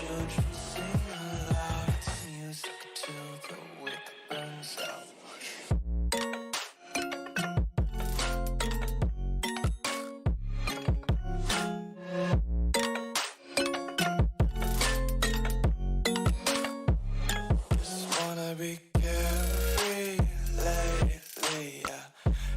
children sing aloud to music till the wick burns out. Just wanna be carefree lately, yeah.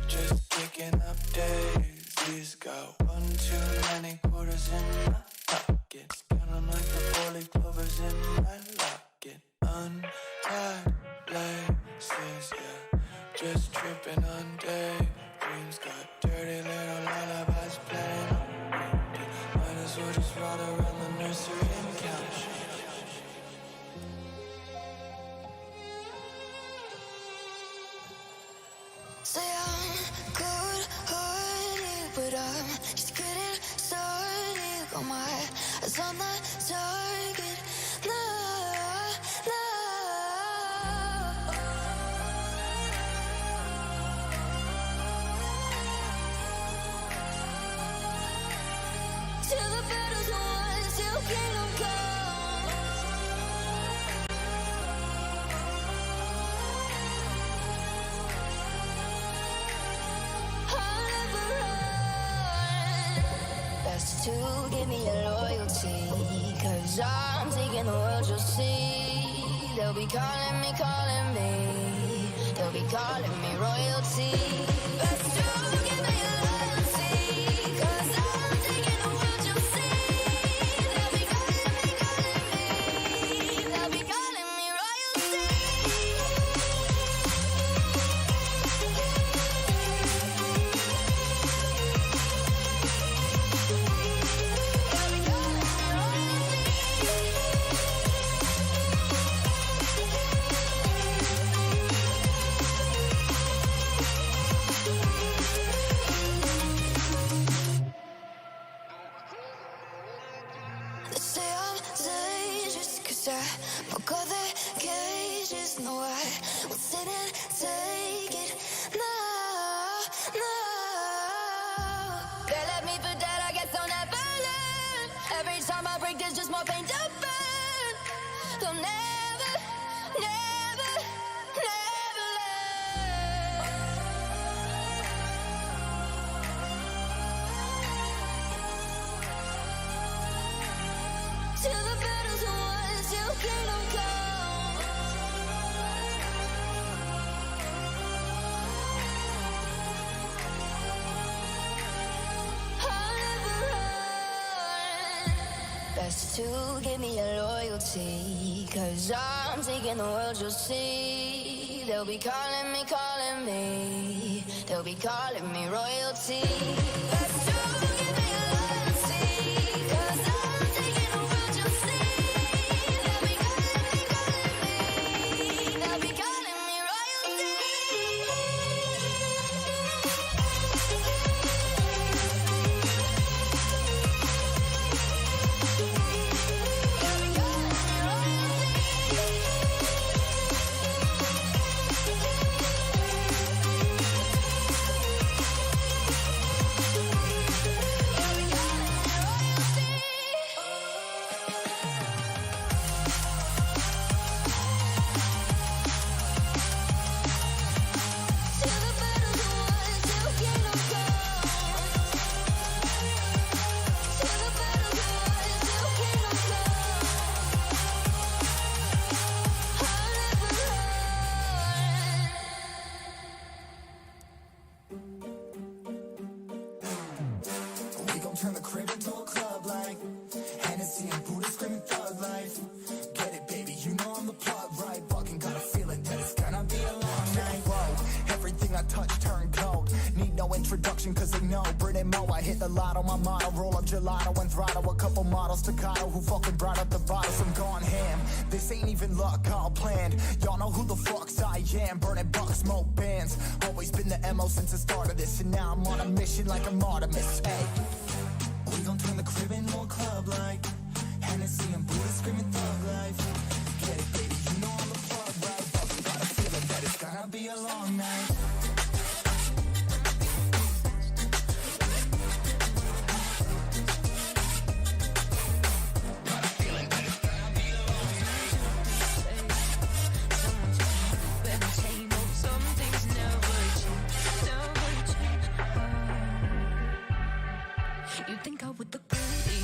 Just kicking up daisies. Got one too many quarters in my pockets. Counting like the four-leaf clovers in my locket. Untied laces, yeah. Just tripping on daydreams. Got dirty little lullabies playing on repeat. Might as well just ride around the nursery and count sheep. Say I'm good-hearted, but I'm just getting started. Got my eyes on the target. No, no. Till the battle's won, till kingdom come. I'll never run. Best to give me your loyalty, 'cause I'm taking the world, you'll see. They'll be calling me, calling me. They'll be calling me royalty. Best to give me your loyalty, 'cause I'm taking the world, you'll see. They'll be calling me, calling me. They'll be calling me royalty. They say I'm dangerous 'cause I broke all their cages. No, I won't sit and take it. No, no. They left me for dead, I guess I'll never learn. Every time I break, there's just more pain to burn. They'll never, never, never learn. Till the battle's won, till kingdom come. I'll never run. Best to give me your loyalty, 'cause I'm taking the world, you'll see. They'll be calling me, calling me. They'll be calling me royalty. Best to give me your loyalty, 'cause I'm taking the world, you'll see. They'll be calling me, calling me. They'll be calling me royalty. Till the battle's won, till kingdom come. Till the battle's won, till kingdom come. I'll never run. We gon' turn the crib into a club like Hennessy and Buddha screaming thug life. Get it, baby, you know I'm the plug, right? Fucking got a feeling that it's gonna be a long night. Whoa, everything I touch turn cold. Need no introduction, 'cause they know Brit and Mo. I hit the lotto, my motto. Roll up gelato and throttle a couple models staccato who fucking brought up the bottles. I'm gone ham. This ain't even luck, all planned. Y'all know who the fucks I am. Burning bucks, smoke bands. Always been the MO since the start of this, and now I'm on a mission like I'm Artemis. Hey, we gon' turn the crib into a club like Hennessy and Buddha screaming thug life. Get it, baby, you know I'm the plug, right? Fucking got a feeling that it's gonna be a long night. Got a feeling that it's gonna You think I would look pretty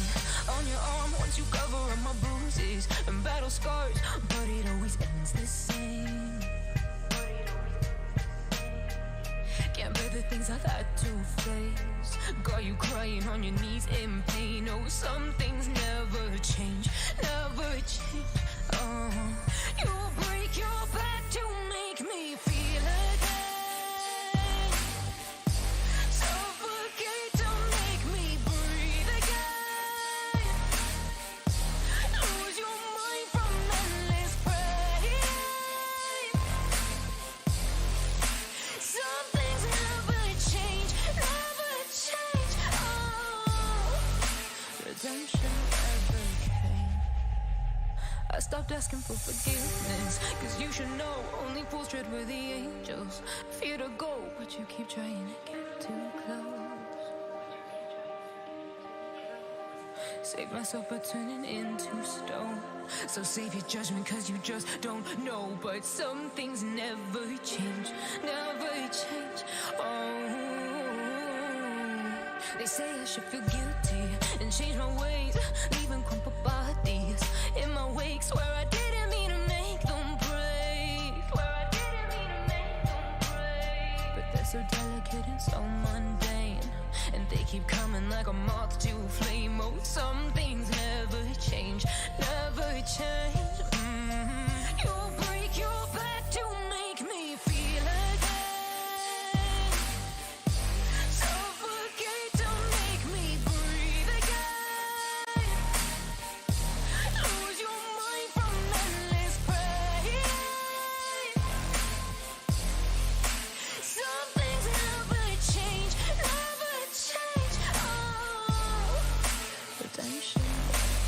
on your arm once you cover up my bruises and battle scars, but it always ends the same. Can't bear the things I've had to face. Got you crying on your knees in pain. Oh, some things never change, never change. You break your back to make me feel again. Suffocate to make me breathe again. Lose your mind from endless pain. Some things never change, never change. Redemption never came. I stopped asking for forgiveness, cause you should know only fools tread where the angels fear to go, but you keep trying to get too close. Save myself by turning into stone. So save your judgment cause you just don't know. But some things never change, never change. They say I should feel guilty and change my ways, leaving crumpled bodies in my wake. Swear I didn't mean to make them break. Swear I didn't mean to make them break. But they're so delicate and so mundane, and they keep coming like a moth to flame. Oh, some things never change, never change. You break your back to make me feel again. Suffocate to make me breathe again. Lose your mind from endless pain. Some things never change, never change. Redemption came.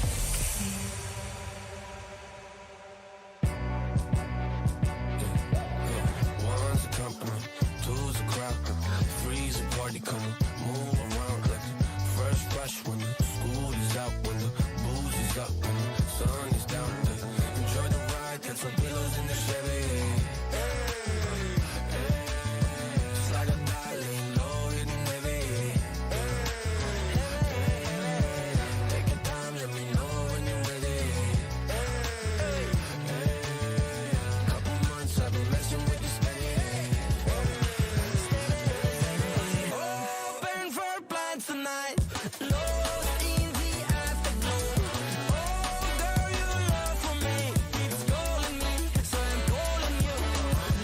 One's a company, two's a crowd, three's a party coming, move around like the first rush when the school is out, when the booze is up, when the sun is down. Enjoy the ride, get some pillows in the Chevy. Slide a dialing, low hitting heavy. Take your time, let me know when you're ready. Couple months I've been messing with this steady. Open for plans tonight. Lost in the afterglow. Oh, girl, your love for me keeps calling me, so I'm calling you.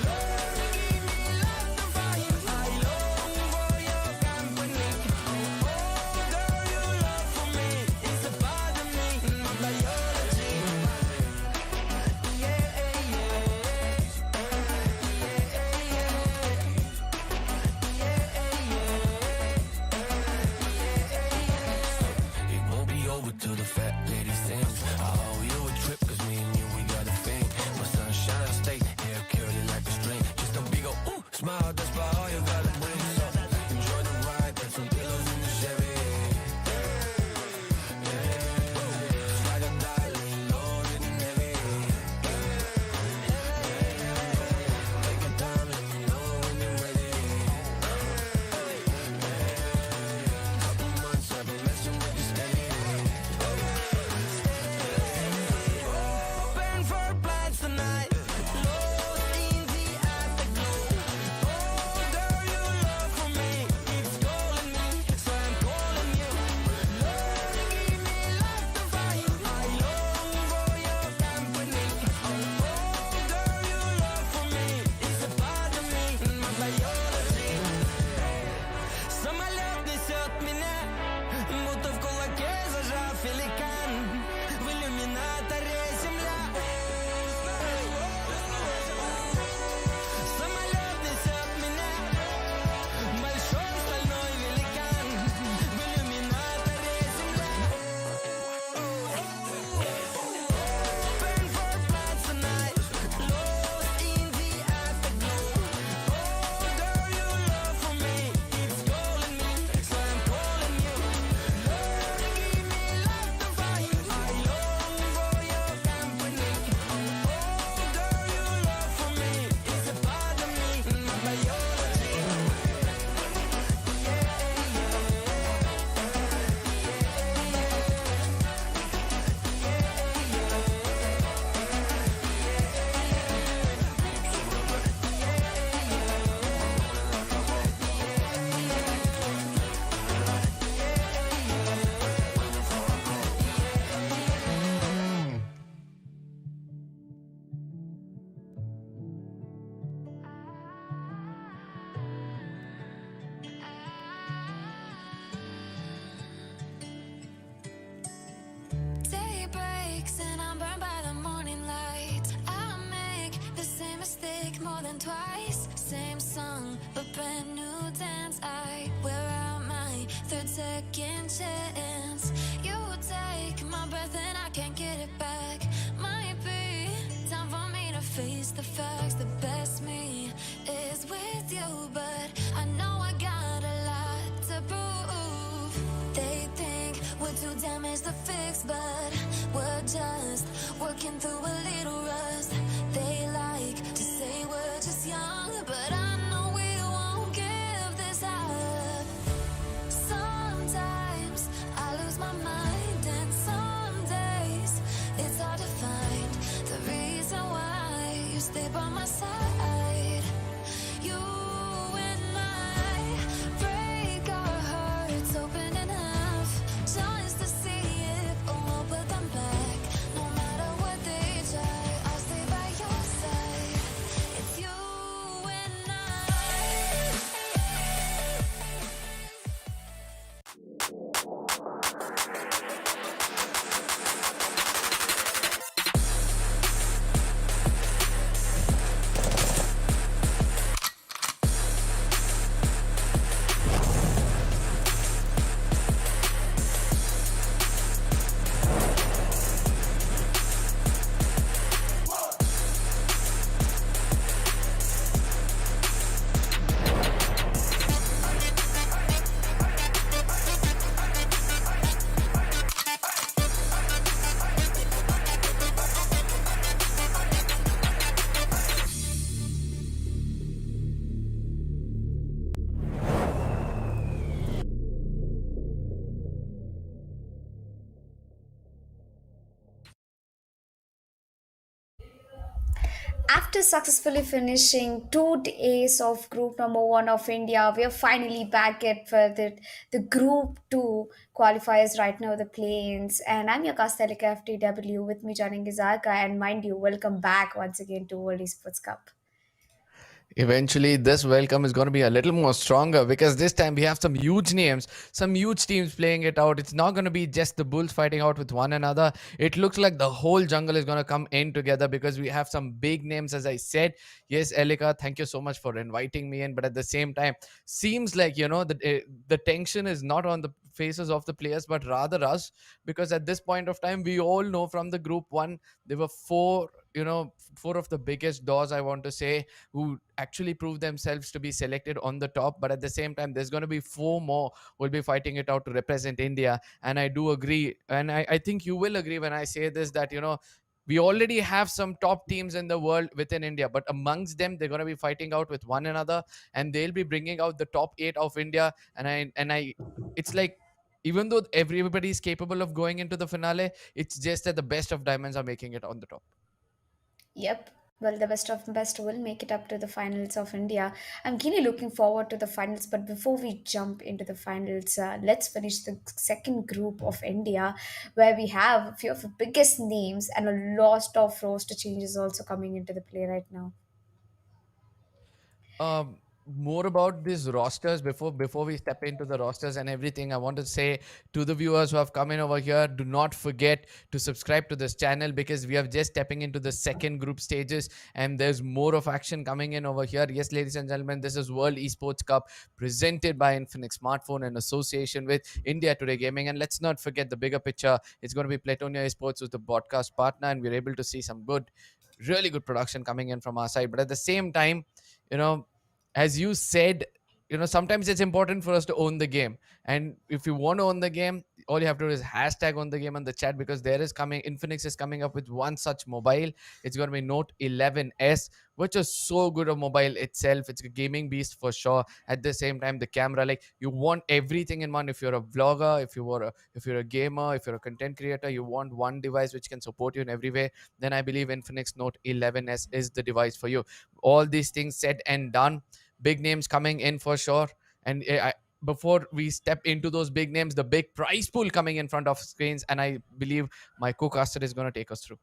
Lord, give me love to find. I long for your company. Oh, girl, your love for me is a part of me, my biology. Yeah, it won't be over till the fat lady sings. I owe you a trip cause me and you, we got a thing. My sunshine, I stay hair curly like a string. Just a big ol' ooh, smile, that's about all you gotta bring. So enjoy the ride, got some pillows in the Chevy. Slide a dialing, loaded and heavy. Take your time, let me know when you're ready. Couple months I've been messing with this steady. Open for plans tonight. Lost in the afterglow. Oh, girl, your love for me keeps calling me, so I'm calling you. Lord, give me love to find. I long for your company. Oh, girl, your love for me is a part of me, my biology. Самолет несет меня, будто в кулаке зажав великан. В иллюминаторе земля. Самолет несет меня, большой стальной великан. В иллюминаторе земля. Open for plans tonight. Lost in the afterglow. Oh, girl, your love for me keeps calling me, so I'm calling think twice. Same song, but brand new dance. I wear out my third second chance. You take my breath and I can't get it back. Might be time for me to face the facts. The best me is with you, but I know I got a lot to prove. They think we're too damaged to fix, but we're just working through a little rust. They like to say we're just young, but I know we won't give this up. Sometimes I lose my mind, and some days it's hard to find the reason why you stay by my side. You and I break our hearts open enough just to see if we'll put them back. No matter what they try, I'll stay by your side. It's you and I. After successfully finishing 2 days of Group Number One of India, we are finally back at for the Group Two qualifiers right now, the planes. And I'm your Kastalika FTW. With me joining is Arka, and mind you, welcome back once again to World Esports Cup. Eventually, this welcome is going to be a little more stronger because this time we have some huge names, some huge teams playing it out. It's not going to be just the Bulls fighting out with one another. It looks like the whole jungle is going to come in together because we have some big names, as I said. Yes, Elika, thank you so much for inviting me in. But at the same time, seems like, the tension is not on the faces of the players, but rather us, because at this point of time, we all know from the group one, there were four of the biggest doors, I want to say, who actually proved themselves to be selected on the top. But at the same time, there's going to be four more who will be fighting it out to represent India. And I do agree, and I think you will agree when I say this, that we already have some top teams in the world within India, but amongst them they're going to be fighting out with one another, and they'll be bringing out the top 8 of India. And I it's like, even though everybody is capable of going into the finale, it's just that the best of diamonds are making it on the top. Yep. Well, the best of best will make it up to the finals of India. I'm keenly looking forward to the finals. But before we jump into the finals, let's finish the second group of India, where we have a few of the biggest names and a lot of roster changes also coming into the play right now. More about these rosters, before we step into the rosters and everything, I want to say to the viewers who have come in over here, do not forget to subscribe to this channel, because we are just stepping into the second group stages and there's more of action coming in over here. Yes, ladies and gentlemen, this is World Esports Cup presented by Infinix Smartphone in association with India Today Gaming. And let's not forget the bigger picture. It's going to be Platonia Esports, who's the broadcast partner, and we're able to see some really good production coming in from our side. But at the same time, you know as you said, sometimes it's important for us to own the game. And if you want to own the game, all you have to do is hashtag on the game on the chat, because Infinix is coming up with one such mobile. It's going to be Note 11s, which is so good a mobile itself. It's a gaming beast for sure. At the same time, the camera, like, you want everything in one. If you're a vlogger, if you're a gamer, if you're a content creator, you want one device which can support you in every way, then I believe Infinix Note 11s is the device for you. All these things said and done, big names coming in for sure. And before we step into those big names, the big prize pool coming in front of screens, and I believe my co-caster is going to take us through.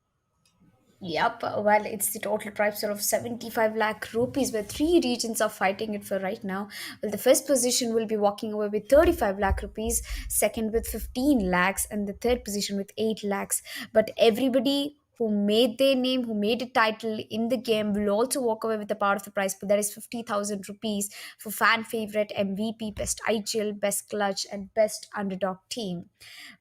Yep, well, it's the total prize of 75 lakh rupees, where three regions are fighting it for right now. Well, the first position will be walking away with 35 lakh rupees, second with 15 lakhs, and the third position with 8 lakhs. But everybody who made their name, who made a title in the game, will also walk away with a part of the prize pool. That is 50,000 rupees for fan favorite, MVP, best IGL, best clutch, and best underdog team.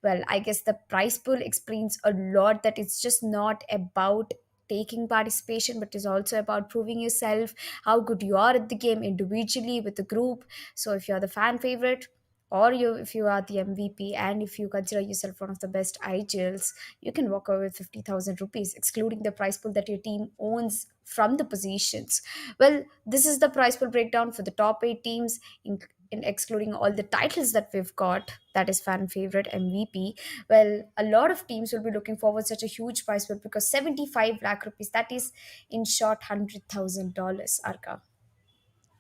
Well, I guess the prize pool explains a lot, that it's just not about taking participation, but is also about proving yourself, how good you are at the game individually, with the group. So if you're the fan favorite, or if you are the MVP, and if you consider yourself one of the best IGLs, you can walk away with 50,000 rupees, excluding the prize pool that your team owns from the positions. Well, this is the prize pool breakdown for the top 8 teams, in excluding all the titles that we've got, that is fan favorite, MVP. Well, a lot of teams will be looking forward such a huge prize pool, because 75 lakh rupees, that is in short $100,000, Arka.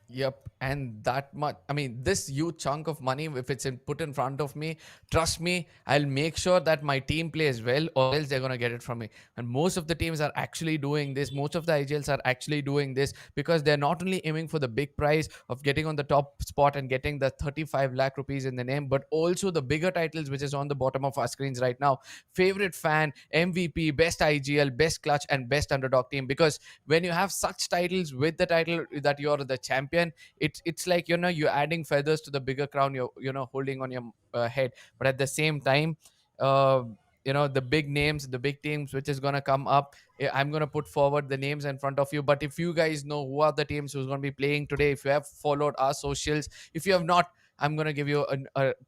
Yep, and that much. I mean, this huge chunk of money, if it's put in front of me, trust me, I'll make sure that my team plays well, or else they're gonna get it from me. And most of the teams are actually doing this. Most of the IGLs are actually doing this because they're not only aiming for the big prize of getting on the top spot and getting the 35 lakh rupees in the name, but also the bigger titles, which is on the bottom of our screens right now. Favorite fan, MVP, best IGL, best clutch, and best underdog team. Because when you have such titles with the title that you're the champion, it's like, you're adding feathers to the bigger crown you're holding on your head. But at the same time, uh, the big names, the big teams which is going to come up, I'm going to put forward the names in front of you. But if you guys know who are the teams who's going to be playing today, if you have followed our socials, if you have not, I'm going to give you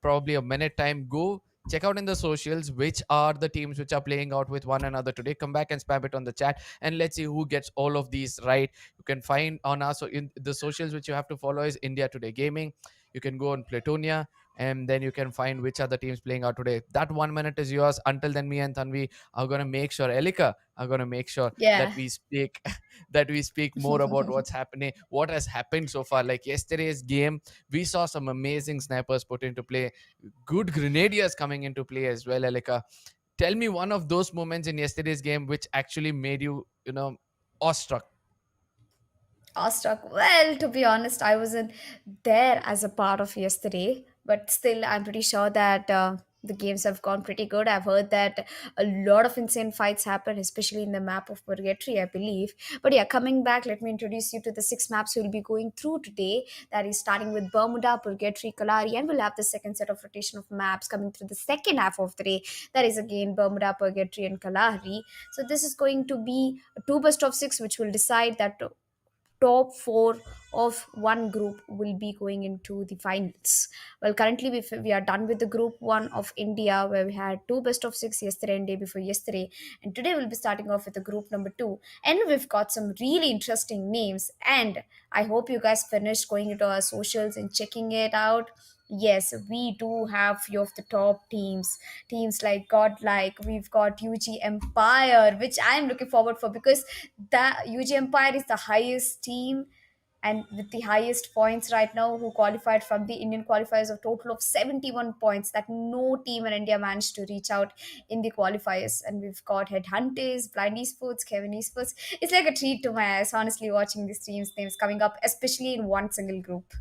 probably a minute time. Go check out in the socials which are the teams which are playing out with one another today. Come back and spam it on the chat, and let's see who gets all of these right. You can find on our, so in the socials which you have to follow is India Today Gaming. You can go on Platonia, and then you can find which are the teams playing out today. That 1 minute is yours. Until then, me and Tanvi are going to make sure, Elika are going to make sure that Yeah. we speak that we speak more about what's happening, what has happened so far. Like yesterday's game, we saw some amazing snipers put into play, good grenadiers coming into play as well. Elika, tell me one of those moments in yesterday's game which actually made you, awestruck. Awestruck. Well, to be honest, I wasn't there as a part of yesterday, but still, I'm pretty sure that the games have gone pretty good. I've heard that a lot of insane fights happen, especially in the map of Purgatory, I believe. But yeah, coming back, let me introduce you to the 6 maps we'll be going through today. That is starting with Bermuda, Purgatory, Kalari, and we'll have the second set of rotation of maps coming through the second half of the day. That is again Bermuda, Purgatory, and Kalari. So this is going to be a two best of six, which will decide that top four of one group will be going into the finals. Well, currently we are done with the group one of India, where we had two best of six yesterday and day before yesterday, and today we'll be starting off with the group number two, and we've got some really interesting names. And I hope you guys finished going into our socials and checking it out. Yes, we do have few of the top teams like Godlike. We've got UG Empire, which I'm looking forward for, because the UG Empire is the highest team and with the highest points right now, who qualified from the Indian qualifiers, of total of 71 points that no team in India managed to reach out in the qualifiers. And we've got Headhunters, Blind Esports, Kevin Esports. It's like a treat to my eyes, honestly, watching these teams' names coming up, especially in one single group.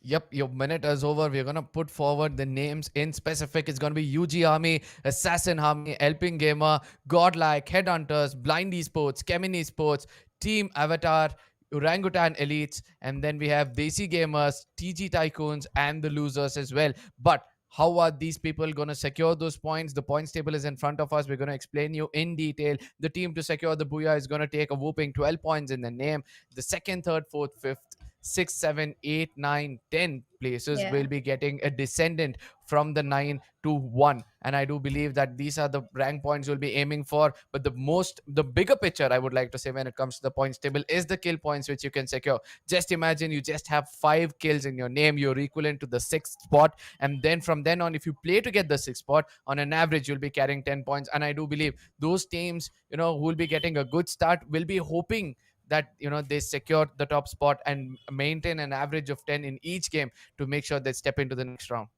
Yep, your minute is over. We're gonna put forward the names in specific. It's gonna be UG Army, Assassin Army, Helping Gamer, Godlike, Headhunters, Blind Esports, Chemin Esports, Team Avatar, Orangutan Elites, and then we have Desi Gamers, TG Tycoons, and the Losers as well. But how are these people going to secure those points? The points table is in front of us. We're going to explain you in detail. The team to secure the Booyah is going to take a whooping 12 points in the name. The second, third, fourth, fifth, 6, 7, 8, 9, 10 places Yeah. will be getting a descendant from the 9 to 1. And I do believe that these are the rank points we'll be aiming for. But the bigger picture, I would like to say, when it comes to the points table, is the kill points which you can secure. Just imagine you just have 5 kills in your name. You're equivalent to the 6th spot. And then from then on, if you play to get the 6th spot, on an average, you'll be carrying 10 points. And I do believe those teams, who will be getting a good start, will be hoping that they secure the top spot and maintain an average of 10 in each game to make sure they step into the next round.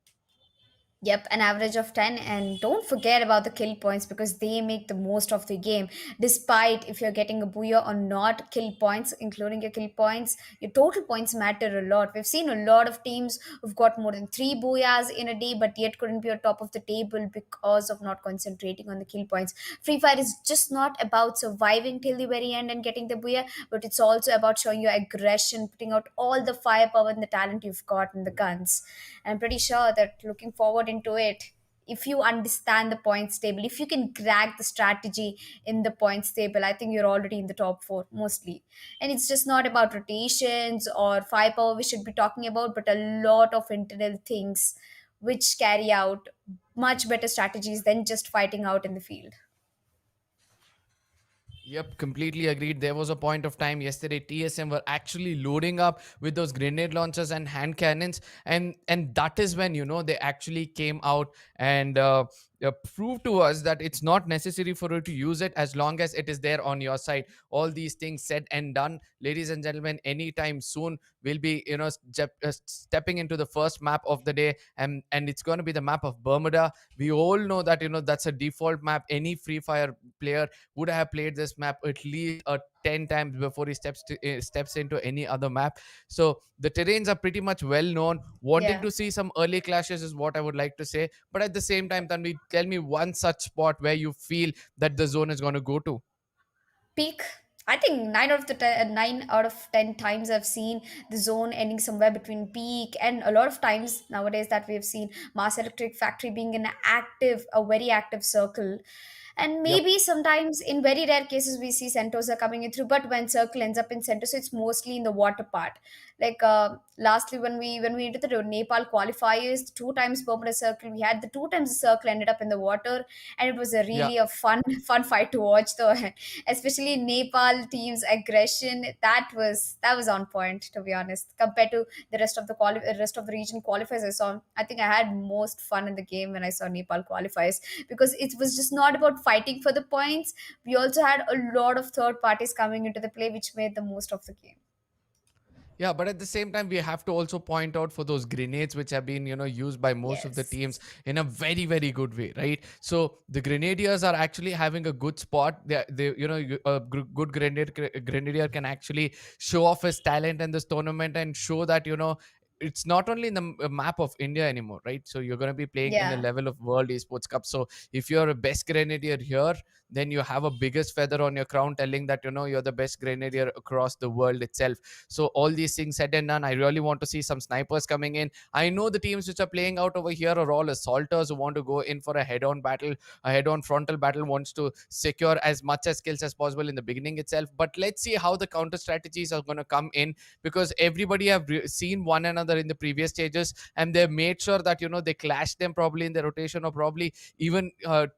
Yep, an average of 10. And don't forget about the kill points because they make the most of the game. Despite if you're getting a booyah or not, kill points, including your kill points, your total points matter a lot. We've seen a lot of teams who've got more than three booyahs in a day, but yet couldn't be on top of the table because of not concentrating on the kill points. Free Fire is just not about surviving till the very end and getting the booyah, but it's also about showing your aggression, putting out all the firepower and the talent you've got in the guns. I'm pretty sure that looking forward into it, if you understand the points table, if you can crack the strategy in the points table, I think you're already in the top four mostly. And it's just not about rotations or firepower we should be talking about, but a lot of internal things which carry out much better strategies than just fighting out in the field. Yep, completely agreed. There was a point of time yesterday TSM were actually loading up with those grenade launchers and hand cannons, and that is when they actually came out and proved to us that it's not necessary for you to use it as long as it is there on your side. All these things said and done, ladies and gentlemen, anytime soon we'll be stepping into the first map of the day, and it's going to be the map of Bermuda. We all know that that's a default map. Any Free Fire player would have played this map at least 10 times before he steps into any other map. So the terrains are pretty much well known. Wanting Yeah. to see some early clashes is what I would like to say. But at the same time, Tanvi, tell me one such spot where you feel that the zone is going to go to. Peak. I think 9 out of 10 times I've seen the zone ending somewhere between peak, and a lot of times nowadays that we've seen Mass Electric Factory being a very active circle. And Yep. maybe sometimes in very rare cases we see Sentosa coming in through, but when circle ends up in Sentosa, it's mostly in the water part. Like lastly, when we entered the Nepal qualifiers, two times Bermuda Circle, we had the two times the circle ended up in the water, and it was a Yeah. really a fun fun fight to watch though. Especially Nepal team's aggression, that was on point, to be honest, compared to the rest of the region qualifiers I saw. I think I had most fun in the game when I saw Nepal qualifiers, because it was just not about fighting for the points. We also had a lot of third parties coming into the play, which made the most of the game. Yeah, but at the same time, we have to also point out for those grenades which have been, used by most of the teams Yes. in a very, very good way, right? So the grenadiers are actually having a good spot. Good grenadier can actually show off his talent in this tournament and show that it's not only in the map of India anymore, right? So you're going to be playing in a Yeah. level of World Esports Cup. So if you're a best grenadier here, then you have a biggest feather on your crown, telling that you're the best grenadier across the world itself. So all these things said and done, I really want to see some snipers coming in. I know the teams which are playing out over here are all assaulters who want to go in for a head-on battle, a head-on frontal battle, wants to secure as much as kills as possible in the beginning itself. But let's see how the counter strategies are going to come in, because everybody have seen one another in the previous stages, and they've made sure that they clash them probably in the rotation, or probably even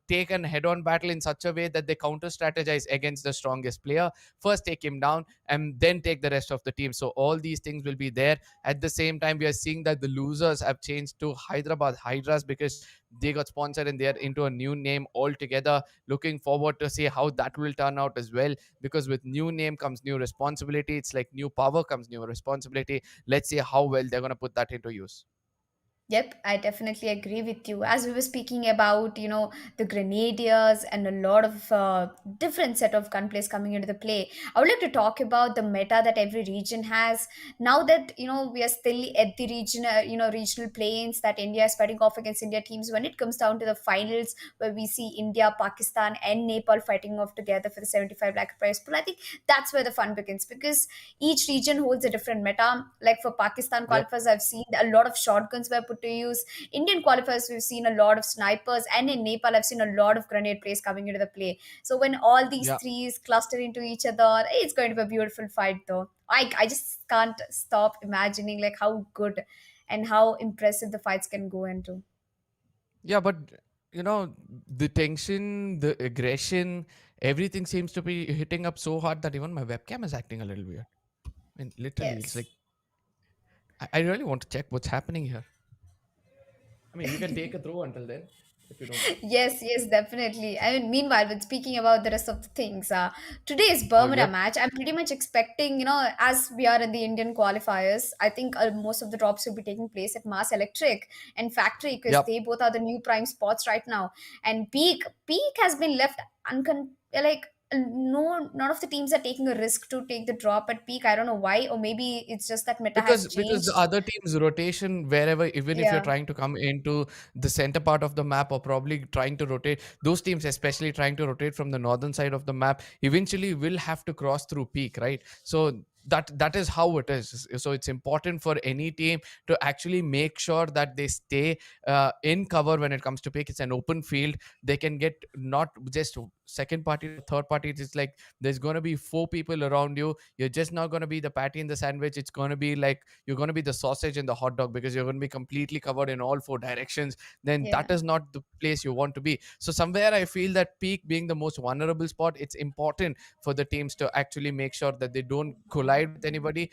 take an head-on battle in such a way that they counter strategize against the strongest player, first take him down and then take the rest of the team. So all these things will be there. At the same time, we are seeing that the losers have changed to Hyderabad Hydras, because they got sponsored and they're into a new name altogether. Looking forward to see how that will turn out as well, because with new name comes new responsibility. It's like new power comes new responsibility. Let's see how well they're going to put that into use. Yep, I definitely agree with you. As we were speaking about, the Grenadiers and a lot of different set of gunplays coming into the play, I would like to talk about the meta that every region has. Now that we are still at the regional planes that India is fighting off against India teams. When it comes down to the finals, where we see India, Pakistan, and Nepal fighting off together for the 75 lakh prize pool, I think that's where the fun begins, because each region holds a different meta. Like for Pakistan Yep. qualifiers, I've seen a lot of shotguns were put to use. Indian qualifiers, we've seen a lot of snipers, and in Nepal, I've seen a lot of grenade plays coming into the play. So when all these Yeah. threes cluster into each other, it's going to be a beautiful fight, though. I just can't stop imagining like how good and how impressive the fights can go into. Yeah, but the tension, the aggression, everything seems to be hitting up so hard that even my webcam is acting a little weird. I mean, literally, it's like Yes. I really want to check what's happening here. I mean, you can take a throw until then. if you don't mind. Yes, definitely. I mean, meanwhile, with speaking about the rest of the things, today's Oh, Bermuda yep. match, I'm pretty much expecting, as we are in the Indian qualifiers, I think most of the drops will be taking place at Mass Electric and Factory because Yep. they both are the new prime spots right now. And Peak has been left like no, none of the teams are taking a risk to take the drop at Peak. I don't know why, or maybe it's just that meta has Because the changed. other team's rotation wherever, even if you're Yeah, trying to come into the center part of the map or probably trying to rotate, those teams especially trying to rotate from the northern side of the map eventually will have to cross through peak, right? So that is how it is. So it's important for any team to actually make sure that they stay in cover when it comes to peak. It's an open field. They can get not just second party, third party. It's like there's going to be four people around you. You're just not going to be the patty in the sandwich. It's going to be like you're going to be the sausage in the hot dog because you're going to be completely covered in all four directions. Then yeah. that is not the place you want to be. So somewhere I feel that peak being the most vulnerable spot, it's important for the teams to actually make sure that they don't collide with anybody.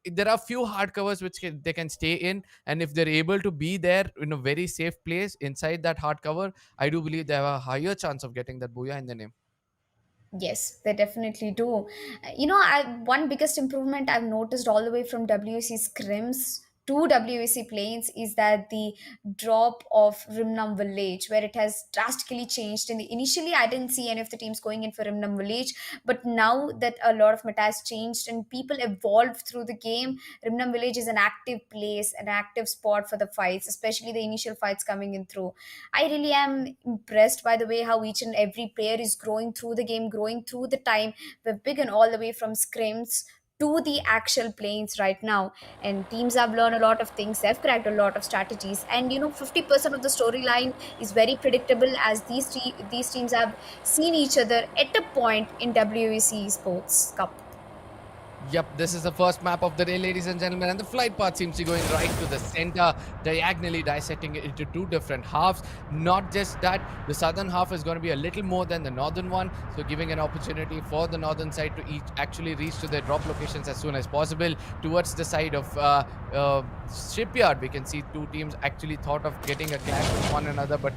There are few hard covers which they can stay in, and if they're able to be there in a very safe place inside that hard cover, I do believe they have a higher chance of getting that booyah in the name. Yes, they definitely do. One biggest improvement I've noticed all the way from WC scrims to WC planes is that the drop of Rimnam Village, where it has drastically changed. Initially, I didn't see any of the teams going in for Rimnam Village, but now that a lot of meta has changed and people evolved through the game, Rimnam Village is an active place, an active spot for the fights, especially the initial fights coming in through. I really am impressed by the way how each and every player is growing through the game, growing through the time. We've begun all the way from scrims to the actual planes right now, and teams have learned a lot of things. They've cracked a lot of strategies, and 50% of the storyline is very predictable as these teams have seen each other at a point in WEC Sports Cup. Yep, this is the first map of the day, ladies and gentlemen, and the flight path seems to be going right to the center, diagonally dissecting it into two different halves. Not just that, the southern half is going to be a little more than the northern one, so giving an opportunity for the northern side to each actually reach to their drop locations as soon as possible. Towards the side of shipyard, we can see two teams actually thought of getting a clash with one another, but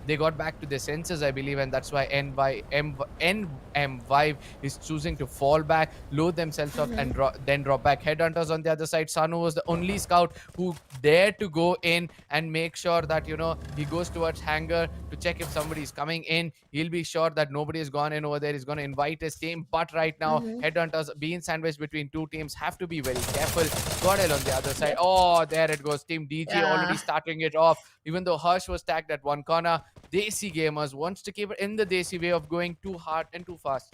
they got back to their senses, I believe, and that's why NM5 is choosing to fall back, load themselves up, and then drop back. Headhunters on the other side. Sanu was the only scout who dared to go in and make sure that he goes towards hangar to check if somebody is coming in. He'll be sure that nobody has gone in over there. He's going to invite his team, but right now Mhm. Headhunters being sandwiched between two teams have to be very careful. Godel on the other side. Yep. Oh, there it goes. Team DJ already Yeah. starting it off. Even though Harsh was tagged at one corner, Desi Gamers wants to keep it in the Desi way of going too hard and too fast.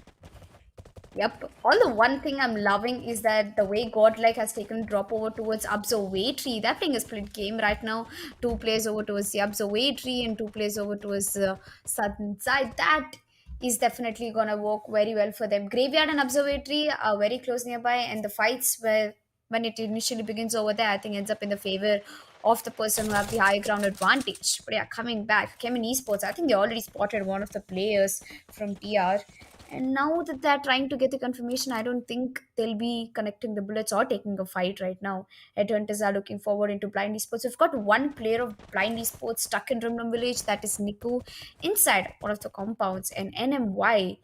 Yep. All the one thing I'm loving is that the way Godlike has taken drop over towards observatory. They're playing a split game right now. Two plays over towards the observatory and two plays over towards the southern side. That is definitely gonna work very well for them. Graveyard and observatory are very close nearby, and the fights where when it initially begins over there, I think ends up in the favor of the person who have the higher ground advantage. But yeah, coming back, Chemin Esports, I think they already spotted one of the players from TR. And now that they're trying to get the confirmation, I don't think they'll be connecting the bullets or taking a fight right now. Headhunters are looking forward into Blind Esports. We've got one player of Blind Esports stuck in Rimnam Village, that is Niku, inside one of the compounds. And NMY,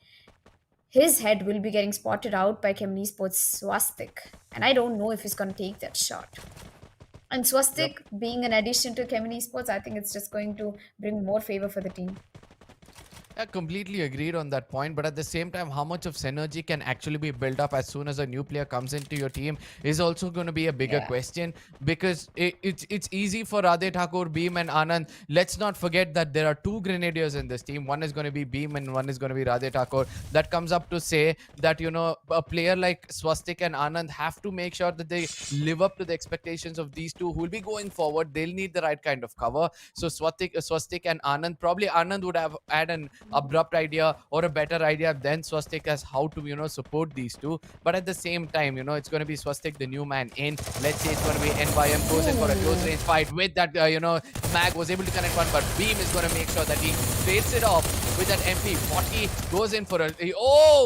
his head will be getting spotted out by Chemin Esports Swastik. And I don't know if he's going to take that shot. And Yep. Swastik being an addition to Chemin Esports, I think it's just going to bring more favor for the team. I completely agreed on that point, but at the same time, how much of synergy can actually be built up as soon as a new player comes into your team is also going to be a bigger Yeah. question, because it's easy for Radhe Thakur, Beam, and Anand. Let's not forget that there are two grenadiers in this team. One is going to be Beam and one is going to be Radhe Thakur. That comes up to say that a player like Swastik and Anand have to make sure that they live up to the expectations of these two who will be going forward. They'll need the right kind of cover. So Swastik and Anand, probably Anand would have had an abrupt idea or a better idea than Swastik as how to support these two. But at the same time, it's going to be Swastik, the new man in. Let's say it's going to be NYM goes in for a close range fight with that. Mag was able to connect one, but Beam is going to make sure that he trades it off with that MP40. Goes in for a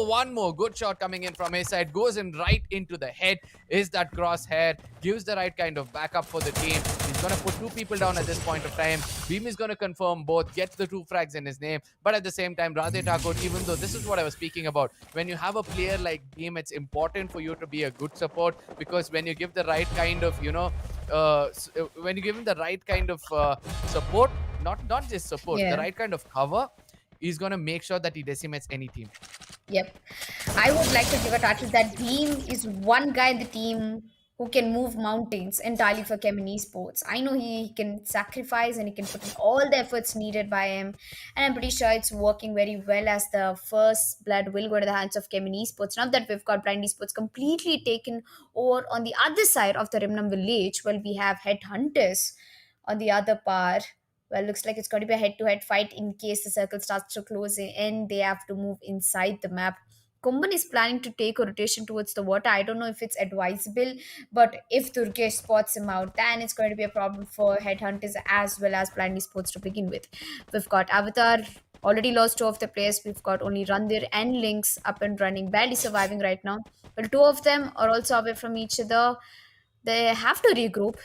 one more good shot coming in from his side. Goes in right into the head. Is that crosshair? Gives the right kind of backup for the team. He's going to put two people down at this point of time. Beam is going to confirm both, get the two frags in his name. But at the same time, Radhe Thakur, even though this is what I was speaking about, when you have a player like Beam, it's important for you to be a good support, because when you give the right kind of, when you give him the right kind of support, not just support, the Yeah. right kind of cover, he's going to make sure that he decimates any team. Yep. I would like to give a title that Beam is one guy in the team who can move mountains entirely for Kemin Esports. I know he can sacrifice and he can put in all the efforts needed by him. And I'm pretty sure it's working very well, as the first blood will go to the hands of Kemin Esports. Now that we've got Blind Esports completely taken over on the other side of the Rimnam village, well, we have Headhunters on the other part. Well, looks like it's going to be a head-to-head fight in case the circle starts to close in. They have to move inside the map. Kumban is planning to take a rotation towards the water. I don't know if it's advisable, but if Durgesh spots him out, then it's going to be a problem for Headhunters as well as Blind Sports to begin with. We've got Avatar already lost two of the players. We've got only Randir and Lynx up and running, barely surviving right now. Well, two of them are also away from each other. They have to regroup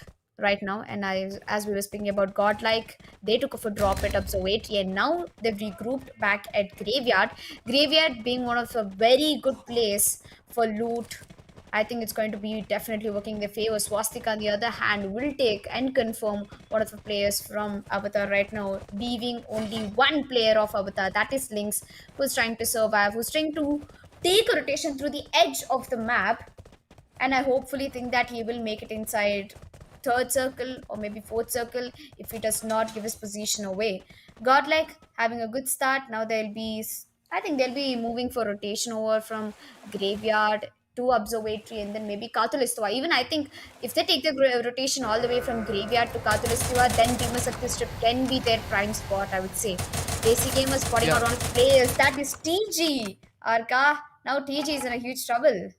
right now. And as we were speaking about Godlike, they took off a drop at Observatory and now they've regrouped back at Graveyard. Graveyard being one of a very good place for loot. I think it's going to be definitely working in their favor. Swastika, on the other hand, will take and confirm one of the players from Avatar right now, leaving only one player of Avatar, that is Lynx, who's trying to survive, who's trying to take a rotation through the edge of the map. And I hopefully think that he will make it inside third circle or maybe fourth circle if he does not give his position away. Godlike having a good start. Now I think they'll be moving for rotation over from Graveyard to Observatory and then maybe Kathulistva. Even I think if they take the rotation all the way from Graveyard to Kathulistva, then Demon Sakti Strip can be their prime spot, I would say. Desi Gamers spotting Yeah. out on players. That is TG. Arka. Now TG is in a huge trouble.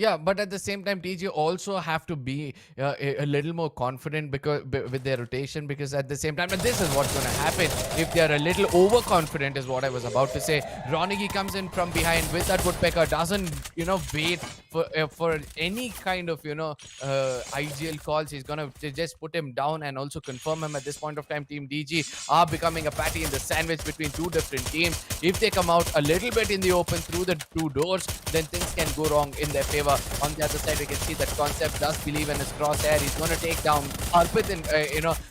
Yeah, but at the same time, TG also have to be a little more confident because with their rotation. Because at the same time, and this is what's going to happen if they are a little overconfident, is what I was about to say. Ronigi comes in from behind with that woodpecker, doesn't wait for any kind of IGL calls. He's gonna just put him down and also confirm him at this point of time. Team DG are becoming a patty in the sandwich between two different teams. If they come out a little bit in the open through the two doors, then things can go wrong in their favor. On the other side, we can see that Concept does believe in his crosshair. He's going to take down Arpit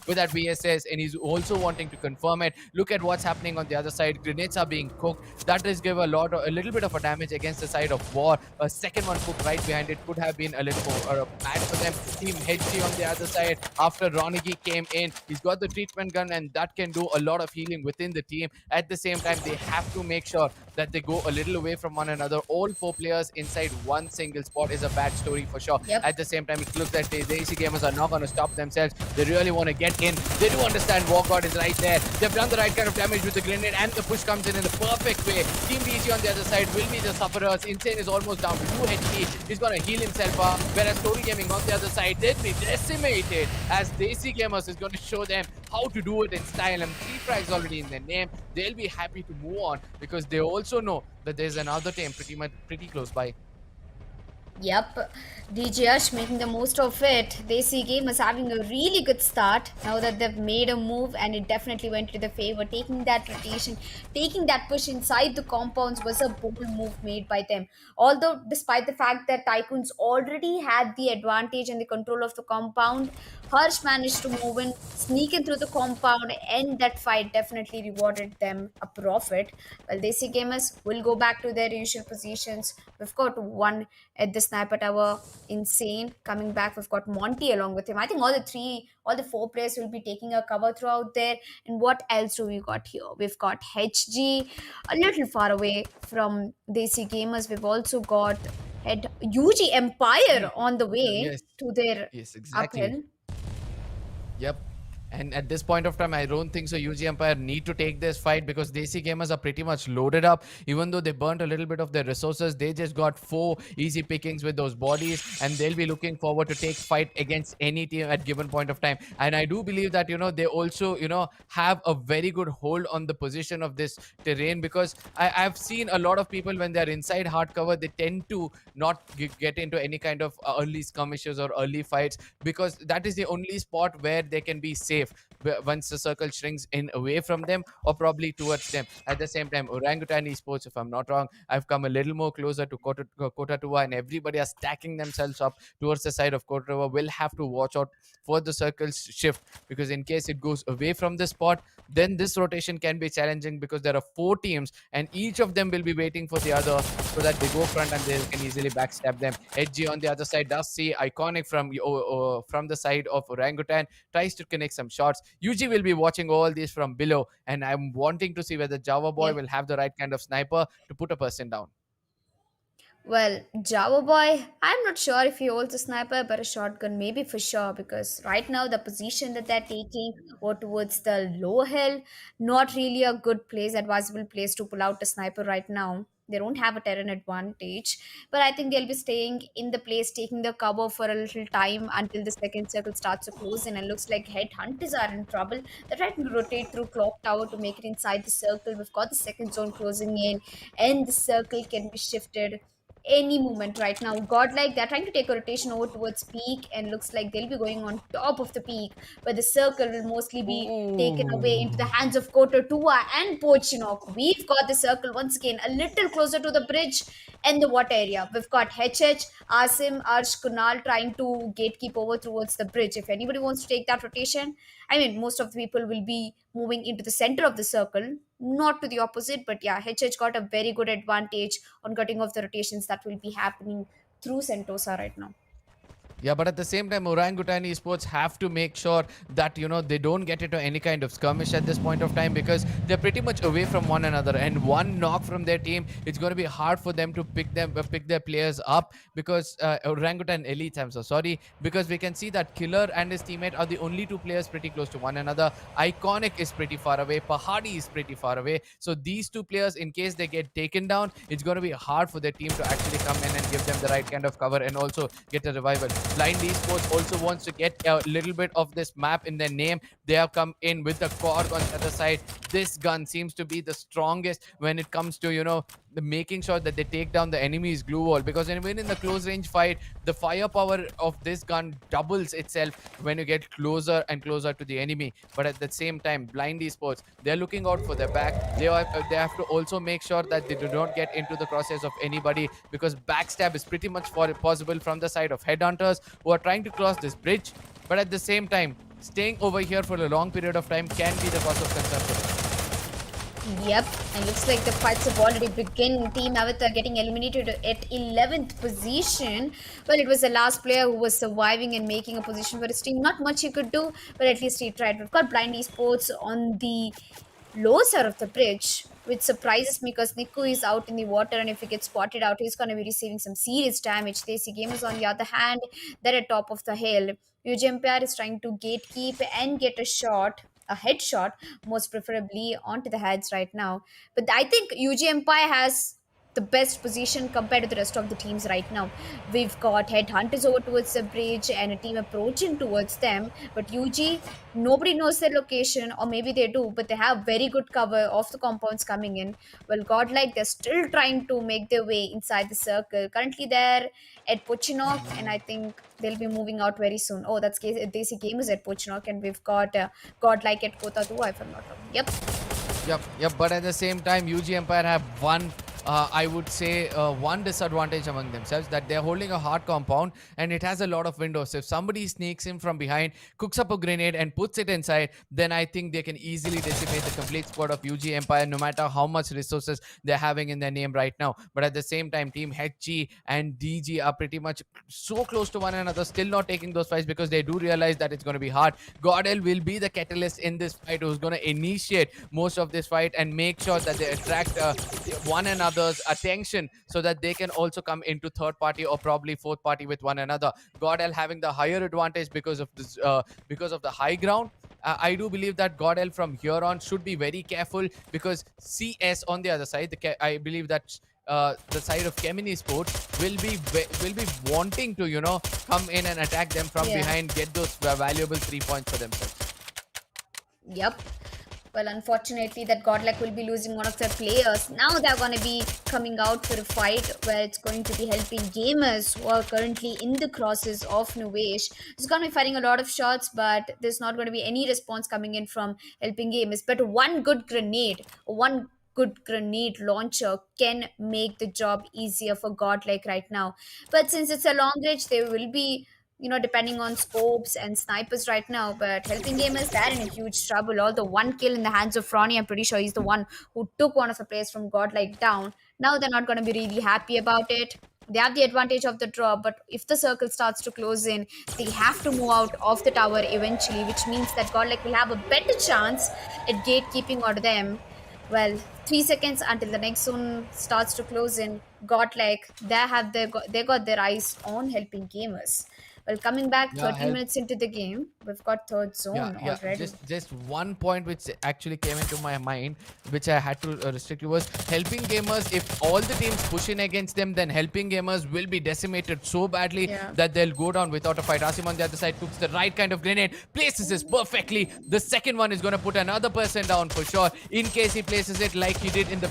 with that VSS, and he's also wanting to confirm it. Look at what's happening on the other side. Grenades are being cooked. That does give a little bit of a damage against the side of War. A second one cooked right behind it could have been a little more bad for them. Team HG on the other side, after Ronigi came in, he's got the treatment gun, and that can do a lot of healing within the team. At the same time, they have to make sure that they go a little away from one another. All four players inside one single spot is a bad story for sure. Yep. At the same time, it looks like the AC gamers are not going to stop themselves. They really want to get in. They do understand Wargod is right there. They've done the right kind of damage with the grenade, and the push comes in the perfect way. Team DG on the other side will be the sufferers. Insane is almost down to 2 HP. He's going to heal himself up. Whereas Story Gaming on the other side, they'll be decimated, as DC Gamers is going to show them how to do it in style. And 3 frags already in their name. They'll be happy to move on because they also know that there's another team pretty close by. Yep, DJH making the most of it. They see gamers having a really good start now that they've made a move, and it definitely went to the favor. Taking that rotation, taking that push inside the compounds was a bold move made by them. Although, despite the fact that Tycoons already had the advantage and the control of the compound, Harsh managed to move in, sneak in through the compound, and that fight definitely rewarded them a profit. Well, they see gamers will go back to their usual positions. We've got one at the sniper tower, Insane coming back. We've got Monty along with him. I think all the 4 players will be taking a cover throughout there. And what else do we got here? We've got HG a little far away from Desi Gamers. We've also got UG Empire on the way Yes. to their Yes, exactly. uphill. Yep. And at this point of time, I don't think so. UG Empire need to take this fight because Desi gamers are pretty much loaded up. Even though they burnt a little bit of their resources, they just got 4 easy pickings with those bodies, and they'll be looking forward to take fight against any team at given point of time. And I do believe that they also have a very good hold on the position of this terrain, because I've seen a lot of people when they're inside hard cover, they tend to not get into any kind of early skirmishes or early fights, because that is the only spot where they can be safe once the circle shrinks in away from them or probably towards them. At the same time, Orangutan Esports, if I'm not wrong, I've come a little more closer to Kota Tua, and everybody are stacking themselves up towards the side of Kota Tua. Will have to watch out for the circles shift, because in case it goes away from the spot, then this rotation can be challenging, because there are 4 teams and each of them will be waiting for the other so that they go front and they can easily backstab them. Edgy on the other side does see Iconic from the side of Orangutan, tries to connect some shots. UG will be watching all these from below, and I'm wanting to see whether Java Boy Yeah. will have the right kind of sniper to put a person down. Well, Java Boy, I'm not sure if he holds a sniper, but a shotgun maybe for sure, because right now the position that they're taking or towards the low hill, not really a good place, advisable place to pull out a sniper right now. They don't have a terrain advantage, but I think they'll be staying in the place, taking the cover for a little time until the second circle starts to close in. And looks like headhunters are in trouble. They're trying to rotate through clock tower to make it inside the circle. We've got the second zone closing in, and the circle can be shifted any moment right now. Godlike, they're trying to take a rotation over towards peak, and looks like they'll be going on top of the peak, where the circle will mostly be taken away into the Ooh. hands of Koto Tua and Pochinok. We've got the circle once again a little closer to the bridge and the water area. We've got HH, Asim, Arsh, Kunal trying to gatekeep over towards the bridge. If anybody wants to take that rotation, I mean, most of the people will be moving into the center of the circle, not to the opposite. But yeah, HH got a very good advantage on cutting off the rotations that will be happening through Sentosa right now. Yeah, but at the same time, Orangutan Esports have to make sure that they don't get into any kind of skirmish at this point of time, because they're pretty much away from one another. And one knock from their team, it's going to be hard for them to pick their players up, because Orangutan Elites, I'm so sorry, because we can see that Killer and his teammate are the only 2 players pretty close to one another. Iconic is pretty far away. Pahadi is pretty far away. So these 2 players, in case they get taken down, it's going to be hard for their team to actually come in and give them the right kind of cover and also get a revival. Blind Esports also wants to get a little bit of this map in their name. They have come in with the Korg on the other side. This gun seems to be the strongest when it comes to, the making sure that they take down the enemy's glue wall, because even in the close range fight, the firepower of this gun doubles itself when you get closer and closer to the enemy. But at the same time, Blind Esports, they're looking out for their back. They have to also make sure that they do not get into the crosshairs of anybody, because backstab is pretty much possible from the side of headhunters who are trying to cross this bridge. But at the same time, staying over here for a long period of time can be the cause of concern for them. Yep, and looks like the fights have already begun. Team Avatar getting eliminated at 11th position. Well, it was the last player who was surviving and making a position for his team. Not much he could do, but at least he tried. We've got Blind Esports on the low side of the bridge, which surprises me because Niku is out in the water, and if he gets spotted out, he's going to be receiving some serious damage. Desi Gamers, on the other hand, they're at top of the hill. Yuji Empire is trying to gatekeep and get a shot, a headshot, most preferably onto the heads right now. But I think UG Empire has the best position compared to the rest of the teams right now. We've got headhunters over towards the bridge and a team approaching towards them. But UG, nobody knows their location, or maybe they do, but they have very good cover of the compounds coming in. Well, Godlike, they're still trying to make their way inside the circle. Currently, they're at Pochinok, and I think they'll be moving out very soon. Oh, that's Desi Gamers at Pochinok, and we've got Godlike at Kota Tua, if I'm not wrong. Yep. Yep. But at the same time, UG Empire have one, I would say, one disadvantage among themselves, that they're holding a hard compound and it has a lot of windows. If somebody sneaks in from behind, cooks up a grenade and puts it inside, then I think they can easily decimate the complete squad of UG Empire, no matter how much resources they're having in their name right now. But at the same time, Team HG and DG are pretty much so close to one another, still not taking those fights, because they do realize that it's going to be hard. Godel will be the catalyst in this fight, who's going to initiate most of this fight and make sure that they attract one another's attention, so that they can also come into third party or probably fourth party with one another. Godel having the higher advantage because of this, because of the high ground. I do believe that GODL from here on should be very careful, because CS on the other side, I believe that the side of chemin Sports will be wanting to, come in and attack them from Yeah. behind, get those valuable 3 points for themselves. Yep. Well, unfortunately, that Godlike will be losing one of their players. Now they're going to be coming out for a fight where it's going to be helping gamers who are currently in the crosses of Nuvesh. It's going to be firing a lot of shots, but there's not going to be any response coming in from helping gamers. But one good grenade launcher can make the job easier for Godlike right now. But since it's a long range, they will be depending on scopes and snipers right now. But helping gamers, they're in a huge trouble. Although one kill in the hands of Ronnie, I'm pretty sure he's the one who took one of the players from Godlike down. Now they're not going to be really happy about it. They have the advantage of the draw, but if the circle starts to close in, they have to move out of the tower eventually, which means that Godlike will have a better chance at gatekeeping on them. Well, 3 seconds until the next zone starts to close in. Godlike, they got their eyes on helping gamers. Well, coming back Yeah, 13 minutes into the game, we've got third zone yeah. already. Just one point which actually came into my mind, which I had to restrict you, was helping gamers. If all the teams push in against them, then helping gamers will be decimated so badly Yeah. that they'll go down without a fight. Asim on the other side took the right kind of grenade, places this perfectly. The second one is going to put another person down for sure. In case he places it like he did in the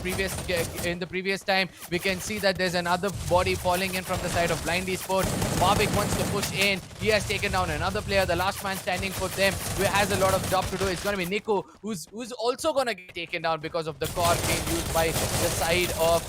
previous time, we can see that there's another body falling in from the side of Blind Esports. Mavic wants to push in. He has taken down another player. The last man standing for them, who has a lot of job to do, is going to be Nico, who's also going to get taken down because of the car being used by the side of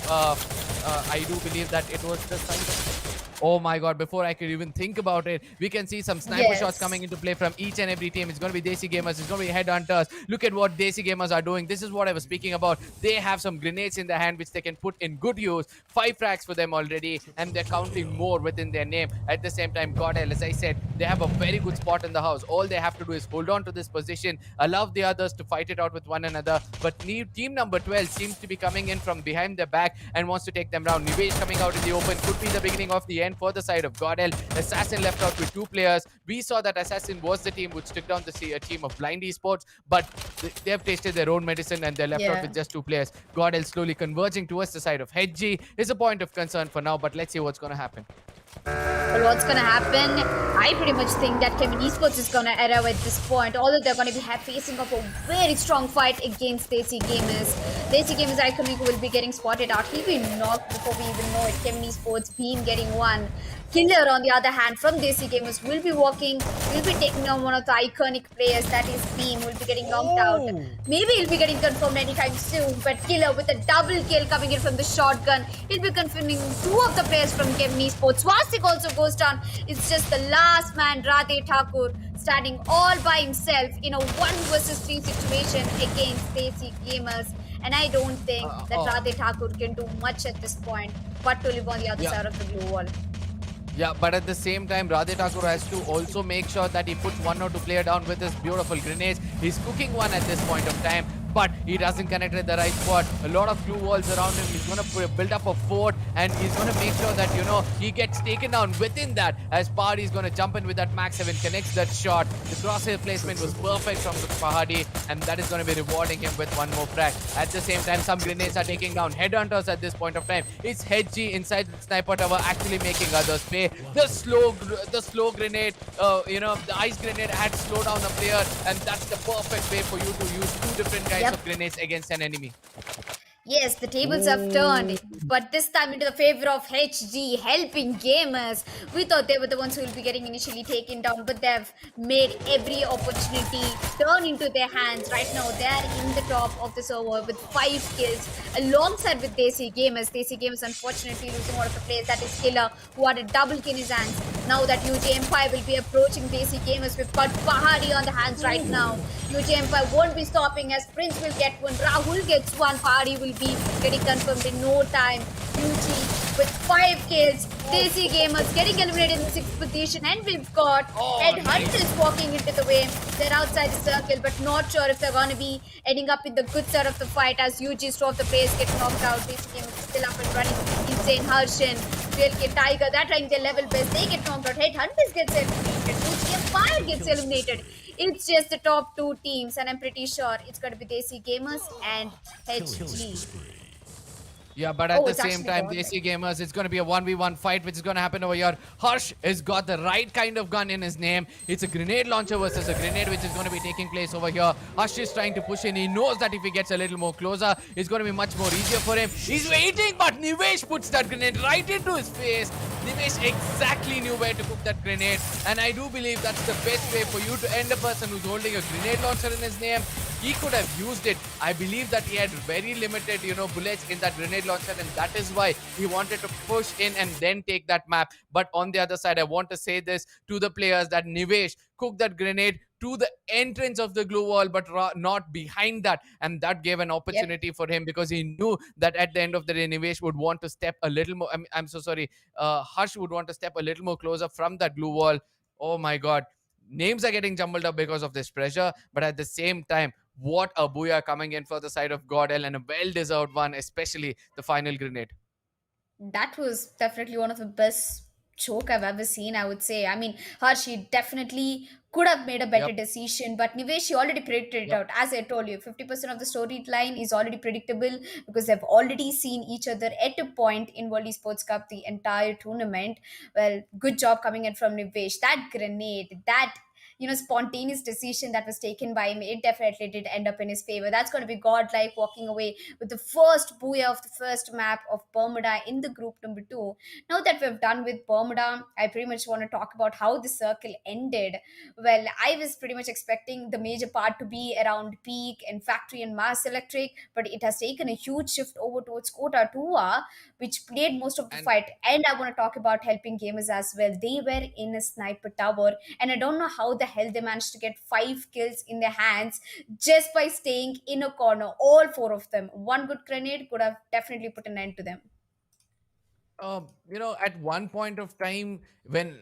I do believe that it was the side of... Oh my god, before I could even think about it, we can see some sniper Yes. shots coming into play from each and every team. It's going to be DESI Gamers, it's going to be Headhunters. Look at what DESI Gamers are doing. This is what I was speaking about. They have some grenades in their hand which they can put in good use. 5 frags for them already, and they're counting more within their name. At the same time, GODL, as I said, they have a very good spot in the house. All they have to do is hold on to this position, allow the others to fight it out with one another. But team number 12 seems to be coming in from behind their back and wants to take them down. Nivesh coming out in the open could be the beginning of the end for the side of GODL. Assassin left out with 2 players. We saw that Assassin was the team which took down the team of Blind Esports, but they have tasted their own medicine and they're left out Yeah. with just 2 players. GODL slowly converging towards the side of HG is a point of concern for now, but let's see what's going to happen. Well, what's gonna happen? I pretty much think that chemin Esports is gonna arrive at this point, although they're gonna be facing up a very strong fight against DESI Gamers. DESI Gamers Iconic will be getting spotted out. He'll be knocked before we even know it. Chemin Esports Beam getting one. Killer, on the other hand, from DESI Gamers will be taking down one of the iconic players, that is Beam, will be getting knocked out. Maybe he'll be getting confirmed anytime soon, but Killer with a double kill coming in from the shotgun. He'll be confirming 2 of the players from chemin Esports. Swastik also goes down. It's just the last man, Radhe Thakur, standing all by himself in a 1 versus 3 situation against DESI Gamers. And I don't think that Radhe Thakur can do much at this point, but to live on the other Yeah. side of the blue wall. Yeah, but at the same time, Radhe Thakur has to also make sure that he puts 1 or 2 player down with his beautiful grenades. He's cooking one at this point of time, but he doesn't connect at the right spot. A lot of glue walls around him. He's going to build up a fort, and he's going to make sure that, he gets taken down within that, as Pahadi is going to jump in with that Max 7, connects that shot. The crosshair placement was perfect from Pahadi, and that is going to be rewarding him with 1 more frag. At the same time, some grenades are taking down Headhunters at this point of time. It's HG inside the sniper tower actually making others pay. The slow grenade, the ice grenade had to slow down a player, and that's the perfect way for you to use 2 different kinds of grenades against an enemy. Yes, the tables have turned, but this time into the favor of HG, helping gamers. We thought they were the ones who will be getting initially taken down, but they've made every opportunity turn into their hands. Right now, they are in the top of the server with 5 kills, alongside with DESI Gamers. DESI Gamers unfortunately losing one of the players, that is Killer, who had a double kill in his hands. Now that UJ Empire will be approaching DESI Gamers, we've got Pahadi on the hands right now. UJ Empire won't be stopping, as Prince will get 1, Rahul gets 1, Pahadi will be getting confirmed in no time. UG with 5 kills. DESI Gamers getting eliminated in the 6th position, and we've got Headhunters walking into the way. They're outside the circle, but not sure if they're going to be ending up in the good side of the fight, as UG's 2 of the players get knocked out. DESI Gamers still up and running. Insane Harshan GLK Tiger, that rank their level best, they get knocked out. Headhunters gets eliminated. OGM Fire gets eliminated. It's just the top two teams, and I'm pretty sure it's going to be Desi Gamers and HG. Yeah, but at Oh, the it's same actually time, godlike. DC Gamers, it's going to be a 1v1 fight, which is going to happen over here. Harsh has got the right kind of gun in his name. It's a grenade launcher versus a grenade, which is going to be taking place over here. Harsh is trying to push in. He knows that if he gets a little more closer, it's going to be much more easier for him. He's waiting, but Nivesh puts that grenade right into his face. Nivesh exactly knew where to put that grenade, and I do believe that's the best way for you to end a person who's holding a grenade launcher in his name. He could have used it. I believe that he had very limited, bullets in that grenade launcher, and that is why he wanted to push in and then take that map. But on the other side, I want to say this to the players that Nivesh cooked that grenade to the entrance of the glue wall, but not behind that, and that gave an Yep. opportunity for him because he knew that at the end of the day, Nivesh would want to step a little more. I'm so sorry. Harsh would want to step a little more closer from that glue wall. Oh my God. Names are getting jumbled up because of this pressure, but at the same time, what a booyah coming in for the side of Godel, and a well deserved one, especially the final grenade. That was definitely one of the best choke I've ever seen, I would say. I mean, Harshi definitely could have made a better Yep, decision, but Nivesh, he already predicted it yep. out. As I told you, 50% of the storyline is already predictable because they've already seen each other at a point in World Esports Cup the entire tournament. Well, good job coming in from Nivesh. That grenade, that spontaneous decision that was taken by him, it definitely did end up in his favor. That's going to be godlike, walking away with the first booyah of the first map of Bermuda in the group number two. Now that we've done with Bermuda, I pretty much want to talk about how the circle ended. Well, I was pretty much expecting the major part to be around Peak and Factory and Mars Electric, but it has taken a huge shift over towards Kota Tua, which played most of the And fight. And I want to talk about helping gamers as well. They were in a sniper tower, and I don't know how the hell they managed to get 5 kills in their hands just by staying in a corner. All four of them. One good grenade could have definitely put an end to them. at one point of time when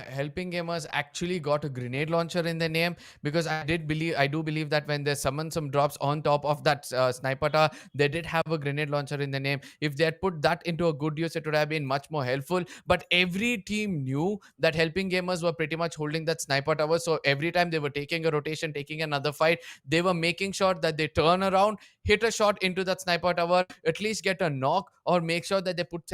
helping gamers actually got a grenade launcher in their name, because I do believe that when they summoned some drops on top of that sniper tower, they did have a grenade launcher in the name. If they had put that into a good use, it would have been much more helpful. But every team knew that helping gamers were pretty much holding that sniper tower, so every time they were taking a rotation, taking another fight, they were making sure that they turn around, hit a shot into that sniper tower, at least get a knock, or make sure that they put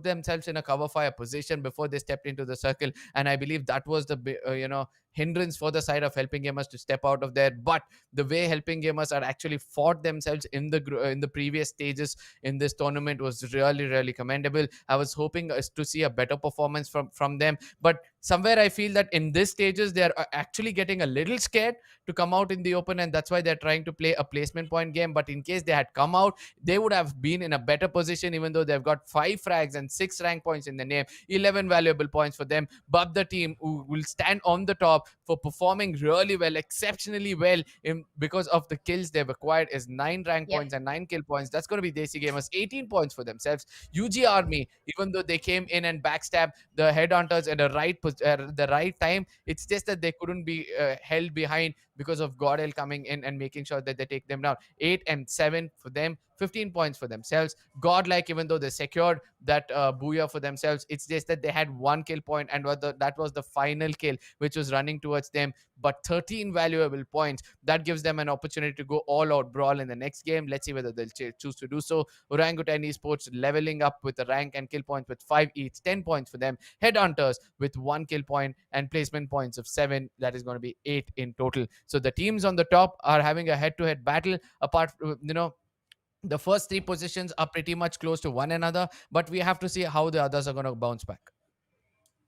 themselves in a cover fire position before they stepped into the circle. And I believe that was the hindrance for the side of helping gamers to step out of there. But the way helping gamers had actually fought themselves in the previous stages in this tournament was really, really commendable. I was hoping to see a better performance from them, but somewhere I feel that in this stages they are actually getting a little scared to come out in the open, and that's why they're trying to play a placement point game. But in case they had come out, they would have been in a better position, even though they've got 5 frags and 6 rank points in the name, 11 valuable points for them. But the team who will stand on the top for performing really well, exceptionally well, because of the kills they've acquired, is 9 rank Yep. points and 9 kill points. That's going to be Desi Gamers, 18 points for themselves. UG Army, even though they came in and backstabbed the headhunters at the right time, it's just that they couldn't be held behind because of Godel coming in and making sure that they take them down. 8 and 7 for them, 15 points for themselves. Godlike, even though they secured that booyah for themselves, it's just that they had 1 kill point, and that was the final kill which was running towards them. But 13 valuable points, that gives them an opportunity to go all out brawl in the next game. Let's see whether they'll choose to do so. Orangutan Esports leveling up with the rank and kill points with 5 each, 10 points for them. Headhunters with 1 kill point and placement points of 7, that is going to be 8 in total. So the teams on the top are having a head-to-head battle. Apart from, the first 3 positions are pretty much close to one another, but we have to see how the others are going to bounce back.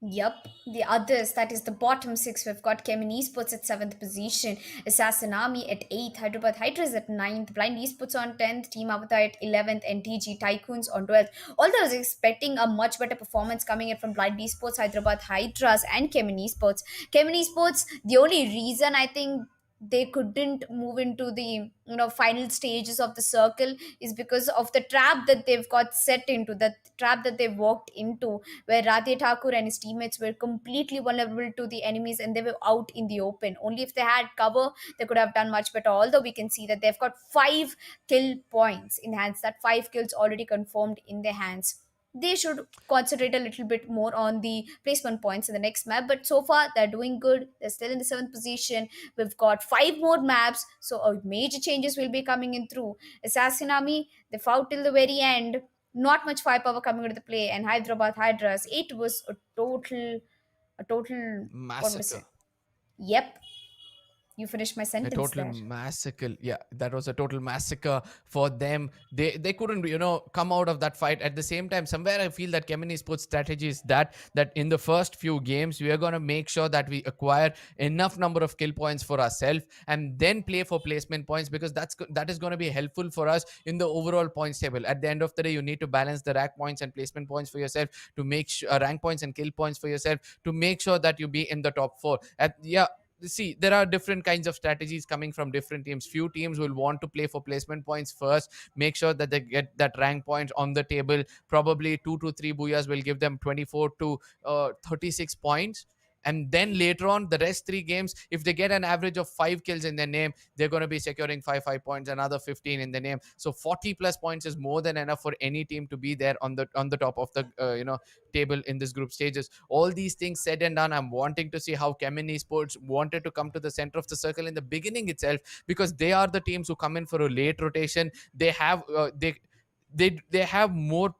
Yep, the others, that is the bottom six. We've got Chemin Esports at seventh position, Assassin Army at eighth, Hyderabad Hydras at ninth, Blind Esports on 10th, Team Avatar at 11th, and TG Tycoons on 12th. Although I was expecting a much better performance coming in from Blind Esports, Hyderabad Hydras, and Chemin Esports. Chemin Esports, the only reason I think they couldn't move into the final stages of the circle is because of the trap that they've got set into, the trap that they walked into, where Radhe Thakur and his teammates were completely vulnerable to the enemies and they were out in the open. Only if they had cover, they could have done much better. Although we can see that they've got 5 kill points in hands, that 5 kills already confirmed in their hands. they should concentrate a little bit more on the placement points in the next map. But so far, they're doing good. They're still in the seventh position. We've got five more maps, so major changes will be coming in through. Assassin Army, they fought till the very end. Not much firepower coming into the play, and Hyderabad Hydras, it was a total, what am I Massacre. saying? Yep, you finished my A sentence total there. massacre. Yeah, that was a total massacre for them. They couldn't, come out of that fight. At the same time, somewhere I feel that Kemeny Sports strategy is that in the first few games we are going to make sure that we acquire enough number of kill points for ourselves and then play for placement points, because that is going to be helpful for us in the overall points table. At the end of the day, you need to balance the rank points and placement points for yourself to make sure rank points and kill points for yourself to make sure that you be in the top 4. At yeah, see, there are different kinds of strategies coming from different teams. Few teams will want to play for placement points first, make sure that they get that rank point on the table. Probably 2 to 3 booyahs will give them 24 to 36 points, and then later on the rest 3 games, if they get an average of 5 kills in their name, they're going to be securing 5 points, another 15 in the name. So 40 plus points is more than enough for any team to be there on the top of the table in this group stages. All these things said and done, I'm wanting to see how Kemeny Sports wanted to come to the center of the circle in the beginning itself, because they are the teams who come in for a late rotation. They have they have more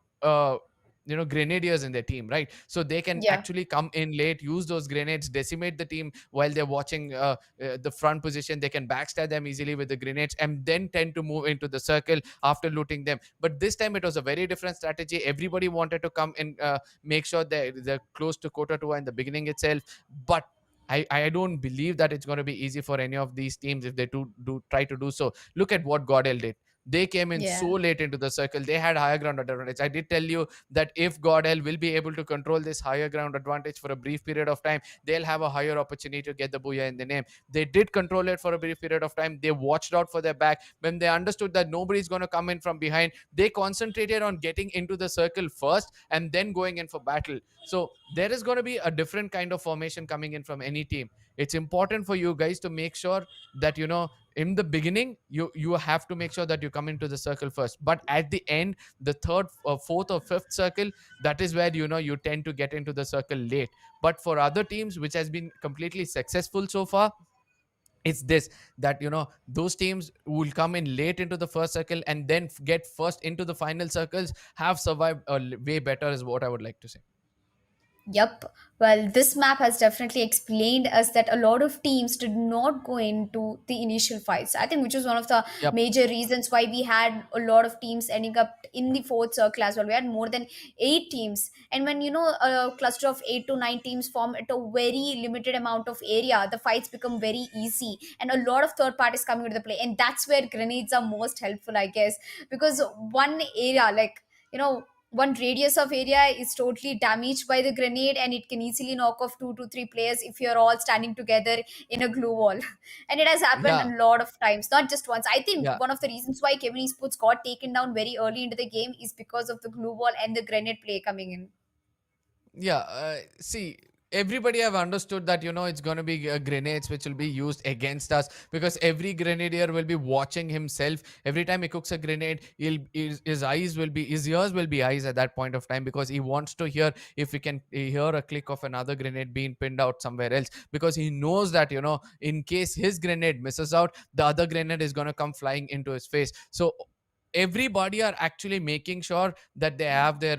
grenadiers in their team, right? So they can Yeah. actually come in late, use those grenades, decimate the team while they're watching the front position. They can backstab them easily with the grenades and then tend to move into the circle after looting them. But this time it was a very different strategy. Everybody wanted to come and make sure they're close to quota 2 in the beginning itself. But I don't believe that it's going to be easy for any of these teams if they do try to do so. Look at what Godel did. They came in so Yeah. late into the circle. They had higher ground advantage. I did tell you that if Godel will be able to control this higher ground advantage for a brief period of time, they'll have a higher opportunity to get the booyah in the name. They did control it for a brief period of time. They watched out for their back. When they understood that nobody's going to come in from behind, they concentrated on getting into the circle first and then going in for battle. So there is going to be a different kind of formation coming in from any team. It's important for you guys to make sure that in the beginning you have to make sure that you come into the circle first, but at the end, the third or fourth or fifth circle, that is where you tend to get into the circle late. But for other teams which has been completely successful so far, it's this, that those teams who will come in late into the first circle and then get first into the final circles have survived way better, is what I would like to say. Yep. Well, this map has definitely explained us that a lot of teams did not go into the initial fights. I think which was one of the Yep. major reasons why we had a lot of teams ending up in the fourth circle as well. We had more than 8 teams. And when a cluster of 8 to 9 teams form at a very limited amount of area, the fights become very easy. And a lot of third parties coming into the play. And that's where grenades are most helpful, I guess. Because one area, like one radius of area is totally damaged by the grenade, and it can easily knock off 2 to 3 players if you're all standing together in a glue wall. And it has happened Yeah. a lot of times, not just once. I think Yeah. one of the reasons why Kevin Esports got taken down very early into the game is because of the glue wall and the grenade play coming in. Yeah, see, everybody have understood that it's going to be grenades which will be used against us, because every grenadier will be watching himself. Every time he cooks a grenade, his ears will be eyes at that point of time, because he wants to hear if he can hear a click of another grenade being pinned out somewhere else, because he knows that in case his grenade misses out, the other grenade is going to come flying into his face. So everybody are actually making sure that they have their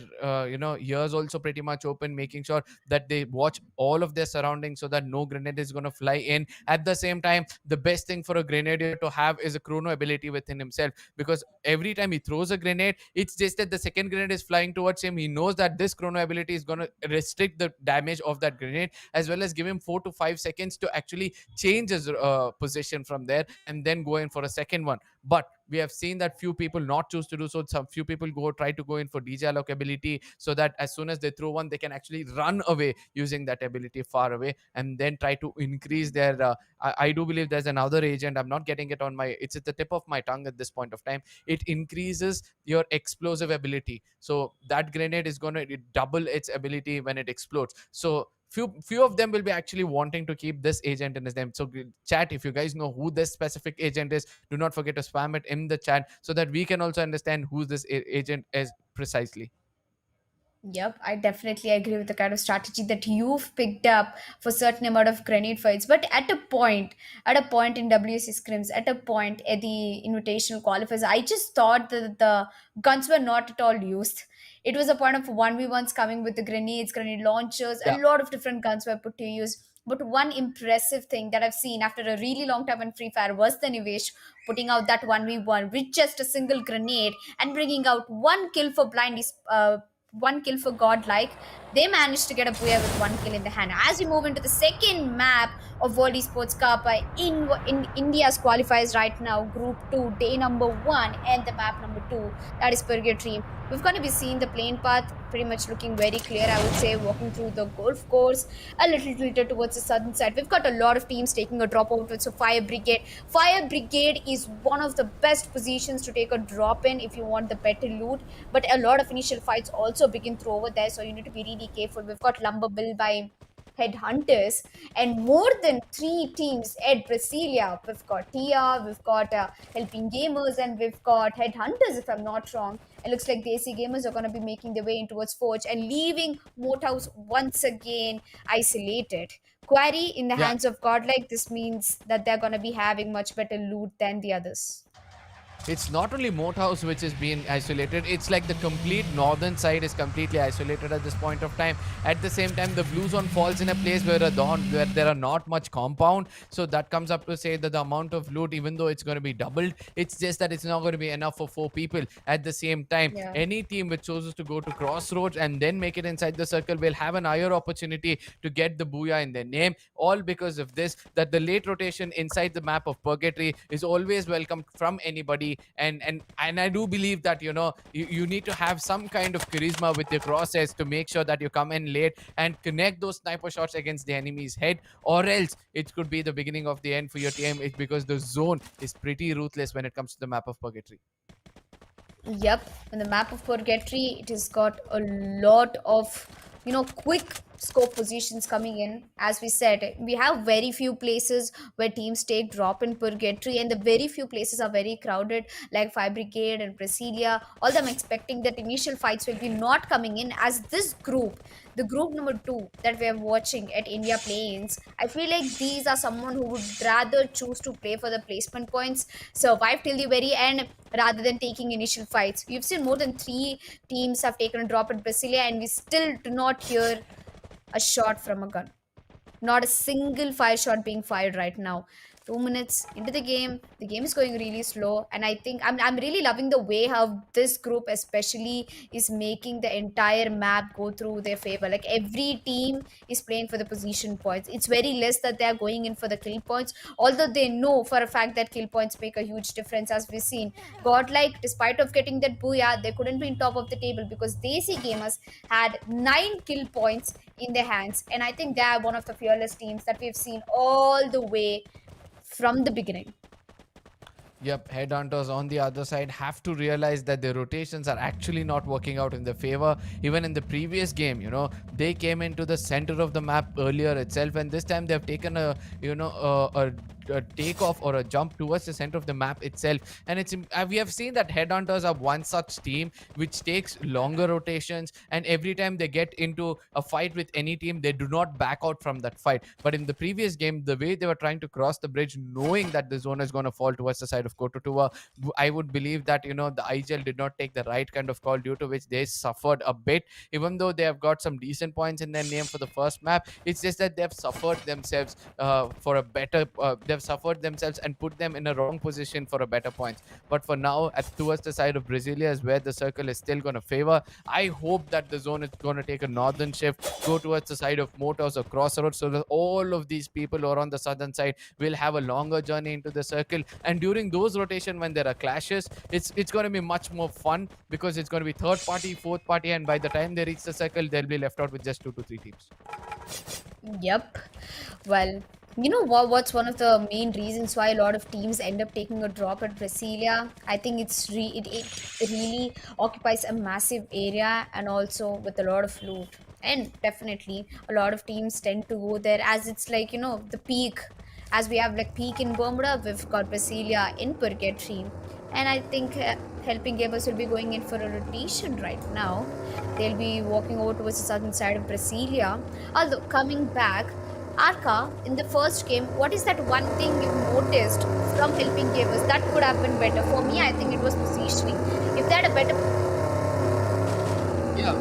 ears also pretty much open, making sure that they watch all of their surroundings so that no grenade is going to fly in. At the same time, the best thing for a grenadier to have is a chrono ability within himself, because every time he throws a grenade, it's just that the second grenade is flying towards him. He knows that this chrono ability is going to restrict the damage of that grenade, as well as give him 4 to 5 seconds to actually change his position from there and then go in for a second one. But we have seen that few people not choose to do so. Some few people try to go in for DJ lock ability, so that as soon as they throw one, they can actually run away using that ability far away, and then try to increase their I do believe there's another agent. I'm not getting it on my, it's at the tip of my tongue at this point of time. It increases your explosive ability, so that grenade is going to double its ability when it explodes. So few of them will be actually wanting to keep this agent in his name. So chat, if you guys know who this specific agent is, do not forget to spam it in the chat so that we can also understand who this agent is precisely. Yep, I definitely agree with the kind of strategy that you've picked up for certain amount of grenade fights. But at a point in WC scrims, at a point at the invitational qualifiers, I just thought that the guns were not at all used. It was a point of 1v1s coming with the grenades, grenade launchers, a Yeah. lot of different guns were put to use. But one impressive thing that I've seen after a really long time in Free Fire was the Nivesh putting out that 1v1 with just a single grenade and bringing out one kill for blind one kill for Godlike. They managed to get a booyah with one kill in the hand. As we move into the second map of World Esports Cup, in India's qualifiers right now, Group 2, day number 1, and the map number 2, that is Purgatory. We're going to be seeing the plane path pretty much looking very clear, I would say, walking through the golf course, a little tilted towards the southern side. We've got a lot of teams taking a drop out, so Fire Brigade. Fire Brigade is one of the best positions to take a drop in if you want the better loot, but a lot of initial fights also begin through over there, so you need to be really careful. We've got Lumber Bill by Headhunters and more than 3 teams at Brasilia. We've got Tia, we've got Helping Gamers, and we've got Headhunters, if I'm not wrong. It looks like DESI Gamers are going to be making their way in towards Forge and leaving Moathouse once again isolated. Quarry in the Yeah. hands of Godlike, this means that they're going to be having much better loot than the others. It's not only Moat House which is being isolated, it's like the complete northern side is completely isolated at this point of time. At the same time, the blue zone falls in a place where where there are not much compound, so that comes up to say that the amount of loot, even though it's going to be doubled, it's just that it's not going to be enough for 4 people. At the same time, Yeah. any team which chooses to go to crossroads and then make it inside the circle will have an higher opportunity to get the booyah in their name, all because of this, that the late rotation inside the map of Purgatory is always welcomed from anybody. And I do believe that, you need to have some kind of charisma with your crosses to make sure that you come in late and connect those sniper shots against the enemy's head, or else it could be the beginning of the end for your team. It's because the zone is pretty ruthless when it comes to the map of Purgatory. Yep, on the map of Purgatory, it has got a lot of, quick scope positions coming in. As we said, we have very few places where teams take drop in Purgatory, and the very few places are very crowded, like Fire Brigade and Brasilia. Although I'm expecting that initial fights will be not coming in, as this group, the group number 2 that we are watching at India Plains, I feel like these are someone who would rather choose to play for the placement points, survive till the very end rather than taking initial fights. We've seen more than 3 teams have taken a drop at Brasilia, and we still do not hear a shot from a gun. Not a single fire shot being fired right now. 2 minutes into the game is going really slow, and I think I'm really loving the way how this group especially is making the entire map go through their favor. Like every team is playing for the position points. It's very less that they're going in for the kill points, although they know for a fact that kill points make a huge difference. As we've seen, Godlike, despite of getting that booyah, they couldn't be in top of the table because Desi Gamers had 9 kill points in their hands, and I think they are one of the fearless teams that we've seen all the way from the beginning. Yep, headhunters on the other side have to realize that their rotations are actually not working out in their favor. Even in the previous game, they came into the center of the map earlier itself, and this time they've taken a takeoff or a jump towards the center of the map itself. And we have seen that headhunters are one such team which takes longer rotations, and every time they get into a fight with any team, they do not back out from that fight. But in the previous game, the way they were trying to cross the bridge, knowing that the zone is going to fall towards the side of Kototua, I would believe that the IGL did not take the right kind of call, due to which they suffered a bit. Even though they have got some decent points in their name for the first map, it's just that they've suffered themselves for a better they've suffered themselves and put them in a wrong position for a better points. But for now, towards the side of Brasilia is where the circle is still going to favor. I hope that the zone is going to take a northern shift, go towards the side of Motors or Crossroads, so that all of these people who are on the southern side will have a longer journey into the circle. And during those rotation, when there are clashes, it's going to be much more fun, because it's going to be third party, fourth party, and by the time they reach the circle, they'll be left out with just 2 to 3 teams. Yep. Well, you know what's one of the main reasons why a lot of teams end up taking a drop at Brasilia? I think it really occupies a massive area, and also with a lot of loot. And definitely a lot of teams tend to go there as it's like, the peak. As we have like peak in Bermuda, we've got Brasilia in Purgatory. And I think helping gamers will be going in for a rotation right now. They'll be walking over towards the southern side of Brasilia. Although coming back, Arca, in the first game, what is that one thing you've noticed from helping gamers that could have been better? For me, I think it was positioning. If they had a better Yeah,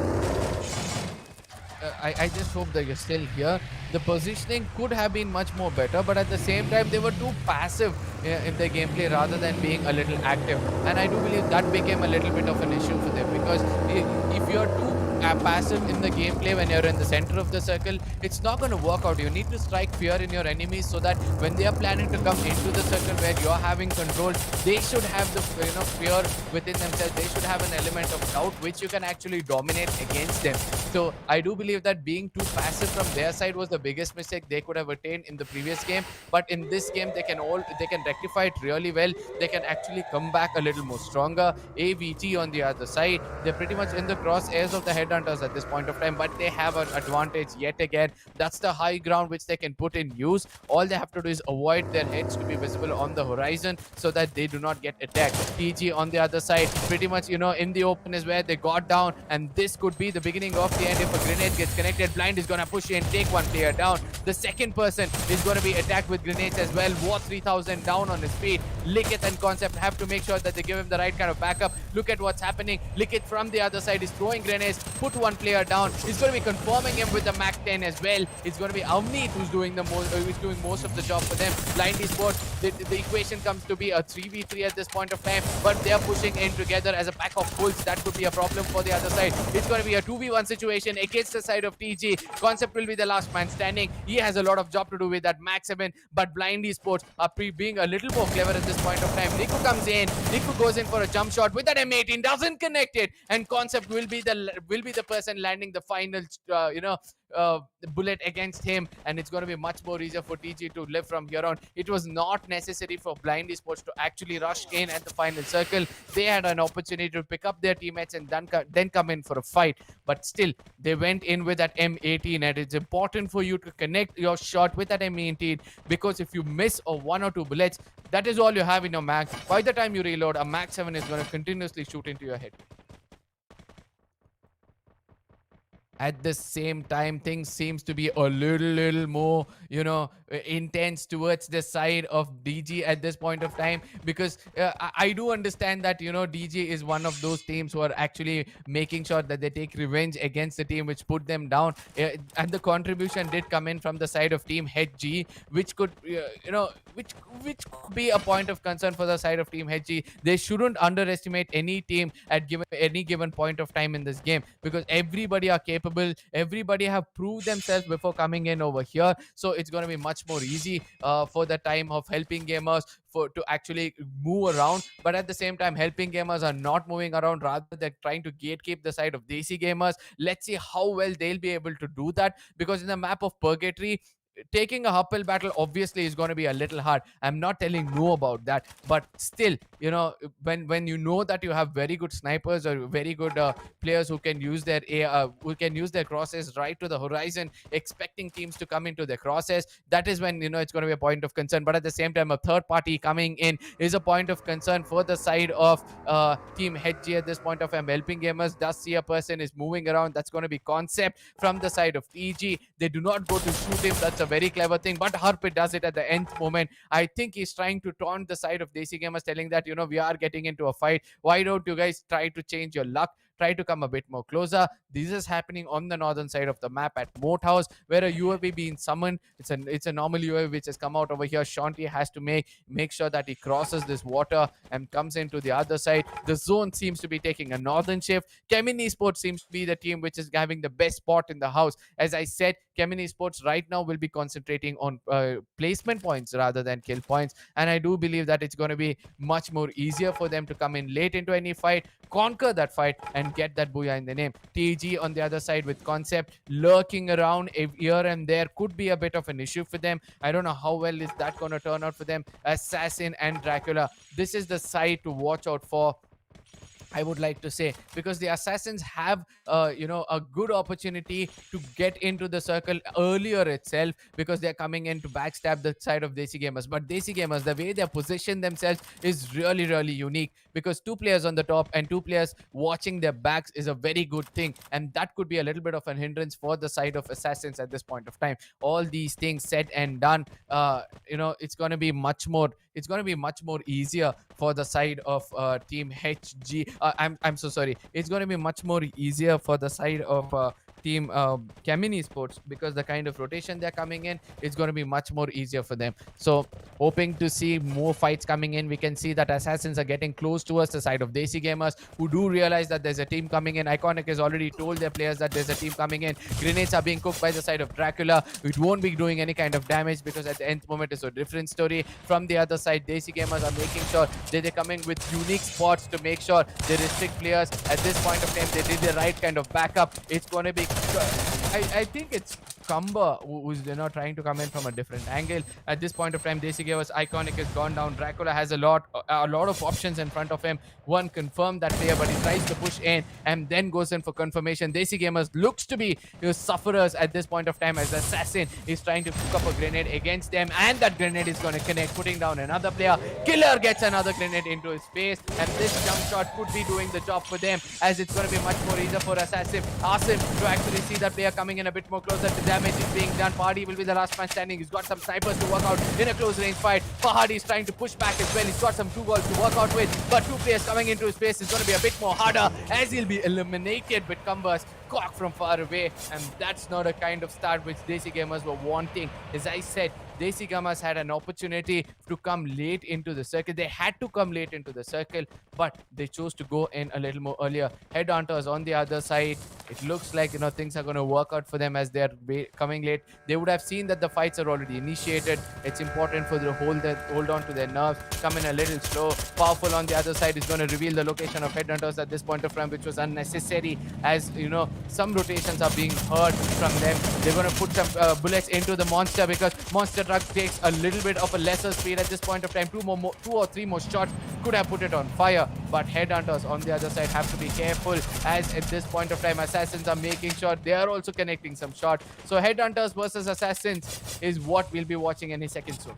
I just hope that you're still here. The positioning could have been much more better, but at the same time, they were too passive in their gameplay rather than being a little active. And I do believe that became a little bit of an issue for them because if you're too passive in the gameplay when you're in the center of the circle, it's not going to work out. You need to strike fear in your enemies so that when they are planning to come into the circle where you're having control, they should have the fear within themselves. They should have an element of doubt which you can actually dominate against them. So I do believe that being too passive from their side was the biggest mistake they could have attained in the previous game. But in this game, they can rectify it really well. They can actually come back a little more stronger. AVT on the other side, they're pretty much in the crosshairs of the headhunters at this point of time, but they have an advantage yet again. That's the high ground which they can put in use. All they have to do is avoid their heads to be visible on the horizon so that they do not get attacked. TG on the other side, pretty much in the open is where they got down, and this could be the beginning of the end. If a grenade gets connected, Blind is gonna push in, take one player down. The second person is gonna be attacked with grenades as well. War 3000 down on his feet. Licketh and Concept have to make sure that they give him the right kind of backup. Look at what's happening. Licketh from the other side is throwing grenades, put one player down. He's going to be confirming him with the Mac 10 as well. It's going to be Avneet who's doing doing most of the job for them. Blind Esports, the equation comes to be a 3v3 at this point of time, but they are pushing in together as a pack of wolves. That could be a problem for the other side. It's going to be a 2v1 situation against the side of TG. Concept will be the last man standing. He has a lot of job to do with that Mac 7, but Blind Esports are being a little more clever at this point of time. Niku comes in. Niku goes in for a jump shot with that M18, doesn't connect it, and Concept will be the person landing the final bullet against him, and it's going to be much more easier for TG to live from here on. It was not necessary for Blind Esports to actually rush in at the final circle. They had an opportunity to pick up their teammates and then come in for a fight, but still they went in with that M18, and it's important for you to connect your shot with that M18, because if you miss a 1 or 2 bullets, that is all you have in your mag. By the time you reload, a Mag 7 is going to continuously shoot into your head. At the same time, things seems to be a little more intense towards the side of DG at this point of time, because I do understand that DG is one of those teams who are actually making sure that they take revenge against the team which put them down, and the contribution did come in from the side of team HG, which could which could be a point of concern for the side of team HG. They shouldn't underestimate any team at any given point of time in this game, because everybody are capable, everybody have proved themselves before coming in over here. So it's going to be much more easy for the time of helping gamers to actually move around. But at the same time, helping gamers are not moving around, rather they're trying to gatekeep the side of DESI gamers. Let's see how well they'll be able to do that, because in the map of Purgatory, taking a uphill battle obviously is going to be a little hard. I'm not telling no about that, but still, when you know that you have very good snipers or very good players who can use their crosses right to the horizon, expecting teams to come into their crosses, that is when it's going to be a point of concern. But at the same time, a third party coming in is a point of concern for the side of team HG at this point of time. Helping gamers does see a person is moving around. That's going to be Concept from the side of TG. They do not go to shoot him. That's a very clever thing, but Harpit does it at the nth moment. I think he's trying to taunt the side of DESI gamers, telling that we are getting into a fight. Why don't you guys try to change your luck? Try to come a bit more closer. This is happening on the northern side of the map at Moat House, where a UAV being summoned. It's a normal UAV which has come out over here. Shanti has to make sure that he crosses this water and comes into the other side. The zone seems to be taking a northern shift. Chemin Esports seems to be the team which is having the best spot in the house. As I said, Chemin Esports right now will be concentrating on placement points rather than kill points, and I do believe that it's going to be much more easier for them to come in late into any fight, conquer that fight, and get that booyah in the name. TG on the other side with Concept lurking around here and there could be a bit of an issue for them. I don't know how well is that going to turn out for them. Assassin and Dracula, this is the side to watch out for. I would like to say, because the assassins have, a good opportunity to get into the circle earlier itself, because they're coming in to backstab the side of Desi Gamers. But Desi Gamers, the way they position themselves is really, really unique, because two players on the top and two players watching their backs is a very good thing, and that could be a little bit of an hindrance for the side of assassins at this point of time. All these things said and done, it's going to be much more. It's going to be much more easier for the side of team HG. I'm so sorry. It's going to be much more easier for the side of team Chemin Esports, because the kind of rotation they're coming in, it's going to be much more easier for them. So hoping to see more fights coming in. We can see that assassins are getting close towards the side of Desi Gamers, who do realize that there's a team coming in. Iconic has already told their players that there's a team coming in. Grenades are being cooked by the side of Dracula. It won't be doing any kind of damage, because at the nth moment it's a different story. From the other side, Desi Gamers are making sure that they come in with unique spots to make sure they restrict players. At this point of time, they did the right kind of backup. It's going to be, I think it's Cumber who's trying to come in from a different angle. At this point of time, Desi Gamers Iconic has gone down. Dracula has a lot of options in front of him. One confirmed that player, but he tries to push in and then goes in for confirmation. Desi Gamers looks to be sufferers at this point of time, as the assassin is trying to cook up a grenade against them, and that grenade is going to connect, putting down another player. Killer gets another grenade into his face, and this jump shot could be doing the job for them, as it's going to be much more easier for Assassin Asim to actually see that player coming in a bit more closer. The damage is being done. Fahadi will be the last man standing. He's got some snipers to work out in a close range fight. Fahadi is trying to push back as well. He's got some 2 goals to work out with, but 2 players coming into his face is going to be a bit more harder, as he'll be eliminated with Cumbers clock from far away, and that's not a kind of start which Desi Gamers were wanting. As I said, Desi Gamers had an opportunity to come late into the circle. They had to come late into the circle, but they chose to go in a little more earlier. Headhunters on the other side, it looks like things are going to work out for them as they're coming late. They would have seen that the fights are already initiated. It's important for them to hold on to their nerves, come in a little slow. Powerful on the other side is going to reveal the location of Headhunters at this point of time, which was unnecessary, as some rotations are being heard from them. They're going to put some bullets into the monster, because monster truck takes a little bit of a lesser speed at this point of time. 2 or 3 more shots could have put it on fire, but Headhunters on the other side have to be careful, as at this point of time assassins are making sure they are also connecting some shots. So Headhunters versus assassins is what we'll be watching any second soon.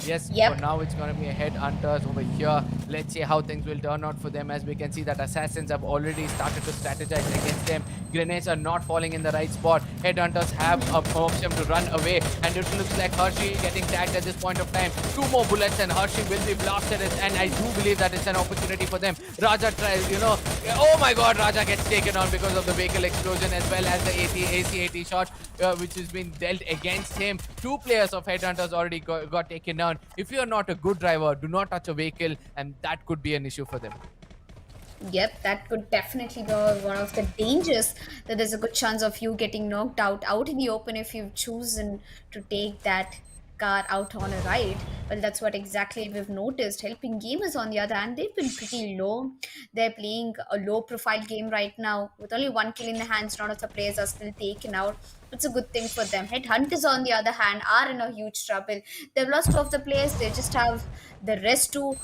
Yes, Yep. for now it's going to be a Headhunters over here. Let's see how things will turn out for them, as we can see that assassins have already started to strategize against them. Grenades are not falling in the right spot. Headhunters have an option to run away, and it looks like Hershey getting tagged at this point of time. 2 more bullets and Hershey will be blasted, and I do believe that it's an opportunity for them. Raja tries, oh my god, Raja gets taken on because of the vehicle explosion, as well as the AC-80 shot which has been dealt against him. 2 players of Headhunters already got taken down. If you are not a good driver, do not touch a vehicle, and that could be an issue for them. Yep, that could definitely be one of the dangers, that there's a good chance of you getting knocked out in the open if you've chosen to take that car out on a ride. Well, that's what exactly we've noticed. Helping Gamers, on the other hand, they've been pretty low. They're playing a low profile game right now with only 1 kill in the hands. None of the players are still taken out. It's a good thing for them. Headhunters, on the other hand, are in a huge trouble. They've lost 2 of the players. They just have the rest 2.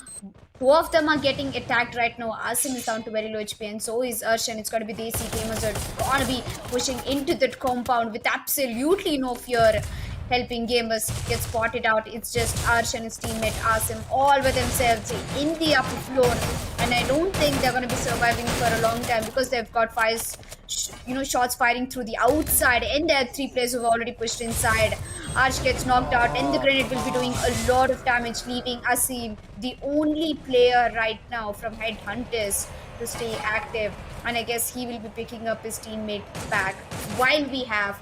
2 of them are getting attacked right now. Asim is down to very low HP, and so is Urshan. It's going to be Desi Gamers who are going to be pushing into that compound with absolutely no fear. Helping Gamers get spotted out. It's just Arsh and his teammate Asim all by themselves in the upper floor, and I don't think they're going to be surviving for a long time, because they've got 5 shots firing through the outside, and there are 3 players who've already pushed inside. Arsh gets knocked out, and the grenade will be doing a lot of damage, leaving Asim the only player right now from Headhunters to stay active, and I guess he will be picking up his teammate back, while we have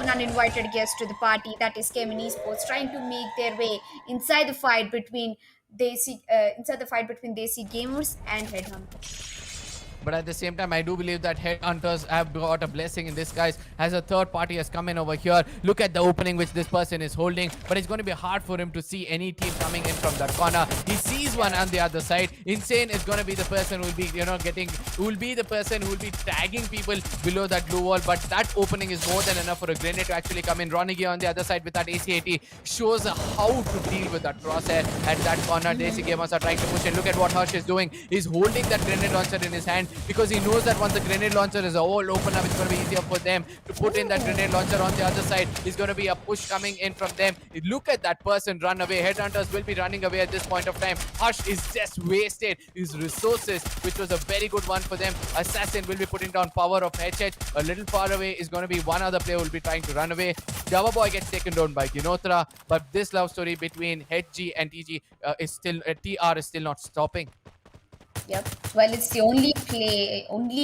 an uninvited guest to the party, that is Chemin Esports, trying to make their way inside the fight between Desi Gamers and Headhunters. But at the same time, I do believe that Headhunters have got a blessing in disguise, as a third party has come in over here. Look at the opening which this person is holding, but it's going to be hard for him to see any team coming in from that corner. He sees sees one on the other side. Insane is going to be the person who will be, who will be the person who will be tagging people below that blue wall. But that opening is more than enough for a grenade to actually come in. Ronigi on the other side with that AC-80 shows how to deal with that crosshair at that corner. DESI gamers are trying to push in. Look at what Harsh is doing. He's holding that grenade launcher in his hand because he knows that once the grenade launcher is all open up, it's going to be easier for them to put in that grenade launcher. On the other side is going to be a push coming in from them. Look at that person run away. Headhunters will be running away at this point of time. Hush is just wasted his resources, which was a very good one for them. Assassin will be putting down power of HH. A little far away is going to be one other player who will be trying to run away. Java Boy gets taken down by Ginotra, but this love story between HG and TG TR is still not stopping. Yep. Well, it's the only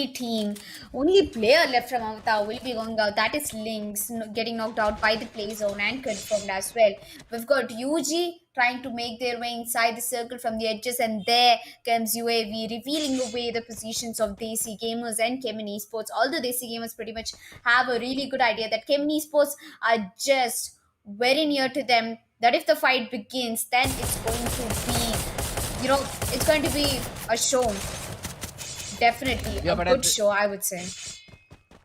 team, only player left from Avata will be going out. That is Lynx getting knocked out by the play zone and confirmed as well. We've got UG trying to make their way inside the circle from the edges, and there comes UAV revealing away the positions of DESI Gamers and Chemin Esports. Although DESI Gamers pretty much have a really good idea that Chemin Esports are just very near to them, that if the fight begins, then it's going to be, it's going to be a show. Definitely a good show, I would say.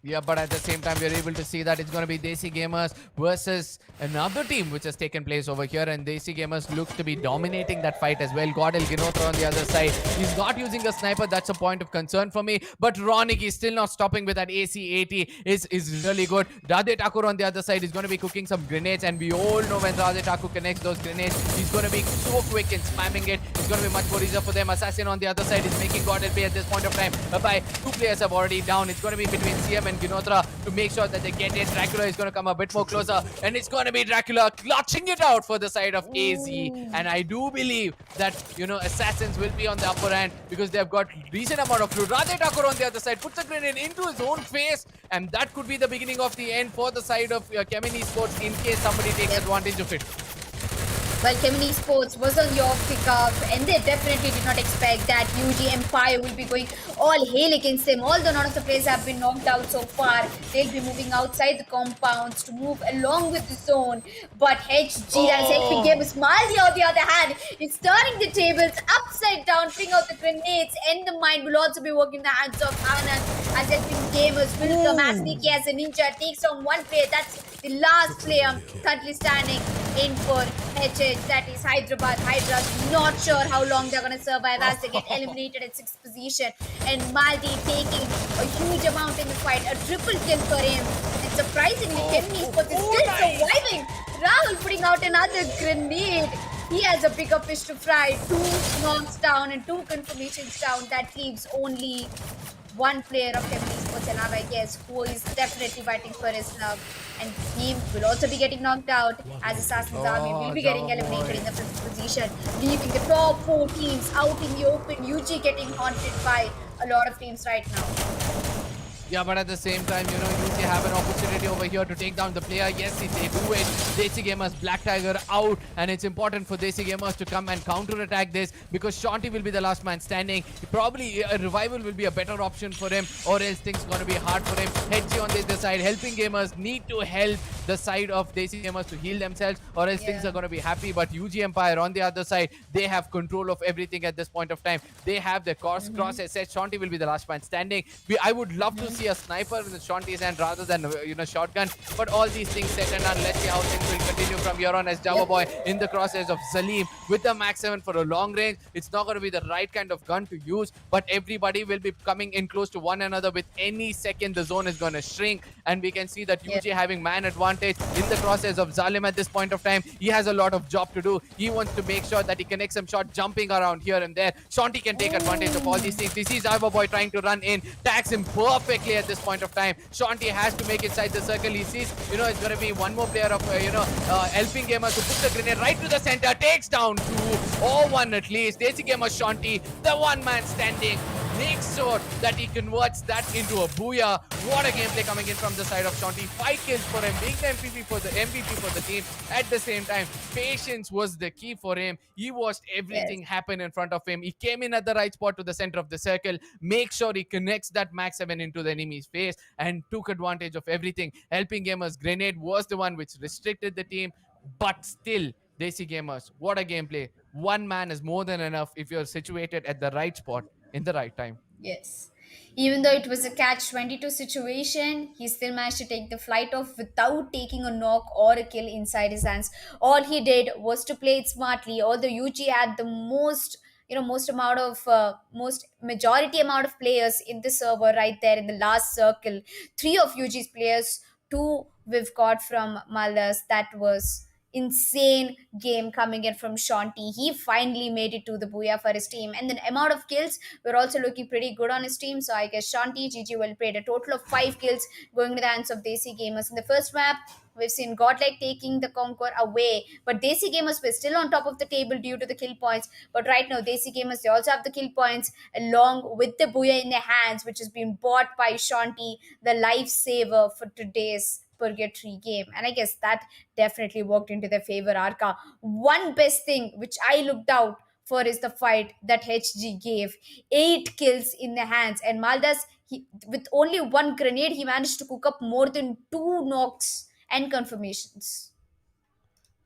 Yeah, but at the same time, we're able to see that it's going to be DESI Gamers versus another team which has taken place over here, and DESI Gamers looks to be dominating that fight as well. Godel Ginotra on the other side. He's not using a sniper. That's a point of concern for me. But Ronik is still not stopping with that AC-80. Is really good. Radhe Thakur on the other side is going to be cooking some grenades, and we all know when Radhe Thakur connects those grenades, he's going to be so quick in spamming it. It's going to be much more easier for them. Assassin on the other side is making Godel pay at this point of time. Bye-bye. Two players have already down. It's going to be between CM and Ginotra to make sure that they get it. Dracula is going to come a bit more closer, and it's going to be Dracula clutching it out for the side of AZ. And I do believe that, Assassins will be on the upper hand because they've got decent amount of loot. Radhe Thakur on the other side puts a grenade into his own face, and that could be the beginning of the end for the side of Chemin Esports in case somebody takes advantage of it. Well, Chemin Esports was on your pickup, and they definitely did not expect that UG Empire will be going all hail against them. Although none of the players have been knocked out so far, they'll be moving outside the compounds to move along with the zone. But HG, that's helping game, Maldi on the other hand, is turning the tables upside down, putting out the grenades, and the mine will also be working in the hands of Anand, as helping gamers will come as Niki as a ninja takes on one player. That's the last player currently standing in for HH. That is Hyderabad. Hyderabad not sure how long they're going to survive as they get eliminated at 6th position. And Maldi taking a huge amount in the fight. A triple kill for him. And surprisingly, Chemin Esports is still surviving. Rahul putting out another grenade. He has a bigger fish to fry. 2 knocks down and 2 confirmations down. That leaves only one player of Chemin Esports, and I guess, who is definitely fighting for his love. And he will also be getting knocked out, as Assassin's Army will be getting eliminated in the 5th position, leaving the top 4 teams out in the open. UG getting haunted by a lot of teams right now. Yeah, but at the same time, UG have an opportunity over here to take down the player. Yes, they do it. DESI Gamers, Black Tiger out, and it's important for DESI Gamers to come and counter-attack this because Shanti will be the last man standing. Probably a revival will be a better option for him, or else things going to be hard for him. HG on the other side, helping gamers need to help the side of DESI Gamers to heal themselves, or else things are going to be happy. But UG Empire on the other side, they have control of everything at this point of time. They have the cross set. Shanti will be the last man standing. I would love to see a sniper with Shanti's hand rather than shotgun, but all these things set and done. Let's see how things will continue from here on as Java Boy in the crosshairs of Salim with the Max 7 for a long range. It's not going to be the right kind of gun to use, but everybody will be coming in close to one another. With any second the zone is going to shrink, and we can see that UG having man advantage in the crosshairs of Zalim at this point of time. He has a lot of job to do. He wants to make sure that he connects some shot jumping around here and there. Shanti can take advantage of all these things. He sees Java Boy trying to run in, tags him perfectly at this point of time. Shanti has to make inside the circle. He sees, it's going to be one more player of, helping gamers to put the grenade right to the center, takes down 2 or 1 at least. DESI Gamer Shanti, the one man standing, makes sure that he converts that into a booyah. What a gameplay coming in from the side of Shanti. 5 kills for him, being the MVP for the team. At the same time, patience was the key for him. He watched everything happen in front of him. He came in at the right spot to the center of the circle, make sure he connects that Max 7 into the enemy's face, and took advantage of everything. Helping Gamers grenade was the one which restricted the team, but still Desi Gamers, what a gameplay. One man is more than enough if you're situated at the right spot in the right time. Yes. Even though it was a catch 22 situation, he still managed to take the flight off without taking a knock or a kill inside his hands. All he did was to play it smartly. Although UG had the most majority amount of players in the server right there in the last circle. Three of UG's players, two we've got from Maldas. That was insane game coming in from Shanti. He finally made it to the booyah for his team, and the amount of kills we're also looking pretty good on his team. So I guess Shanti GG well played. A total of 5 kills going to the hands of Desi Gamers in the first map. We've seen Godlike taking the conquer away, but Desi Gamers were still on top of the table due to the kill points. But right now, Desi Gamers, they also have the kill points along with the booyah in their hands, which has been bought by Shanti, the lifesaver for today's purgatory game. And I guess that definitely worked into their favor. Arca, one best thing which I looked out for is the fight that HG gave. 8 kills in the hands, and Maldas, with only one grenade, he managed to cook up more than 2 knocks and confirmations.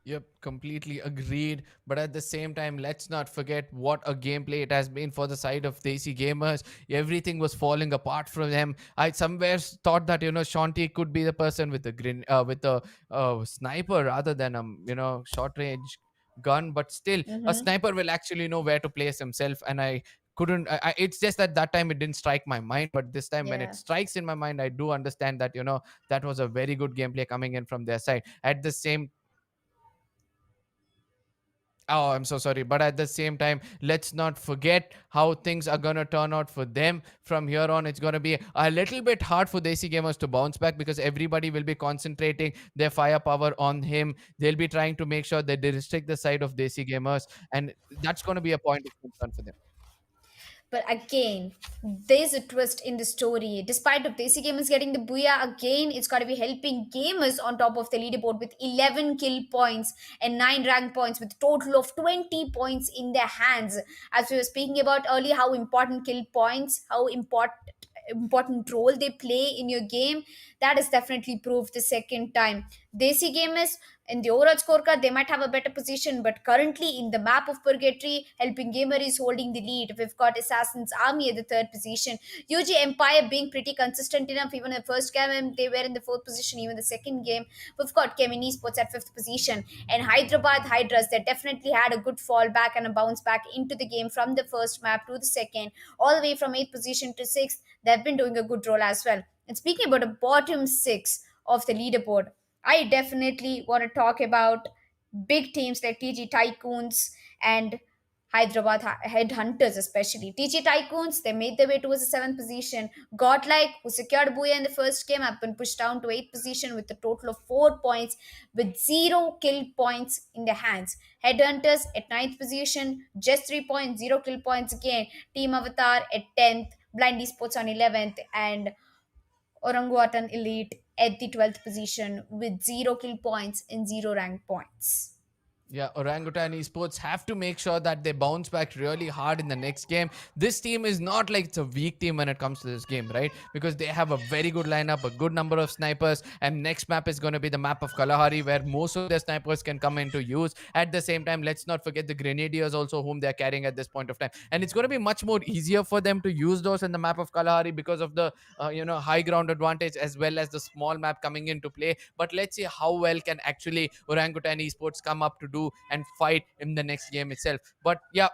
Yep, completely agreed. But at the same time, let's not forget what a gameplay it has been for the side of Desi Gamers. Everything was falling apart from them. I somewhere thought that Shanti could be the person with the sniper rather than short range gun. But still, a Mm-hmm. sniper will actually know where to place himself, and I couldn't. It's just that that time it didn't strike my mind, but this time when it Yeah. strikes in my mind, I do understand that that was a very good gameplay coming in from their side. At the same Oh, I'm so sorry. But at the same time, let's not forget how things are going to turn out for them from here on. It's going to be a little bit hard for Desi Gamers to bounce back because everybody will be concentrating their firepower on him. They'll be trying to make sure that they restrict the side of Desi Gamers. And that's going to be a point of concern for them. But again, there's a twist in the story. Despite of Desi Gamers getting the booyah, again, it's got to be helping gamers on top of the leaderboard with 11 kill points and 9 rank points with a total of 20 points in their hands. As we were speaking about earlier, how important kill points, how important role they play in your game, that is definitely proved the second time. Desi Gamers in the overall scorecard, they might have a better position, but currently in the map of Purgatory, Helping Gamer is holding the lead. We've got Assassin's Army at the third position. UG Empire being pretty consistent enough. Even in the first game, they were in the fourth position. Even the second game, we've got Chemin Esports at fifth position. And Hyderabad Hydras, they definitely had a good fall back and a bounce back into the game from the first map to the second, all the way from eighth position to sixth. They've been doing a good role as well. And speaking about the bottom six of the leaderboard, I definitely want to talk about big teams like TG Tycoons and Hyderabad Headhunters, especially. TG Tycoons, they made their way towards the seventh position. Godlike, who secured Booyah in the first game, have been pushed down to eighth position with a total of 4 points, with zero kill points in their hands. Headhunters at ninth position, just 3 points, zero kill points again. Team Avatar at 10th, Blind Esports on 11th, and Orangutan Elite at the 12th position with zero kill points and zero rank points. Yeah, Orangutan Esports have to make sure that they bounce back really hard in the next game. This team is not like it's a weak team when it comes to this game, right? Because they have a very good lineup, a good number of snipers, and next map is going to be the map of Kalahari where most of their snipers can come into use. At the same time, let's not forget the Grenadiers also whom they're carrying at this point of time. And it's going to be much more easier for them to use those in the map of Kalahari because of the high ground advantage as well as the small map coming into play. But let's see how well can actually Orangutan Esports come up to do and fight in the next game itself. But yeah,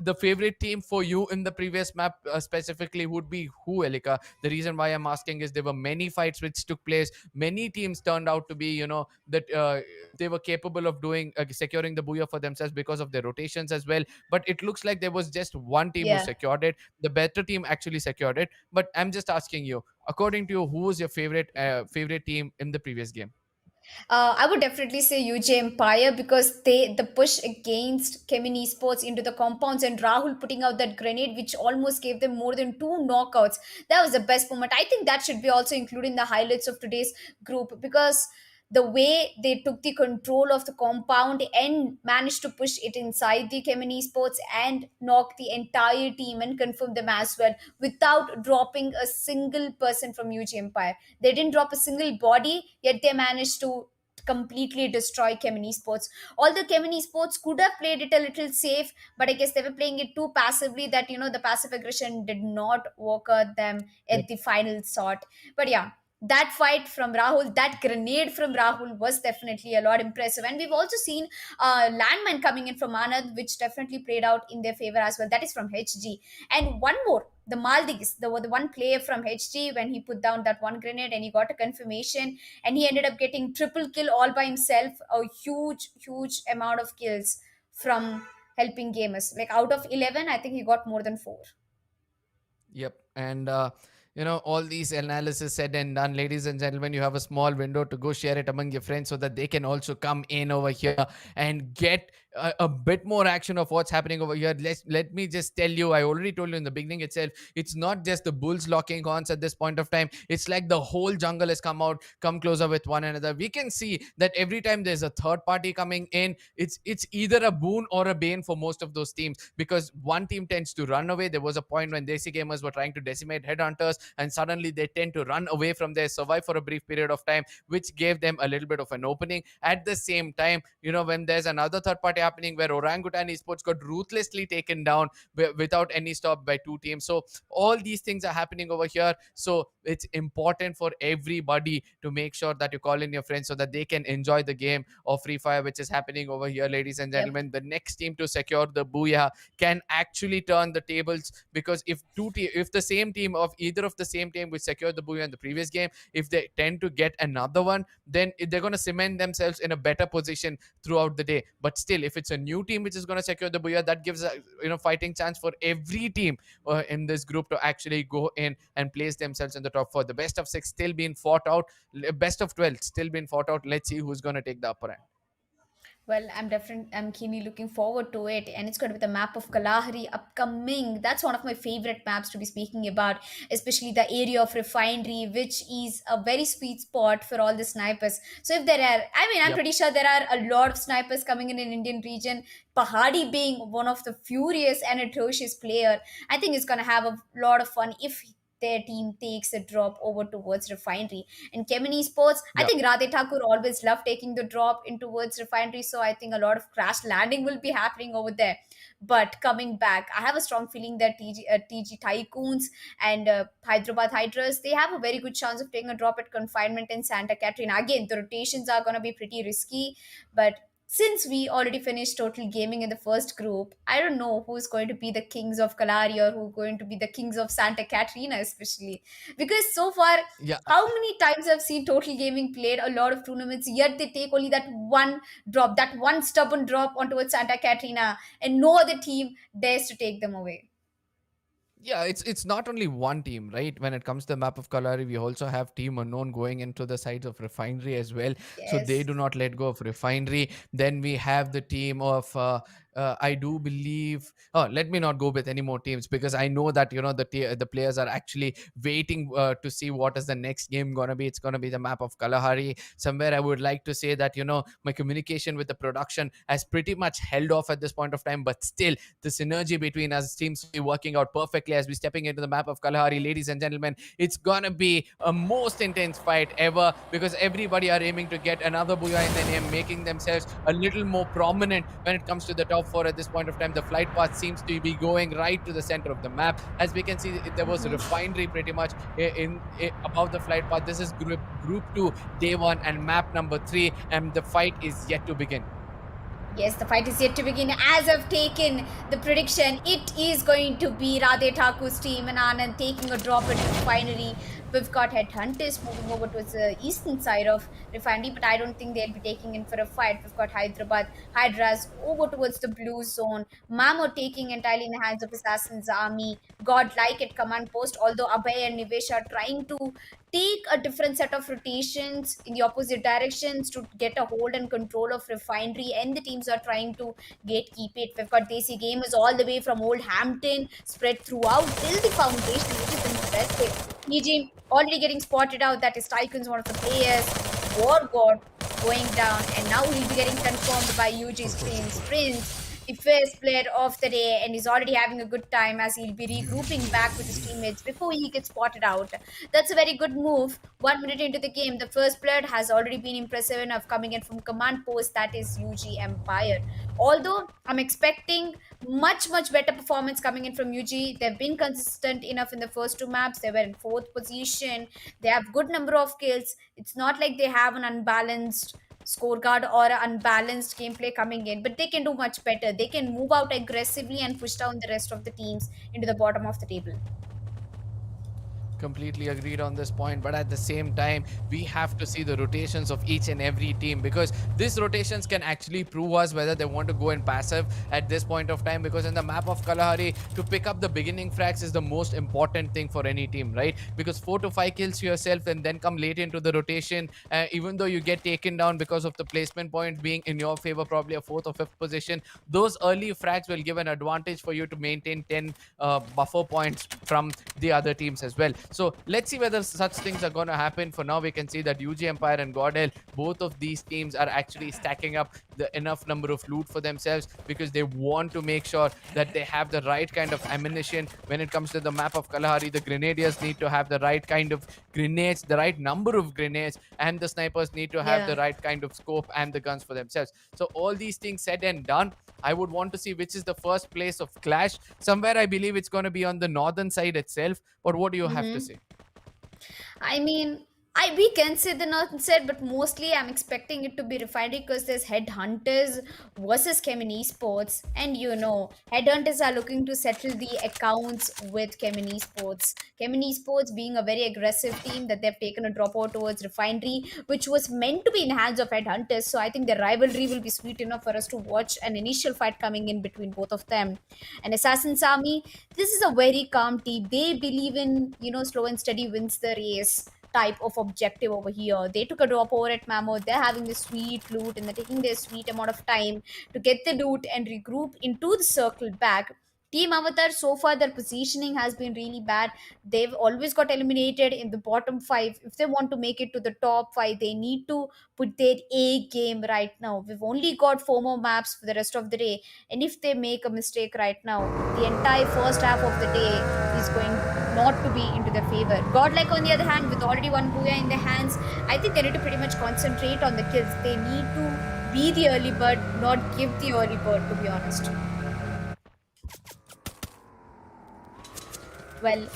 the favorite team for you in the previous map specifically would be who, Elika? The reason why I'm asking is there were many fights which took place. Many teams turned out to be, that they were capable of doing securing the booyah for themselves because of their rotations as well. But it looks like there was just one team who Yeah. secured it. The better team actually secured it. But I'm just asking you, according to you, who was your favorite team in the previous game? I would definitely say UJ Empire because the push against Kemin Esports into the compounds and Rahul putting out that grenade which almost gave them more than 2 knockouts. That was the best moment. I think that should be also included in the highlights of today's group because the way they took the control of the compound and managed to push it inside the Kemin Esports and knock the entire team and confirm them as well without dropping a single person from UG Empire. They didn't drop a single body, yet they managed to completely destroy Chemin Esports. Although Chemin Esports could have played it a little safe, but I guess they were playing it too passively that the passive aggression did not work at them Yep. at the final shot. But yeah, that fight from Rahul, that grenade from Rahul was definitely a lot impressive. And we've also seen landmine coming in from Anand, which definitely played out in their favor as well. That is from HG. And one more, the Maldives, the one player from HG, when he put down that one grenade and he got a confirmation and he ended up getting triple kill all by himself, a huge, huge amount of kills from helping gamers. Like out of 11, I think he got more than 4. Yep. And all these analysis said and done, ladies and gentlemen, you have a small window to go share it among your friends so that they can also come in over here and get a bit more action of what's happening over here. Let me just tell you, I already told you in the beginning itself, it's not just the bulls locking horns at this point of time. It's like the whole jungle has come closer with one another. We can see that every time there's a third party coming in, it's either a boon or a bane for most of those teams, because one team tends to run away. There was a point when Desi gamers were trying to decimate headhunters, and suddenly they tend to run away from there, survive for a brief period of time, which gave them a little bit of an opening. At the same time, when there's another third party happening where Orangutan Esports got ruthlessly taken down without any stop by two teams. So all these things are happening over here. So it's important for everybody to make sure that you call in your friends so that they can enjoy the game of Free Fire, which is happening over here, ladies and Yep. gentlemen. The next team to secure the booyah can actually turn the tables, because if the same team of either of the same team which secured the booyah in the previous game, if they tend to get another one, then they're going to cement themselves in a better position throughout the day. But still, if it's a new team which is going to secure the booyah, that gives a fighting chance for every team in this group to actually go in and place themselves in the top 4. The best of 6 still being fought out, best of 12 still being fought out. Let's see who's going to take the upper hand. Well, I'm keenly looking forward to it, and it's going to be the map of Kalahari upcoming. That's one of my favorite maps to be speaking about, especially the area of refinery, which is a very sweet spot for all the snipers. So if there are, I'm Yep. pretty sure there are a lot of snipers coming in Indian region. Pahadi being one of the furious and atrocious player, I think it's going to have a lot of fun if their team takes a drop over towards refinery. And Kemini Sports, I Yeah. think Radhe Thakur always loved taking the drop in towards refinery, so I think a lot of crash landing will be happening over there. But coming back, I have a strong feeling that TG Tycoons and Hyderabad Hydras, they have a very good chance of taking a drop at confinement in Santa Catarina. Again, the rotations are going to be pretty risky, but since we already finished total gaming in the first group, I don't know who's going to be the kings of Kalari or who's going to be the kings of Santa Catarina, especially. Because so far, Yeah. how many times I've seen total gaming played a lot of tournaments, yet they take only that one drop, that one stubborn drop onto Santa Catarina, and no other team dares to take them away. Yeah, it's not only one team, right? When it comes to the map of Kalari, we also have Team Unknown going into the sides of Refinery as well. So they Yes. do not let go of Refinery. Then we have the team of I do believe. Oh, let me not go with any more teams, because I know that the players are actually waiting to see what is the next game gonna be. It's gonna be the map of Kalahari. Somewhere I would like to say that my communication with the production has pretty much held off at this point of time, but still the synergy between us seems to be working out perfectly as we're stepping into the map of Kalahari, ladies and gentlemen. It's gonna be a most intense fight ever, because everybody are aiming to get another booyah in their name, making themselves a little more prominent when it comes to the top 4 at this point of time. The flight path seems to be going right to the center of the map. As we can see, there was a Mhm. refinery pretty much above the flight path. This is group 2, day 1, and map number 3, and the fight is yet to begin. Yes, the fight is yet to begin. As I've taken the prediction, it is going to be Radhe Thakur's team and Anand taking a drop at refinery. We've got Headhunters moving over towards the eastern side of refinery, but I don't think they'll be taking in for a fight. We've got Hyderabad Hydras over towards the blue zone. Mamo taking entirely in the hands of Assassin's army. Godlike at command post, although Abhay and Nivesh are trying to take a different set of rotations in the opposite directions to get a hold and control of refinery, and the teams are trying to gatekeep it. We've got Desi gamers all the way from Old Hampton spread throughout till the foundation, which is impressive. EG already getting spotted out. That is TYCOONS, one of the players. War God going down, and now he'll be getting confirmed by UG's Prince. the first player of the day, and he's already having a good time as he'll be regrouping back with his teammates before he gets spotted out. That's a very good move. 1 minute into the game, the first player has already been impressive enough coming in from command post, that is UG Empire. Although I'm expecting much better performance coming in from UG. They've been consistent enough in the first two maps. They were in fourth position. They have good number of kills. It's not like they have an unbalanced scorecard or an unbalanced gameplay coming in, but they can do much better. They can move out aggressively and push down the rest of the teams into the bottom of the table. Completely agreed on this point, but at the same time we have to see the rotations of each and every team, because these rotations can actually prove us whether they want to go in passive at this point of time. Because in the map of Kalahari, to pick up the beginning frags is the most important thing for any team, right? Because 4 to 5 kills yourself and then come late into the rotation, even though you get taken down because of the placement points being in your favor, probably a fourth or fifth position, those early frags will give an advantage for you to maintain 10 buffer points from the other teams as well. So let's see whether such things are going to happen. For now, we can see that UG Empire and Godel, both of these teams are actually stacking up the enough number of loot for themselves, because they want to make sure that they have the right kind of ammunition. When it comes to the map of Kalahari, the grenadiers need to have the right kind of grenades, the right number of grenades, and the snipers need to have Yeah. the right kind of scope and the guns for themselves. So all these things said and done, I would want to see which is the first place of clash. Somewhere I believe it's going to be on the northern side itself. But what do you have to Mm-hmm. say? I mean, I we can say the north side, but mostly I'm expecting it to be refinery because there's headhunters versus Kemin Esports, and headhunters are looking to settle the accounts with Kemin Esports. Kemin Esports being a very aggressive team that they've taken a dropout towards refinery, which was meant to be in hands of headhunters. So I think the rivalry will be sweet enough for us to watch an initial fight coming in between both of them. And Assassin's Army, this is a very calm team. They believe in, slow and steady wins the race type of objective over here. They took a drop over at Mammoth. They're having the sweet loot and they're taking their sweet amount of time to get the loot and regroup into the circle back. Team Avatar, so far, their positioning has been really bad. They've always got eliminated in the bottom five. If they want to make it to the top five, they need to put their A game right now. We've only got 4 more maps for the rest of the day. And if they make a mistake right now, the entire first half of the day is going not to be into their favor. Godlike, on the other hand, with already one Booyah in their hands, I think they need to pretty much concentrate on the kills. They need to be the early bird, not give the early bird, to be honest. Well,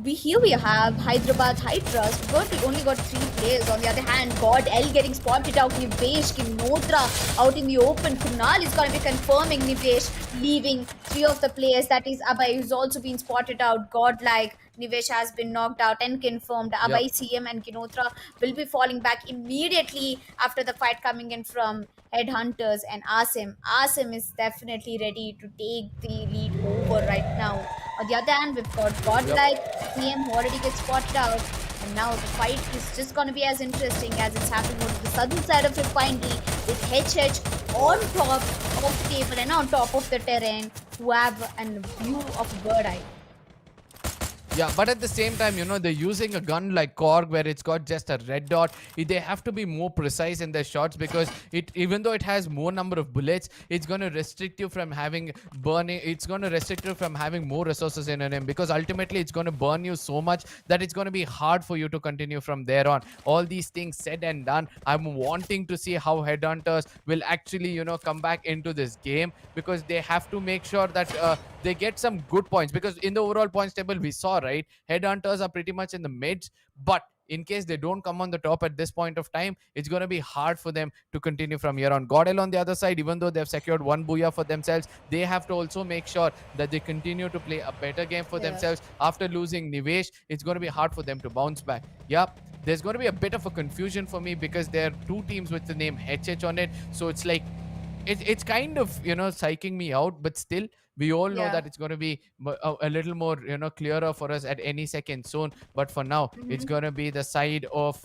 here we have Hyderabad High Trust. We only got 3 players. On the other hand, God L getting spotted out. Nivesh, Kinotra out in the open. Kunal is going to be confirming Nivesh, leaving 3 of the players. That is Abai, who's also been spotted out. Godlike, Nivesh has been knocked out and confirmed. Yep. Abai, CM, and Kinotra will be falling back immediately after the fight coming in from Headhunters and Asim. Asim is definitely ready to take the lead over right now. On the other hand, we've got Yep. Godlike, CM who already gets spotted out. And now the fight is just going to be as interesting as it's happening on the southern side of Refinery with HH on top of the table and on top of the terrain, who have a view of a bird eye. Yeah, but at the same time, they're using a gun like Korg where it's got just a red dot. They have to be more precise in their shots, because even though it has more number of bullets, it's going to restrict you from having burning. It's going to restrict you from having more resources in him, because ultimately it's going to burn you so much that it's going to be hard for you to continue from there on. All these things said and done, I'm wanting to see how Headhunters will actually, come back into this game, because they have to make sure that they get some good points, because in the overall points table we saw, right, Headhunters are pretty much in the mids, but in case they don't come on the top at this point of time, it's going to be hard for them to continue from here on. Godel on the other side, even though they've secured one booyah for themselves, they have to also make sure that they continue to play a better game for Yeah. themselves. After losing Nivesh, it's going to be hard for them to bounce back. Yep, there's going to be a bit of a confusion for me, because there are 2 teams with the name HH on it, so it's like it's kind of psyching me out, but still we all know Yeah. that it's going to be a little more clearer for us at any second soon. But for now, it's Mhm. going to be the side of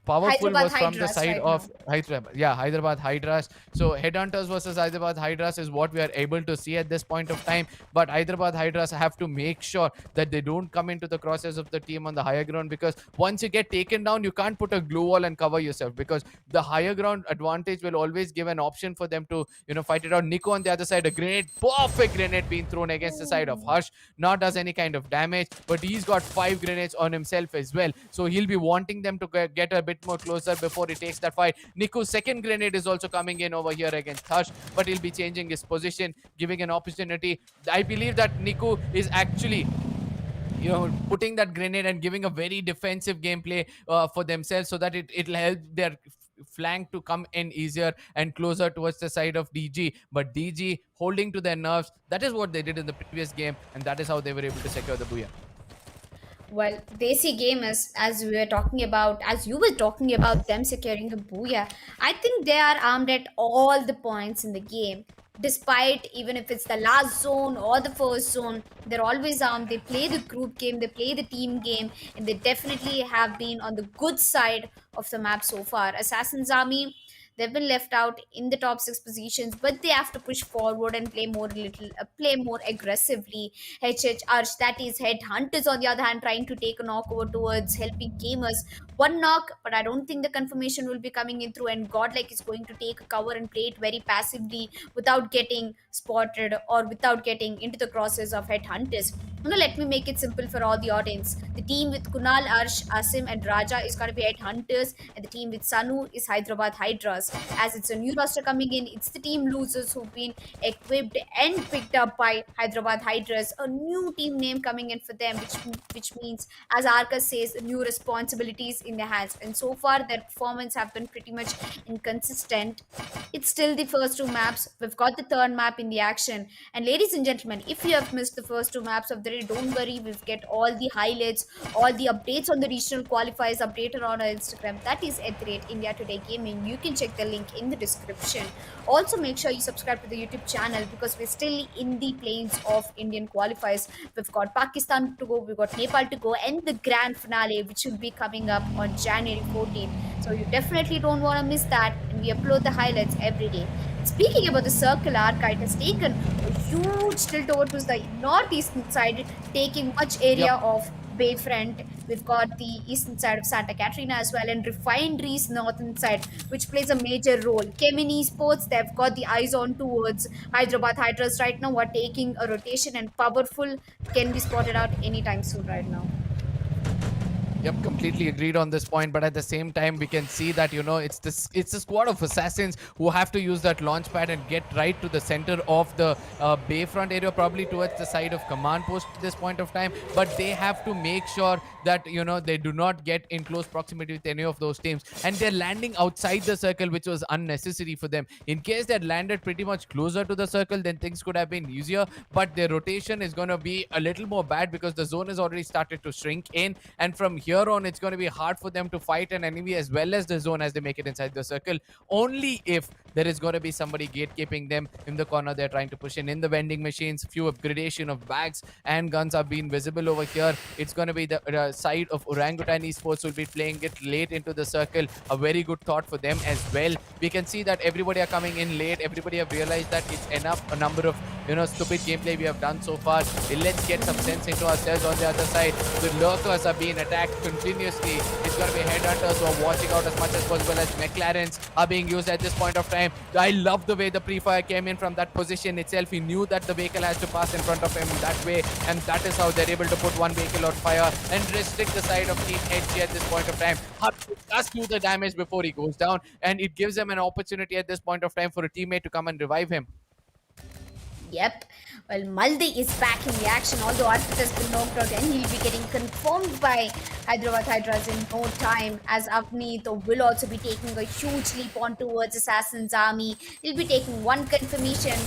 powerful Hyderabad was from the Hydras side right of now. Hyderabad. Yeah, Hyderabad Hydras. So Headhunters versus Hyderabad Hydras is what we are able to see at this point of time. But Hyderabad Hydras have to make sure that they don't come into the crosses of the team on the higher ground, because once you get taken down, you can't put a glue wall and cover yourself, because the higher ground advantage will always give an option for them to fight it out. Nico on the other side, a grenade, perfect grenade being thrown against the side of Ooh. Harsh, not does any kind of damage, but he's got 5 grenades on himself as well. So he'll be wanting them to get a bit more closer before he takes that fight. Niku's second grenade is also coming in over here against Harsh, but he'll be changing his position, giving an opportunity. I believe that Niku is actually putting that grenade and giving a very defensive gameplay for themselves, so that it'll help their flank to come in easier and closer towards the side of DG. But DG holding to their nerves, that is what they did in the previous game, and that is how they were able to secure the booyah. Well, Desi game is, as we were talking about, as you were talking about them securing a booyah, I think they are armed at all the points in the game. Despite even if it's the last zone or the first zone, they're always armed. They play the group game, they play the team game, and they definitely have been on the good side of the map so far. Assassin's Army, they've been left out in the top six positions, but they have to push forward and play more aggressively. HH Arch, that is Headhunters on the other hand, trying to take a knock over towards helping gamers. One knock, but I don't think the confirmation will be coming in through, and Godlike is going to take a cover and play it very passively without getting spotted or without getting into the crosses of Headhunters. Let me make it simple for all the audience. The team with Kunal, Arsh, Asim, and Raja is going to be Headhunters, and the team with Sanu is Hyderabad Hydras. As it's a new roster coming in, it's the team losers who've been equipped and picked up by Hyderabad Hydras, a new team name coming in for them, which means, as Arcus says, new responsibilities in their hands. And so far, their performance have been pretty much inconsistent. It's still the first two maps. We've got the third map in the action. And ladies and gentlemen, if you have missed the first two maps of the day, don't worry. We've get all the highlights, all the updates on the regional qualifiers updated on our Instagram. That is @India Today Gaming. You can check the link in the description. Also, make sure you subscribe to the YouTube channel, because we're still in the plains of Indian qualifiers. We've got Pakistan to go, we've got Nepal to go, and the grand finale, which will be coming up on January 14th. So you definitely don't want to miss that, and we upload the highlights every day. Speaking about the circle arc, it has taken a huge tilt over to the northeastern side, taking much area Yep. of Bayfront. We've got the eastern side of Santa Catarina as well, and Refinery's northern side, which plays a major role. Chemin Esports, they've got the eyes on towards Hyderabad Hydras right now, are taking a rotation and powerful, can be spotted out anytime soon right now. Yep, completely agreed on this point. But at the same time, we can see that it's a squad of assassins who have to use that launch pad and get right to the center of the Bayfront area, probably towards the side of command post at this point of time. But they have to make sure that they do not get in close proximity with any of those teams, and they're landing outside the circle, which was unnecessary for them. In case they had landed pretty much closer to the circle, then things could have been easier. But their rotation is going to be a little more bad, because the zone has already started to shrink in, and from here on, it's going to be hard for them to fight an enemy as well as the zone as they make it inside the circle. Only if there is going to be somebody gatekeeping them in the corner they're trying to push in the vending machines. Few upgradation of bags and guns are being visible over here. It's going to be the side of Orangutan Esports will be playing it late into the circle. A very good thought for them as well. We can see that everybody are coming in late. Everybody have realized that it's enough a number of stupid gameplay we have done so far. Let's get some sense into ourselves on the other side. The lurkers are being attacked continuously. It's going to be Headhunters who are watching out as much as possible, as McLarens are being used at this point of time. I love the way the pre-fire came in from that position itself. He knew that the vehicle has to pass in front of him that way, and that is how they're able to put one vehicle on fire and restrict the side of Team HG at this point of time. Harsh does do the damage before he goes down, and it gives them an opportunity at this point of time for a teammate to come and revive him. Yep. Well, Maldi is back in the action, although Arpit has been knocked out, and he'll be getting confirmed by Hyderabad Hydras in no time, as Avneet will also be taking a huge leap on towards Assassin's Army. He'll be taking one confirmation.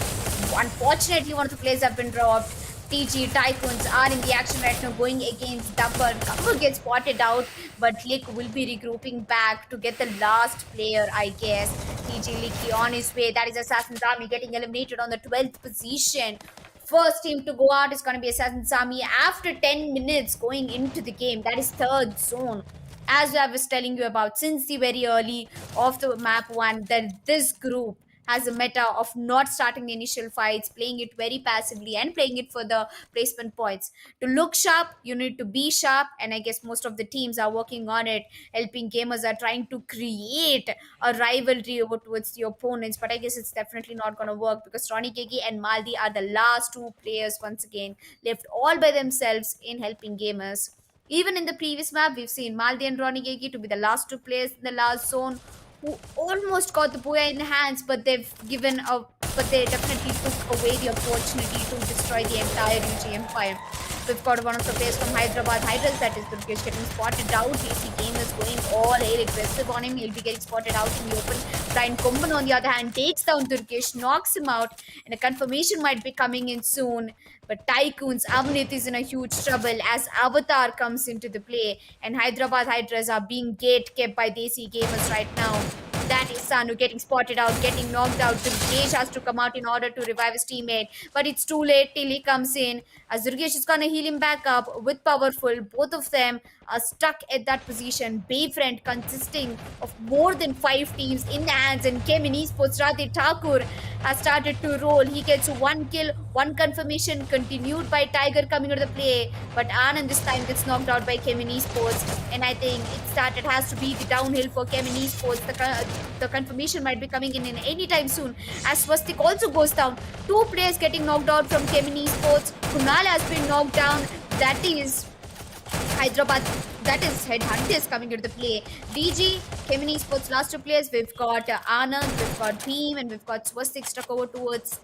Unfortunately, one of the players have been dropped. TG TYCOONS are in the action right now, going against Dapper. Dapper gets spotted out, but Lick will be regrouping back to get the last player, I guess. TG Licky on his way. That is Assassin's Army getting eliminated on the 12th position. First team to go out is going to be Assassin's Army after 10 minutes going into the game. That is third zone. As I was telling you about since the very early of the map one, that this group has a meta of not starting the initial fights, playing it very passively, and playing it for the placement points. To look sharp, you need to be sharp, and I guess most of the teams are working on it. Helping gamers are trying to create a rivalry over towards the opponents, but I guess it's definitely not going to work because Ronnie Gigi and Maldi are the last two players once again left all by themselves in helping gamers. Even in the previous map, we've seen Maldi and Ronnie Gigi to be the last two players in the last zone who almost got the Booyah in the hands, but they definitely took away the opportunity to destroy the entire UG Empire. We've got one of the players from Hyderabad Hydras, that is Durgesh, getting spotted out. DC Game is going all air aggressive on him. He'll be getting spotted out in the open. Brian Kumban, on the other hand, takes down Durgesh, knocks him out, and a confirmation might be coming in soon. But TYCOONS, Avnit is in a huge trouble as Avatar comes into the play, and Hyderabad Hydras are being gate kept by Desi Gamers right now. That is Sanu getting spotted out, getting knocked out. Durgesh has to come out in order to revive his teammate, but it's too late till he comes in. As Durgesh is gonna heal him back up with Powerful, both of them are stuck at that position. Bayfriend consisting of more than 5 teams in the hands, and Chemin Esports Radhe Thakur has started to roll. He gets 1 kill, 1 confirmation, continued by Tiger coming into the play, but Anand this time gets knocked out by Chemin Esports, and I think it has to be the downhill for Chemin Esports. The confirmation might be coming in any time soon as Swastik also goes down. 2 players getting knocked out from Chemin Esports. Kunal has been knocked down. That is Hyderabad, that is Headhunters coming into the play. DG, Chemin Esports last 2 players. We've got Anand, we've got Beam, and we've got Swastik stuck over towards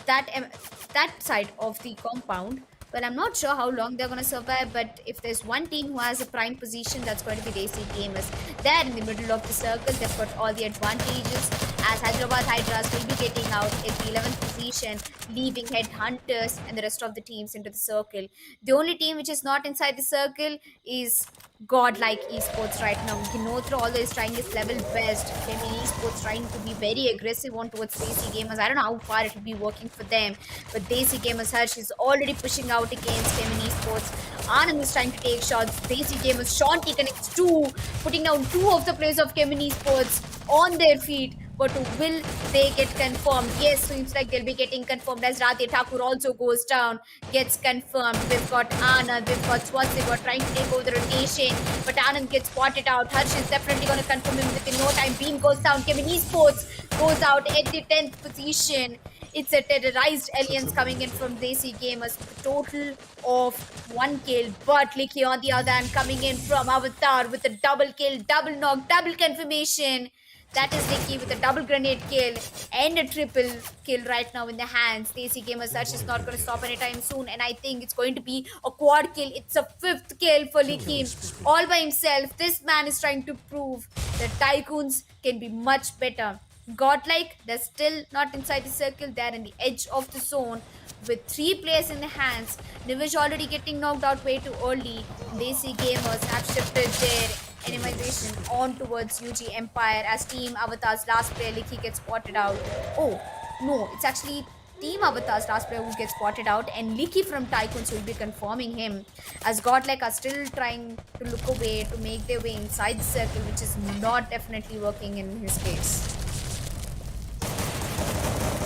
that side of the compound. Well, I'm not sure how long they're going to survive, but if there's one team who has a prime position, that's going to be Desi Gamers. They're in the middle of the circle. They've got all the advantages, as Hyderabad Hydras will be getting out at the 11th position, leaving Headhunters and the rest of the teams into the circle. The only team which is not inside the circle is godlike esports right now. Ginotra although is trying his level best. Chemin Esports trying to be very aggressive on towards Desi Gamers. I don't know how far it will be working for them, but Desi Gamers Harsh is already pushing out against Chemin Esports. Anand is trying to take shots. Desi Gamers Shanti connects 2, putting down 2 of the players of Chemin Esports on their feet. But will they get confirmed? Yes, seems like they'll be getting confirmed as Radhe Thakur also goes down, gets confirmed. We've got Anand, we've got Swastik, we're trying to take over the rotation, but Anand gets spotted out. Harsh is definitely going to confirm him within no time. Beam goes down. Chemin Esports goes out at the 10th position. It's a terrorized alliance coming in from Desi Gamers with a total of 1 kill. But Licky on the other hand coming in from Avatar with a double kill, double knock, double confirmation. That is Licky with a double grenade kill and a triple kill right now in the hands. Desi Gamer Search is not going to stop anytime soon, and I think it's going to be a quad kill. It's a 5th kill for Licky all by himself. This man is trying to prove that TYCOONS can be much better. Godlike, they're still not inside the circle. They're in the edge of the zone with 3 players in the hands. Nivish already getting knocked out way too early. Desi Gamers have shifted their animation on towards UG Empire as Team Avatar's last player Licky gets spotted out. Oh no, it's actually Team Avatar's last player who gets spotted out, and Licky from TYCOONS will be confirming him, as Godlike are still trying to look away to make their way inside the circle, which is not definitely working in his case.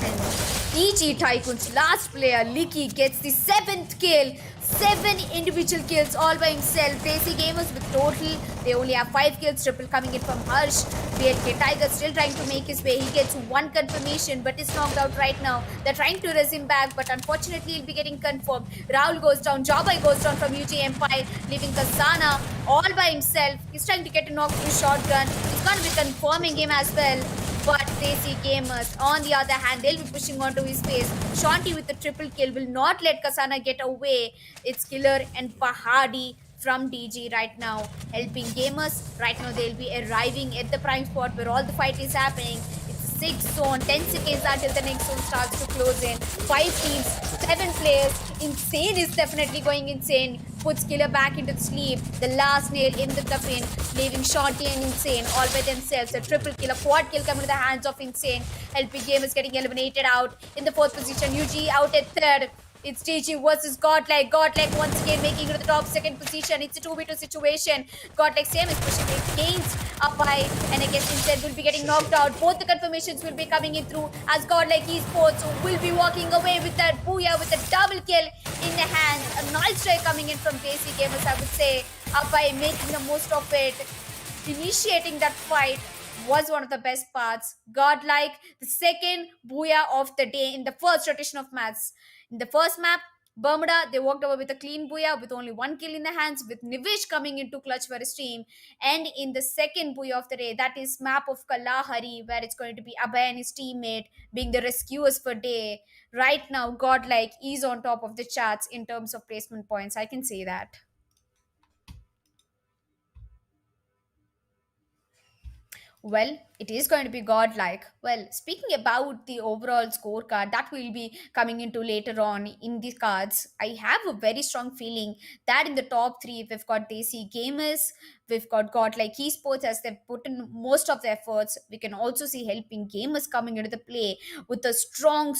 And DG TYCOONS last player Licky gets the 7th kill. 7 individual kills all by himself. Desi Gamers with total, they only have 5 kills. Triple coming in from Harsh. BLK Tiger still trying to make his way. He gets 1 confirmation but is knocked out right now. They're trying to raise him back, but unfortunately he'll be getting confirmed. Rahul goes down. Jabai goes down from UG Empire, leaving Kasana all by himself. He's trying to get a knock through shotgun. He's going to be confirming him as well. But Desi Gamers, on the other hand, they'll be pushing onto his face. Shanti with the triple kill will not let Kasana get away. It's Killer and Pahadi from DG right now, helping Gamers. Right now, they'll be arriving at the prime spot where all the fight is happening. It's 6 zone, 10 seconds until the next zone starts to close in. 5 teams, 7 players. Insane is definitely going insane. Puts Killer back into the sleep. The last nail in the coffin, leaving Shanti and Insane all by themselves. A triple kill, a quad kill coming to the hands of Insane. LP Gamers getting eliminated out in the 4th position. UG out at 3rd. It's TG versus Godlike. Godlike once again making it to the top second position. It's a 2v2 situation. Godlike same is pushing against up high, and I guess instead will be getting knocked out. Both the confirmations will be coming in through as Godlike Esports will be walking away with that booyah with a double kill in the hands. A nice try coming in from JC Gamers, I would say. Up by making the most of it, initiating that fight was one of the best parts. Godlike, the second booyah of the day in the first rotation of maps. In the first map, Bermuda, they walked over with a clean booyah with only one kill in the hands, with Nivish coming into clutch for his team. And in the second booyah of the day, that is map of Kalahari, where it's going to be Abhay and his teammate being the rescuers for day. Right now, Godlike is on top of the charts in terms of placement points. I can say that. Well, it is going to be godlike. Well, speaking about the overall scorecard that will be coming into later on in the cards, I have a very strong feeling that in the top three, we've got Desi Gamers, we've got Godlike Esports as they've put in most of the efforts. We can also see helping gamers coming into the play with a strong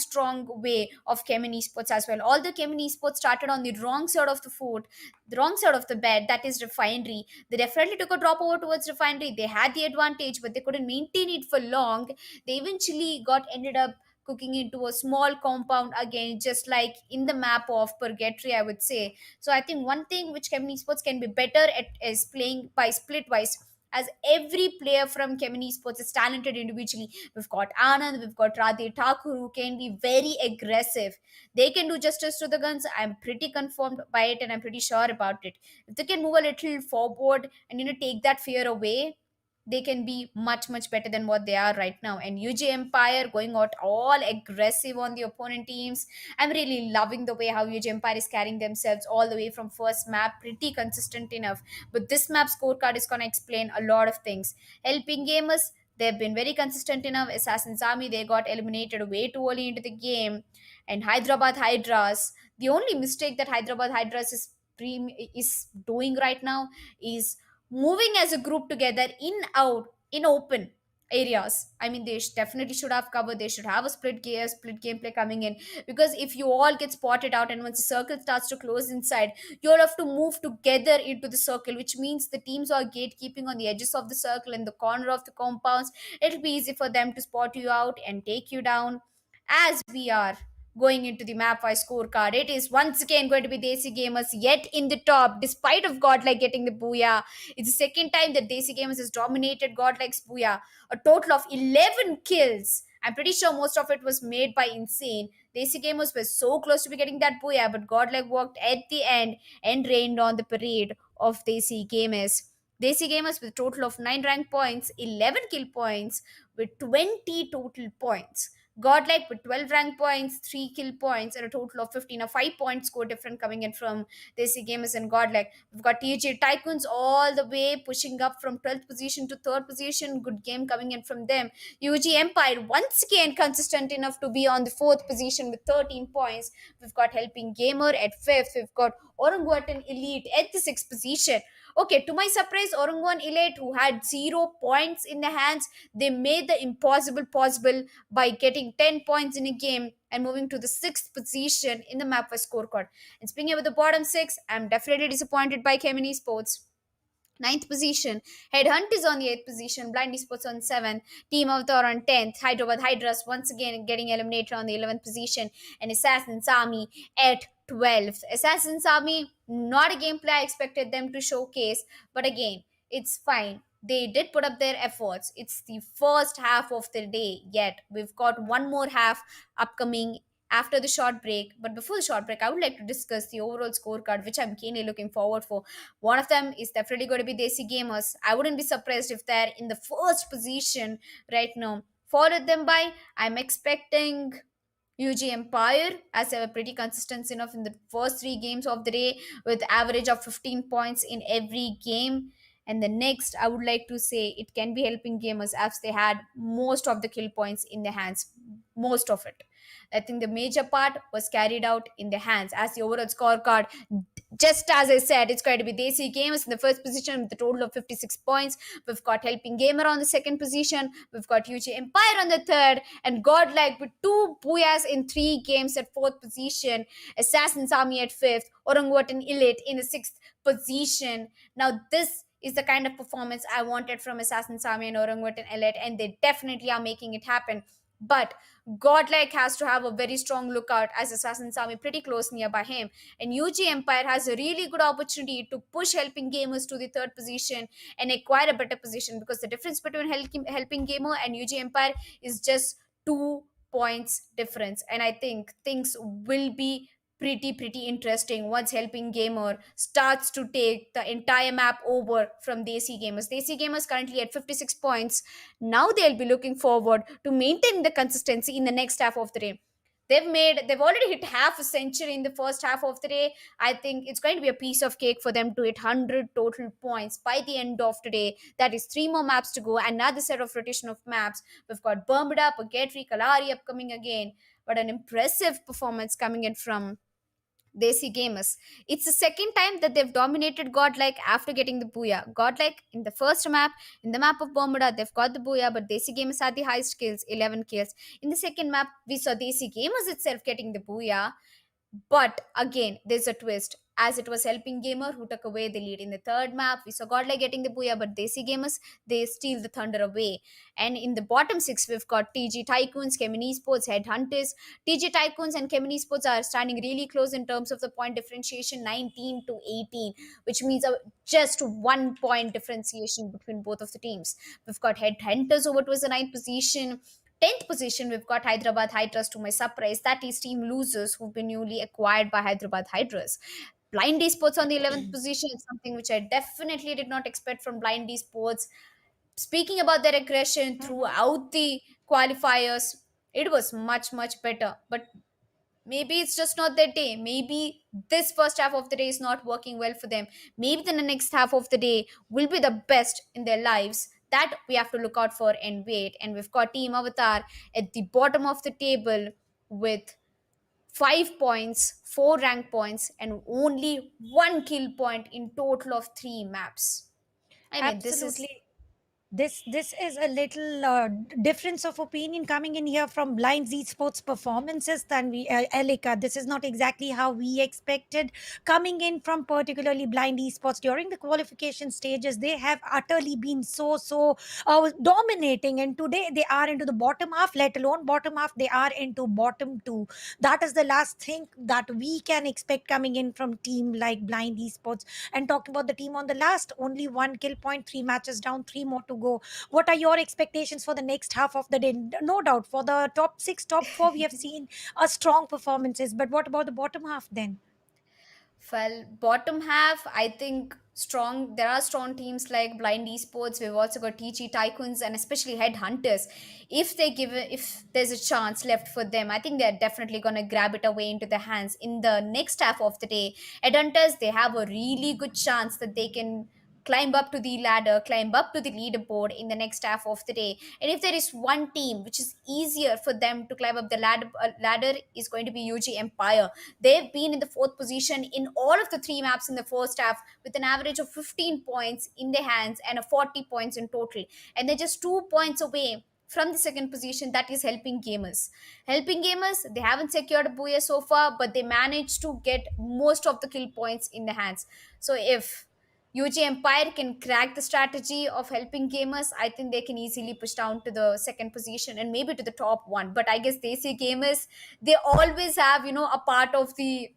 way of Kemin Esports as well. Although Kemin Esports started on the wrong side of the foot, the wrong side of the bed, that is refinery. They definitely took a drop over towards refinery. They had the advantage, but they couldn't maintain it for long. They eventually got ended up cooking into a small compound again, just like in the map of Purgatory, I would say. So I think one thing which Kemin Esports can be better at is playing by split wise. As every player from Kemin Esports is talented individually. We've got Anand, we've got Radhe Thakur who can be very aggressive. They can do justice to the guns. I'm pretty confirmed by it and I'm pretty sure about it. If they can move a little forward and take that fear away, they can be much better than what they are right now. And UG Empire going out all aggressive on the opponent teams. I'm really loving the way how UG Empire is carrying themselves all the way from first map, pretty consistent enough. But this map scorecard is going to explain a lot of things. Helping gamers, they've been very consistent enough. Assassin's Army, they got eliminated way too early into the game. And Hyderabad Hydras, the only mistake that Hyderabad Hydras is doing right now is moving as a group together in out in open areas. I mean, they definitely should have cover. They should have a split gameplay coming in, because if you all get spotted out and once the circle starts to close inside, you'll have to move together into the circle, which means the teams are gatekeeping on the edges of the circle and the corner of the compounds. It'll be easy for them to spot you out and take you down. As we are going into the map wise scorecard, it is once again going to be Desi Gamers yet in the top, despite of Godlike getting the booyah. It's the second time that Desi Gamers has dominated Godlike's booyah. A total of 11 kills. I'm pretty sure most of it was made by Insane. Desi Gamers were so close to be getting that booyah, but Godlike walked at the end and rained on the parade of Desi Gamers. Desi Gamers with a total of 9 rank points, 11 kill points, with 20 total points. Godlike with 12 rank points, 3 kill points, and a total of 15. A 5 point score different coming in from Desi Gamers and Godlike. We've got TYCOONS all the way pushing up from 12th position to 3rd position. Good game coming in from them. UG Empire once again consistent enough to be on the 4th position with 13 points. We've got Helping Gamer at 5th. We've got Oranguttan Elite at the 6th position. Okay, to my surprise, Oranguttan Elite, who had 0 points in the hands, they made the impossible possible by getting 10 points in a game and moving to the 6th position in the map for scorecard. And speaking about the bottom 6, I'm definitely disappointed by Kemin Esports. Ninth position. Headhunt is on the 8th position. Blind Esports on 7th. Team Avatar on 10th. Hyderabad Hydras once again getting eliminated on the 11th position. And Assassin's Army at 12th. Assassin's Army, not a gameplay I expected them to showcase. But again, it's fine. They did put up their efforts. It's the first half of the day yet. We've got one more half upcoming after the short break. But before the short break, I would like to discuss the overall scorecard, which I'm keenly looking forward for. One of them is definitely going to be Desi Gamers. I wouldn't be surprised if they're in the first position right now. Followed them by, I'm expecting UG Empire, as they were pretty consistent enough in the first 3 games of the day with average of 15 points in every game. And the next, I would like to say it can be Helping Gamers, as they had most of the kill points in their hands. Most of it. I think the major part was carried out in the hands, as the overall scorecard just as I said, it's going to be Desi Gamers in the first position with a total of 56 points. We've got Helping Gamer on the second position. We've got UG Empire on the third. And Godlike with 2 booyahs in 3 games at fourth position. Assassin's Army at fifth. Orangutan Elite in the sixth position. Now, this is the kind of performance I wanted from Assassin's Army and Orangutan Elite, and they definitely are making it happen. But Godlike has to have a very strong lookout as Assassin's Army pretty close nearby him. And UG Empire has a really good opportunity to push Helping Gamers to the third position and acquire a better position, because the difference between Helping Gamer and UG Empire is just 2 points difference. And I think things will be pretty interesting once Helping Gamer starts to take the entire map over from Desi Gamers. Desi Gamers currently at 56 points. Now they'll be looking forward to maintain the consistency in the next half of the day. They've already hit half a century in the first half of the day. I think it's going to be a piece of cake for them to hit 100 total points by the end of today. That is 3 more maps to go, another set of rotation of maps. We've got Bermuda, Pagetri, Kalari upcoming again. But an impressive performance coming in from Desi Gamers. It's the second time that they've dominated Godlike after getting the Booyah. Godlike in the first map, in the map of Bermuda, they've got the Booyah, but Desi Gamers had the highest kills, 11 kills. In the second map, we saw Desi Gamers itself getting the Booyah. But again, there's a twist. As it was Helping Gamer who took away the lead in the third map, we saw Godlike getting the Booyah, but Desi Gamers, they steal the thunder away. And in the bottom six, we've got TG Tycoons, Chemin Esports, Headhunters. TG Tycoons and Chemin Esports are standing really close in terms of the point differentiation, 19 to 18, which means just 1 point differentiation between both of the teams. We've got Headhunters over towards the ninth position. 10th position, we've got Hyderabad Hydras, to my surprise. That is Team Losers, who've been newly acquired by Hyderabad Hydras. Blind Esports on the 11th position is something which I definitely did not expect from Blind Esports. Speaking about their aggression throughout the qualifiers, it was much better. But maybe it's just not their day. Maybe this first half of the day is not working well for them. Maybe the next half of the day will be the best in their lives. That we have to look out for and wait. And we've got Team Avatar at the bottom of the table with 5 points, 4 rank points, and only 1 kill point in total of 3 maps. I mean, this is Absolutely. This is a little difference of opinion coming in here from Blind Esports performances than we Elika. This is not exactly how we expected coming in from particularly Blind Esports during the qualification stages. They have utterly been so dominating, and today they are into the bottom half. Let alone bottom half, they are into bottom two. That is the last thing that we can expect coming in from team like Blind Esports. And talking about the team on the last, only 1 kill point, 3 matches down, 3 more to go. What are your expectations for the next half of the day? No doubt for the top six, top four, we have seen a strong performances. But what about the bottom half then? well, bottom half, I think strong. There are strong teams like Blind Esports. We've also got TG Tycoons and especially Headhunters. If there's a chance left for them, I think they're definitely gonna grab it away into their hands in the next half of the day. Headhunters, they have a really good chance that they can climb up to the ladder, climb up to the leaderboard in the next half of the day. And if there is one team which is easier for them to climb up the ladder is going to be UG Empire. They've been in the fourth position in all of the 3 maps in the first half with an average of 15 points in their hands and a 40 points in total. And they're just 2 points away from the second position, that is Helping Gamers. Helping Gamers, they haven't secured a booyah so far, but they managed to get most of the kill points in their hands. So if UG Empire can crack the strategy of Helping Gamers, I think they can easily push down to the second position and maybe to the top one. But I guess Desi Gamers, they always have, a part of the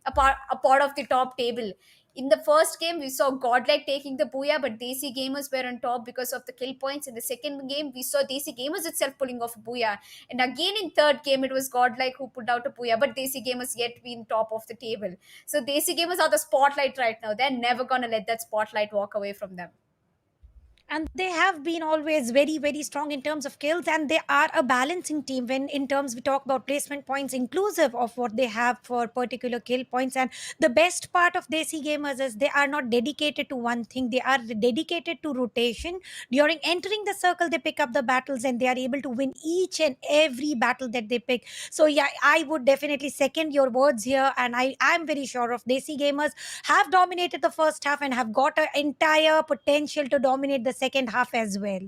top table. In the first game, we saw Godlike taking the booyah, but Desi Gamers were on top because of the kill points. In the second game, we saw Desi Gamers itself pulling off a booyah. And again in third game, it was Godlike who pulled out a booyah, but Desi Gamers yet been top of the table. So Desi Gamers are the spotlight right now. They're never gonna let that spotlight walk away from them. and they have been always very very strong in terms of kills, and they are a balancing team when in terms we talk about placement points inclusive of what they have for particular kill points. And the best part of Desi gamers is they are not dedicated to one thing, they are dedicated to rotation. During entering the circle, they pick up the battles and they are able to win each and every battle that they pick. So yeah, I would definitely second your words here, and I am very sure of Desi gamers have dominated the first half and have got an entire potential to dominate the second half as well.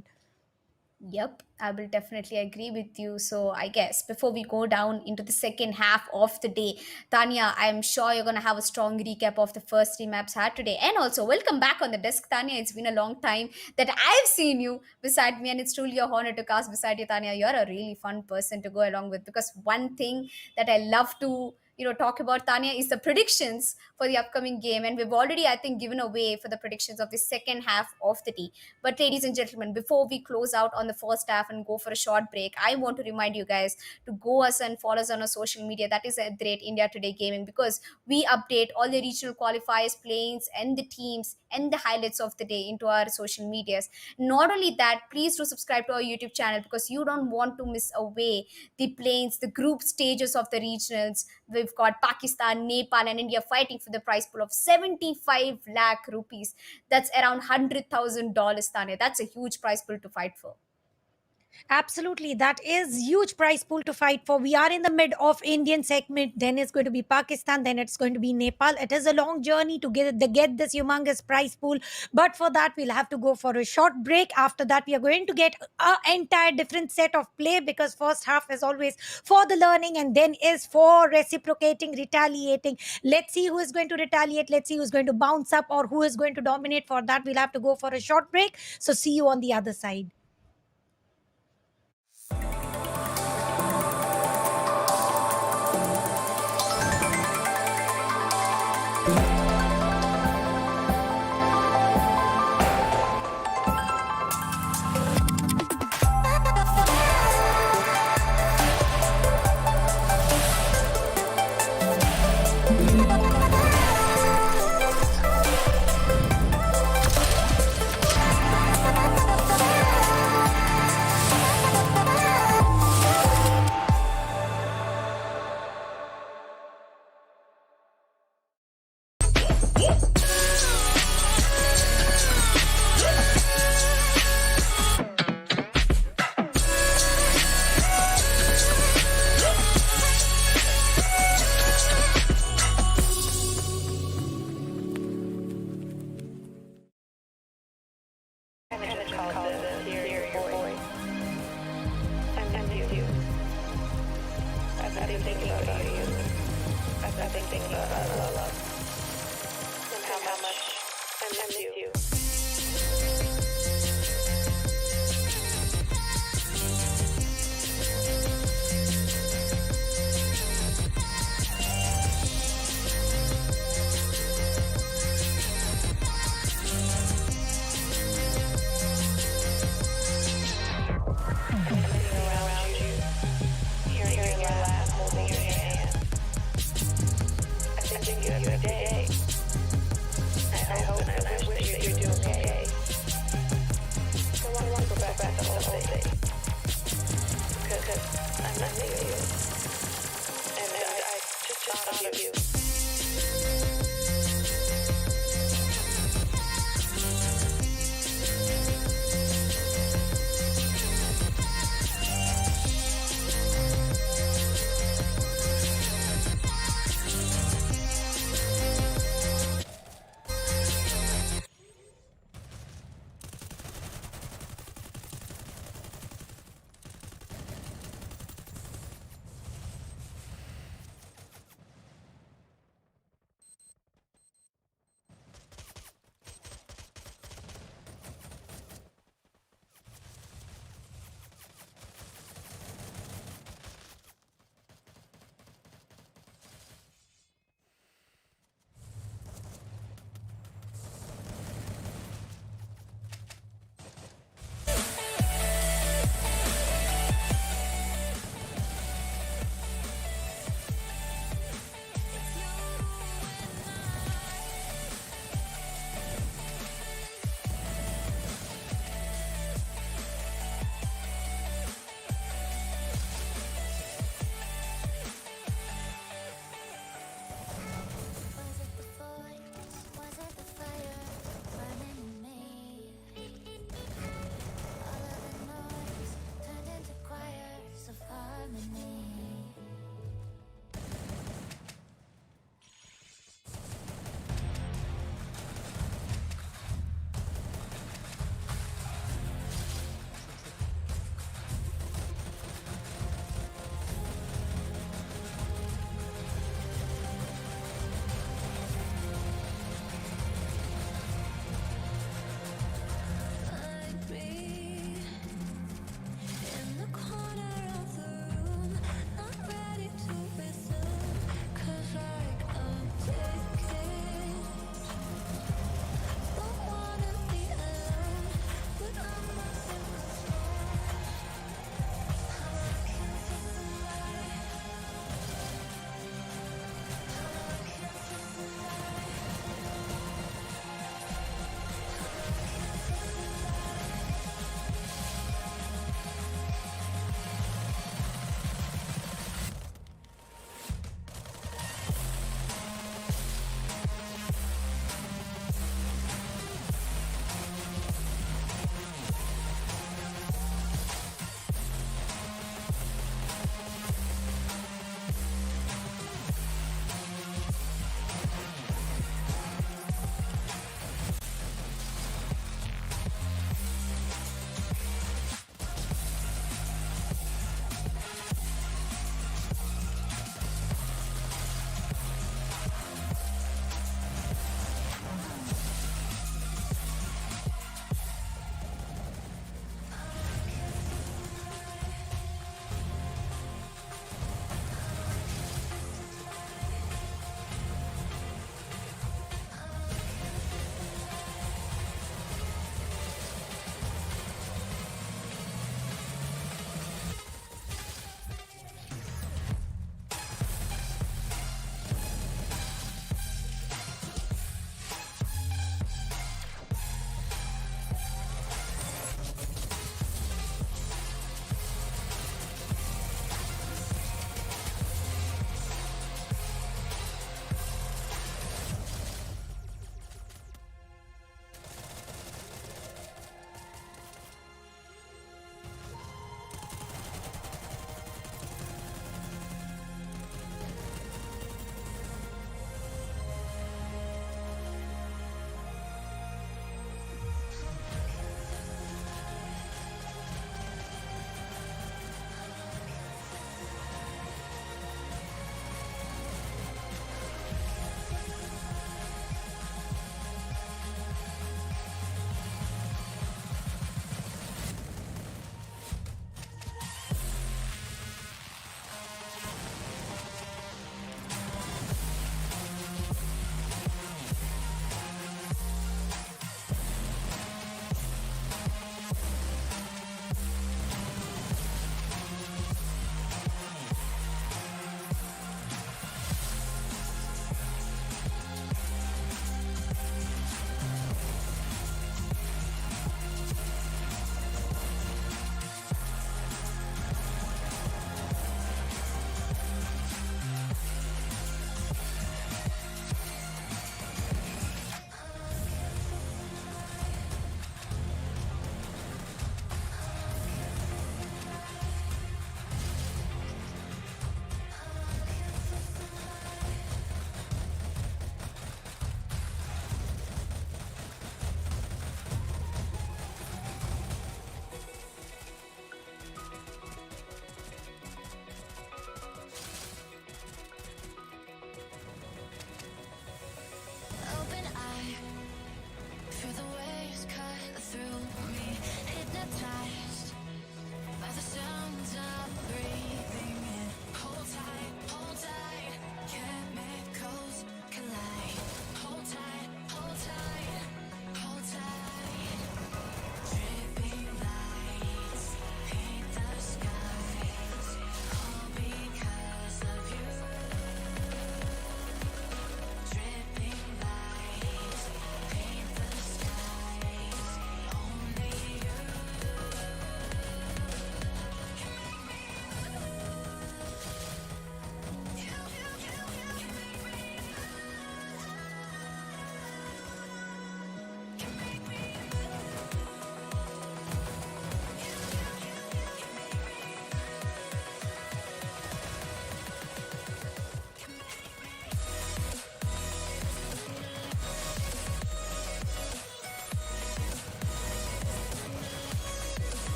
Yep, I will definitely agree with you. So, I guess before we go down into the second half of the day, Tanya, I'm sure you're going to have a strong recap of the first three maps had today. And also, welcome back on the desk, Tanya. It's been a long time that I've seen you beside me, and it's truly a honor to cast beside you, Tanya. You're a really fun person to go along with, because one thing that I love to talk about, Tanya, is the predictions for the upcoming game. And we've already, I think, given away for the predictions of the second half of the day. But ladies and gentlemen, before we close out on the first half and go for a short break, I want to remind you guys to go us and follow us on our social media. That is at Great India Today Gaming, because we update all the regional qualifiers, planes, and the teams and the highlights of the day into our social medias. Not only that, please do subscribe to our YouTube channel, because you don't want to miss away the planes, the group stages of the regionals. We've got Pakistan, Nepal, and India fighting for the prize pool of 75 lakh rupees. That's around $100,000, Tanya. That's a huge prize pool to fight for. Absolutely, that is huge prize pool to fight for. We are in the mid of Indian segment, then it's going to be Pakistan, then it's going to be Nepal. It is a long journey to get this humongous prize pool, but for that we'll have to go for a short break. After that, we are going to get an entire different set of play, because first half is always for the learning and then is for reciprocating, retaliating. Let's see who is going to retaliate, let's see who's going to bounce up or who is going to dominate. For that, we'll have to go for a short break, so see you on the other side. I hope and I wish that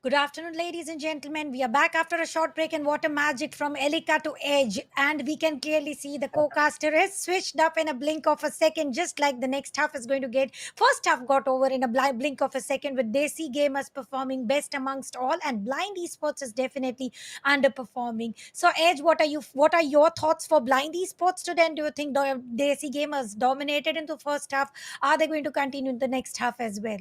Good afternoon, ladies and gentlemen. We are back after a short break in Water Magic from Elika to Edge, and we can clearly see the co-caster has switched up in a blink of a second, just like the next half is going to get. First half got over in a blink of a second with Desi Gamers performing best amongst all, and Blind Esports is definitely underperforming. So, Edge, What are your thoughts for Blind Esports today? And do you think Desi Gamers dominated in the first half? Are they going to continue in the next half as well?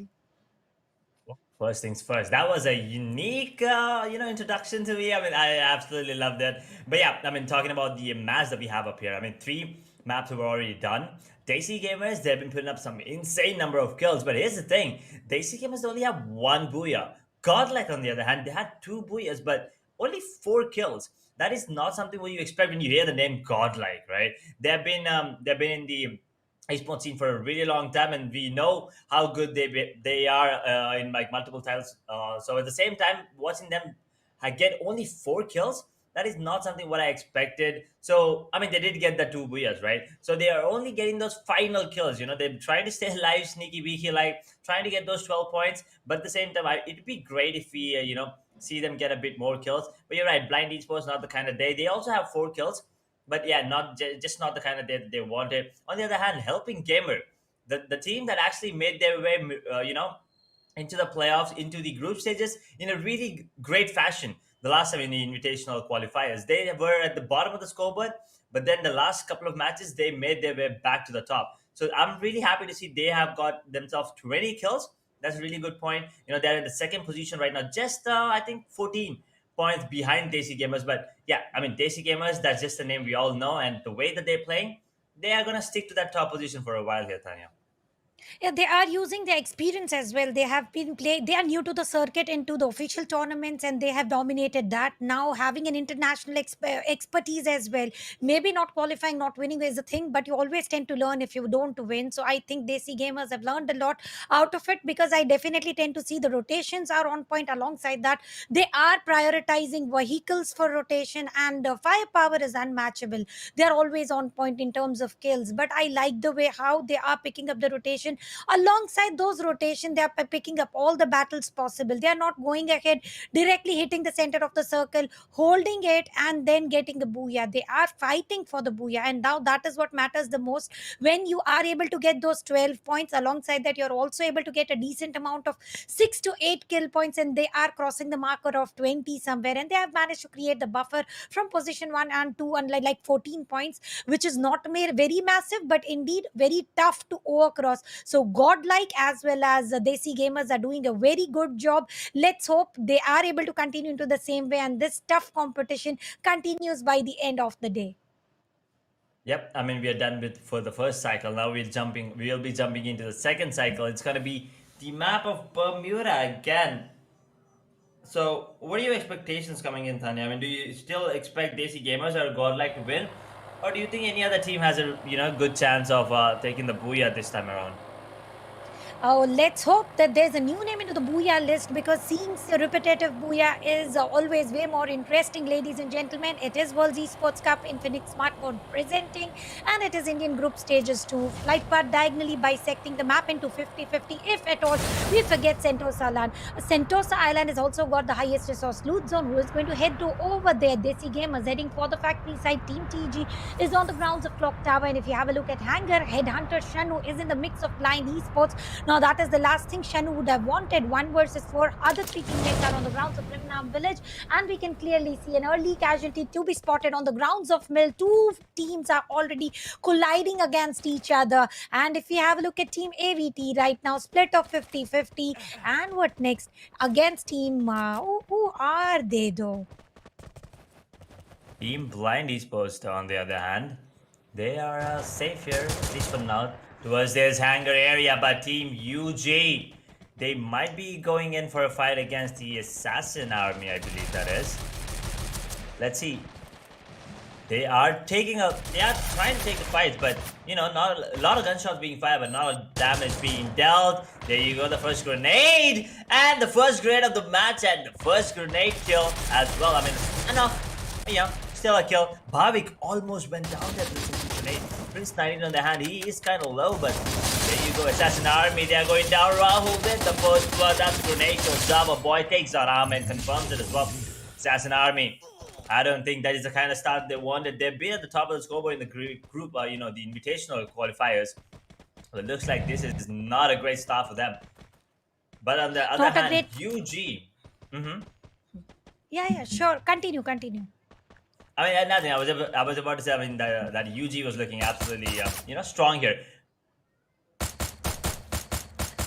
First things first. That was a unique, introduction to me. I mean, I absolutely loved it. But yeah, I mean, talking about the maps that we have up here. I mean, 3 maps were already done. Daisy Gamers, they've been putting up some insane number of kills. But here's the thing: Daisy Gamers only have 1 booyah. Godlike, on the other hand, they had 2 booyahs, but only 4 kills. That is not something what you expect when you hear the name Godlike, right? They've been in the esports scene for a really long time, and we know how good they are in like multiple titles. So at the same time, watching them get only 4 kills, that is not something what I expected. So I mean, they did get the 2 booyahs, right? So they are only getting those final kills. They're trying to stay alive, sneaky beaky, like trying to get those 12 points. But at the same time, it'd be great if we see them get a bit more kills. But you're right, Blind Esports not the kind of day. They also have 4 kills, but yeah, not just not the kind of day that they wanted. On the other hand, helping Gamer, the team that actually made their way, into the playoffs, into the group stages in a really great fashion. The last time in the invitational qualifiers, they were at the bottom of the scoreboard, but then the last couple of matches, they made their way back to the top. So I'm really happy to see they have got themselves 20 kills. That's a really good point. They're in the second position right now, just I think 14 points behind Desi Gamers. But yeah, I mean, Desi Gamers, that's just the name we all know. And the way that they're playing, they are going to stick to that top position for a while here, Tanya. Yeah, they are using their experience as well. They have been played. They are new to the circuit and to the official tournaments, and they have dominated that. Now having an international expertise as well. Maybe not qualifying, not winning is a thing, but you always tend to learn if you don't win. So I think Desi Gamers have learned a lot out of it, because I definitely tend to see the rotations are on point. Alongside that, they are prioritizing vehicles for rotation, and firepower is unmatchable. They are always on point in terms of kills. But I like the way how they are picking up the rotation. Alongside those rotation, they are picking up all the battles possible. They are not going ahead directly hitting the center of the circle, holding it, and then getting the booyah. They are fighting for the booyah, and now that is what matters the most. When you are able to get those 12 points, alongside that, you're also able to get a decent amount of 6 to 8 kill points, and they are crossing the marker of 20 somewhere, and they have managed to create the buffer from position 1 and 2, and like 14 points, which is not very massive, but indeed very tough to overcross. So Godlike as well as Desi Gamers are doing a very good job. Let's hope they are able to continue into the same way, and this tough competition continues by the end of the day. Yep, I mean, we are done with for the first cycle. Now we'll be jumping into the second cycle. It's gonna be the map of Bermuda again. So, what are your expectations coming in, Tanya? I mean, do you still expect Desi Gamers or Godlike to win, or do you think any other team has a good chance of taking the booyah this time around? Oh, let's hope that there's a new name into the Booyah list, because seeing repetitive Booyah is always way more interesting, ladies and gentlemen. It is World Esports Cup Infinite Smartphone presenting, and it is Indian group stages 2. Flight path diagonally bisecting the map into 50-50, if at all we forget Sentosa Island. Sentosa Island has also got the highest resource loot zone. Who is going to head to over there? Desi Gamers heading for the factory side. Team TG is on the grounds of Clock Tower, and if you have a look at Hangar, Headhunter Shanu is in the mix of Blind Esports. Now, that is the last thing Shanu would have wanted. 1 versus 4. Other 3 teammates are on the grounds of Rimnam Village, and we can clearly see an early casualty to be spotted on the grounds of Mill. 2 teams are already colliding against each other. And if we have a look at Team AVT right now, split of 50-50. And what next? Against Team... who are they though? Team Blind Esports, on the other hand, They are safe here, at least for now, towards this hangar area. But Team UG, they might be going in for a fight against the Assassin Army, I believe that is. Let's see. They are trying to take the fights, but not a lot of gunshots being fired, but not a lot of damage being dealt. There you go, the first grenade, and the first grenade of the match, and the first grenade kill as well. I mean, enough, still a kill. Bhavik almost went down there with the grenade. Prince 19 on the hand, he is kind of low, but there you go, Assassin Army, they are going down. Rahul with the first blood, that's grenade kill. Java boy takes that arm and confirms it as well. Assassin Army, I don't think that is the kind of start they wanted. They've been at the top of the scoreboard in the group, the invitational qualifiers. So it looks like this is not a great start for them. But on the other hand, UG. Yeah, sure. Continue. I mean, nothing. I was about to say. I mean, that UG was looking absolutely, strong here.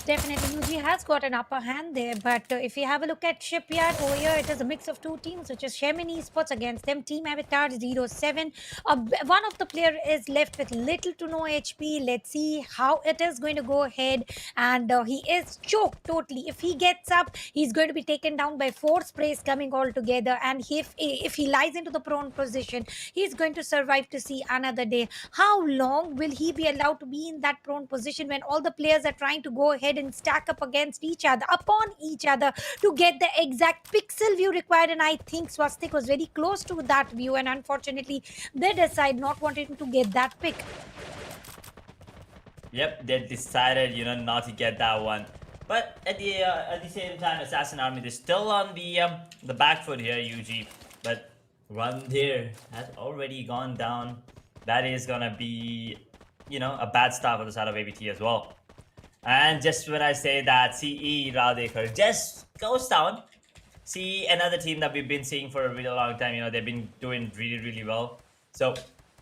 Definitely, UG has got an upper hand there, but if you have a look at Shipyard over here, it is a mix of two teams, which is Chemin Esports against them, Team Avatar 07. One of the player is left with little to no HP. Let's see how it is going to go ahead, and he is choked totally. If he gets up, he's going to be taken down by 4 sprays coming all together, and if he lies into the prone position, he's going to survive to see another day. How long will he be allowed to be in that prone position when all the players are trying to go ahead and stack up against each other, upon each other, to get the exact pixel view required? And I think Swastik was very close to that view, and unfortunately they decide not wanting to get that pick. Yep, they decided, not to get that one. But at the same time, Assassin Army, they're still on the back foot here, UG. But Run there has already gone down. That is gonna be, a bad start for the side of ABT as well. And just when I say that, CE Radekar just goes down. See, another team that we've been seeing for a really long time, they've been doing really, really well. So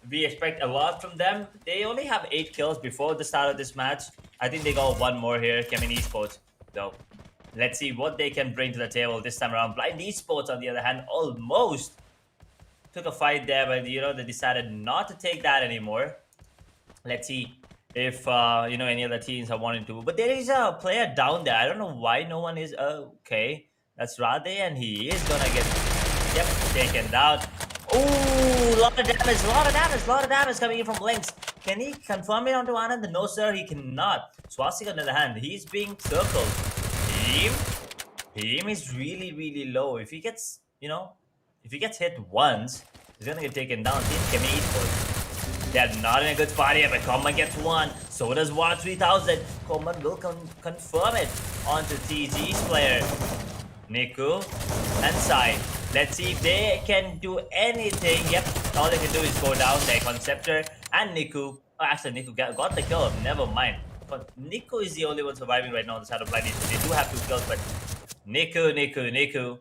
we expect a lot from them. They only have 8 kills before the start of this match. I think they got 1 more here, Chemin Esports. So let's see what they can bring to the table this time around. Blind Esports, on the other hand, almost took a fight there, but they decided not to take that anymore. Let's see if any other teams are wanting to. But there is a player down there. I don't know why no one is. Okay, that's Rade, and he is gonna get taken down. Ooh, lot of damage coming in from Lynx. Can he confirm it onto Anand? No, sir, he cannot. Swastik, on the other hand, he's being circled. Team is really, really low. If he gets, if he gets hit once, he's gonna get taken down. Team Chemin Esports, they're not in a good spot here, but Common gets 1. So does War 3000. Common will confirm it onto TG's player, Niku and Sai. Let's see if they can do anything. Yep, all they can do is go down there. Conceptor and Niku. Oh, actually, Niku got the kill. Never mind. But Niku is the only one surviving right now on the side of Blind Esports. They do have 2 kills, but Niku.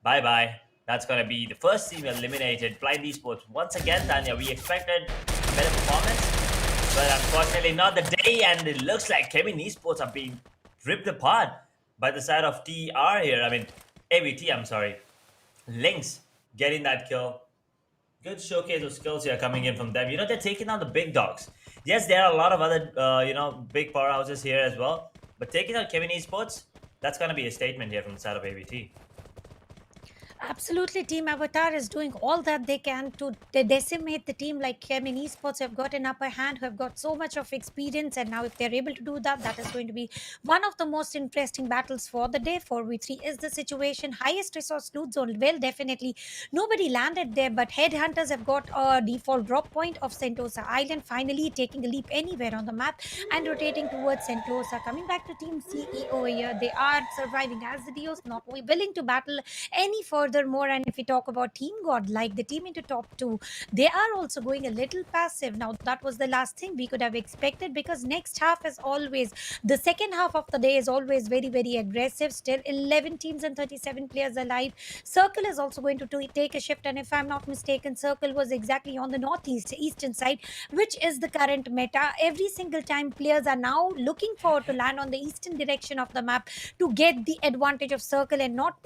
Bye-bye. That's going to be the first team eliminated. Blind Esports, once again, Tanya, we expected better performance, but unfortunately not the day, and it looks like Chemin Esports are being ripped apart by the side of TR here. I mean, ABT, I'm sorry. Lynx getting that kill. Good showcase of skills here coming in from them. They're taking on the big dogs. Yes, there are a lot of other, big powerhouses here as well, but taking out Chemin Esports, that's going to be a statement here from the side of ABT. Absolutely, Team Avatar is doing all that they can to decimate the team like Chemin Esports, who have got an upper hand, who have got so much of experience, and now if they're able to do that, that is going to be one of the most interesting battles for the day. 4v3 is the situation. Highest resource loot zone, well, definitely nobody landed there, but Headhunters have got a default drop point of Sentosa Island, finally taking a leap anywhere on the map and rotating towards Sentosa. Coming back to Team CEO here, they are surviving as the Dios, not willing to battle any furthermore. And if we talk about Team Godlike, the team into top 2, they are also going a little passive. Now, that was the last thing we could have expected, because next half is always, the second half of the day is always very, very aggressive. Still 11 teams and 37 players alive. Circle is also going to take a shift, and if I'm not mistaken, Circle was exactly on the eastern side, which is the current meta. Every single time players are now looking forward to land on the eastern direction of the map to get the advantage of Circle and not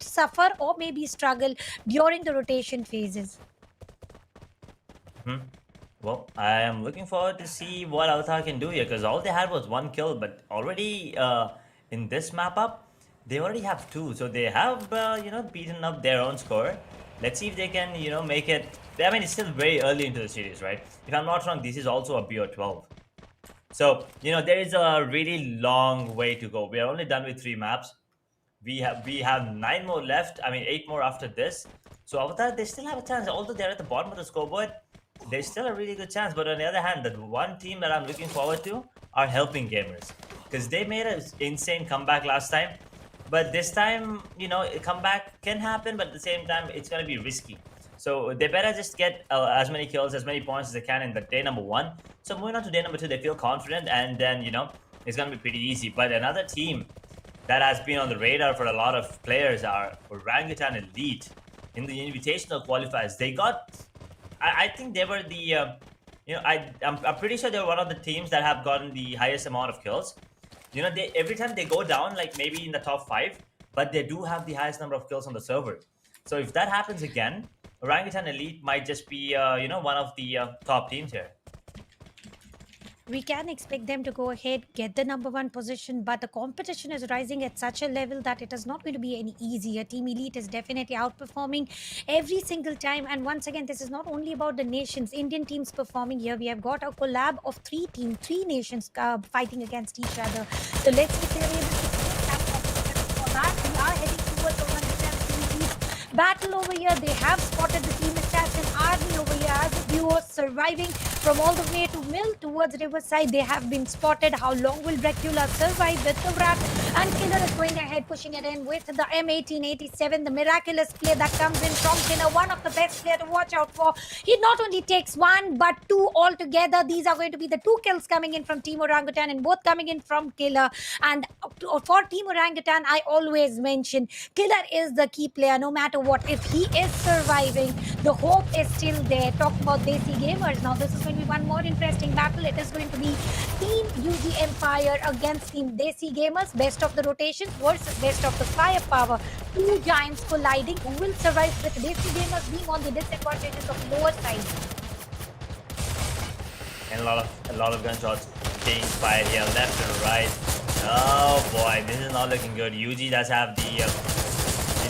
suffer or maybe struggle during the rotation phases. Well, I am looking forward to see what Avatar can do here because all they had was one kill, but already in this map up, they already have two, so they have beaten up their own score. Let's see if they can make it. I mean, it's still very early into the series, right? If I'm not wrong, this is also a BO12. So there is a really long way to go. We are only done with 3 maps. We have 9 more left. I mean, 8 more after this. So Avatar, they still have a chance. Although they're at the bottom of the scoreboard, there's still a really good chance. But on the other hand, the one team that I'm looking forward to are Helping Gamers, because they made an insane comeback last time. But this time, a comeback can happen, but at the same time, it's gonna be risky. So they better just get as many kills, as many points as they can in the day number 1. So moving on to day number 2, they feel confident, and then it's gonna be pretty easy. But another team that has been on the radar for a lot of players are Orangutan Elite. In the invitational qualifiers, they got, I think they were the, I'm pretty sure they were one of the teams that have gotten the highest amount of kills. Every time they go down, like maybe in the top 5, but they do have the highest number of kills on the server. So if that happens again, Orangutan Elite might just be, one of the top teams here. We can expect them to go ahead, get the number 1 position, but the competition is rising at such a level that it is not going to be any easier. Team Elite is definitely outperforming every single time. And once again, this is not only about the nations, Indian teams performing here. We have got a collab of 3 teams, 3 nations fighting against each other. So let's see if they're able to for that. We are heading towards the 1 battle over here. They have spotted the Team Assassin army over here as a duo, surviving from all the way to Mill towards Riverside. They have been spotted. How long will Dracula survive with the Rat? And Killer is going ahead, pushing it in with the M1887, the miraculous play that comes in from Killer. One of the best players to watch out for. He not only takes 1 but 2 altogether. These are going to be the 2 kills coming in from Team Orangutan, and both coming in from Killer. And for Team Orangutan, I always mention Killer is the key player no matter what. If he is surviving, the hope is still there. Talk about DESI Gamers. Now this is going to be one more interesting battle. It is going to be Team UG Empire against Team DESI Gamers. Best of the rotations versus best of the firepower. 2 giants colliding. Who will survive with DESI Gamers being on the disadvantages of lower side? And a lot of gunshots being fired here, left and right. Oh boy, this is not looking good. UG does have the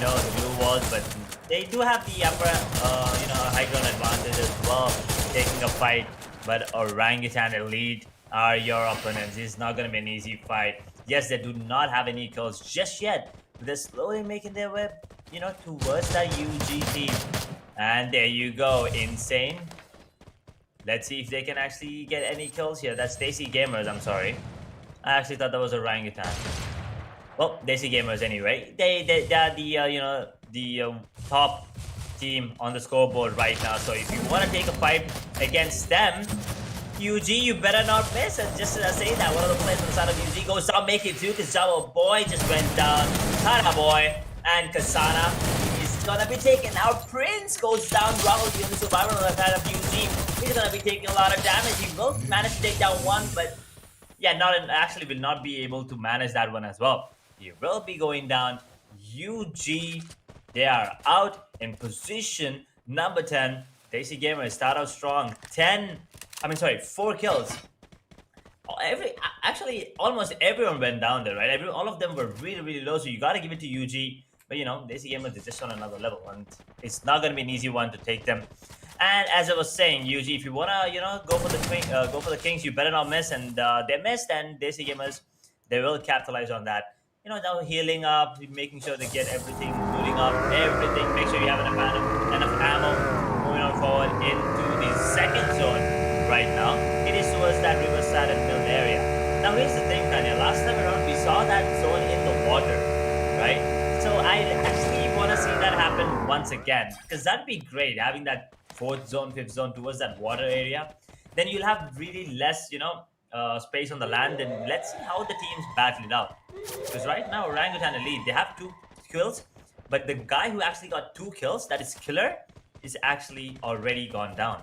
the blue walls, but they do have the upper high ground advantage as well, taking a fight. But Orangutan Elite are your opponents. It's not going to be an easy fight. Yes, they do not have any kills just yet, but they're slowly making their way towards that UG team. And there you go, insane. Let's see if they can actually get any kills here. That's DESI Gamers, I'm sorry. I actually thought that was Orangutan. Well, DESI Gamers anyway. They are the top team on the scoreboard right now. So if you want to take a fight against them, UG, you better not miss. And just as I say that, one of the players on the side of UG goes down, make it too, because our boy just went down. Kana boy and Kasana is gonna be taken out. Prince goes down. Rahul, the only survivor on the side of UG. He's gonna be taking a lot of damage. He will manage to take down 1, but yeah, actually will not be able to manage that one as well. He will be going down. UG, they are out in position number 10. DESI Gamers start out strong. 4 kills. Actually, almost everyone went down there, right? All of them were really, really low, so you gotta give it to UG. But DESI Gamers is just on another level, and it's not gonna be an easy one to take them. And as I was saying, UG, if you wanna, go for the Kings, you better not miss. And they missed, and DESI Gamers, they will capitalize on that. Now healing up, making sure they get everything, looting up everything. Make sure you have enough ammo. Moving on forward into the second zone right now. It is towards that Riverside and Mill area. Now here's the thing, Tanya. Last time around, we saw that zone in the water, right? So I actually want to see that happen once again, because that'd be great, having that 4th zone, 5th zone towards that water area. Then you'll have really less, space on the land, and let's see how the teams battle it out. Because right now, Orangutan Elite, they have 2 kills, but the guy who actually got 2 kills, that is Killer, is actually already gone down.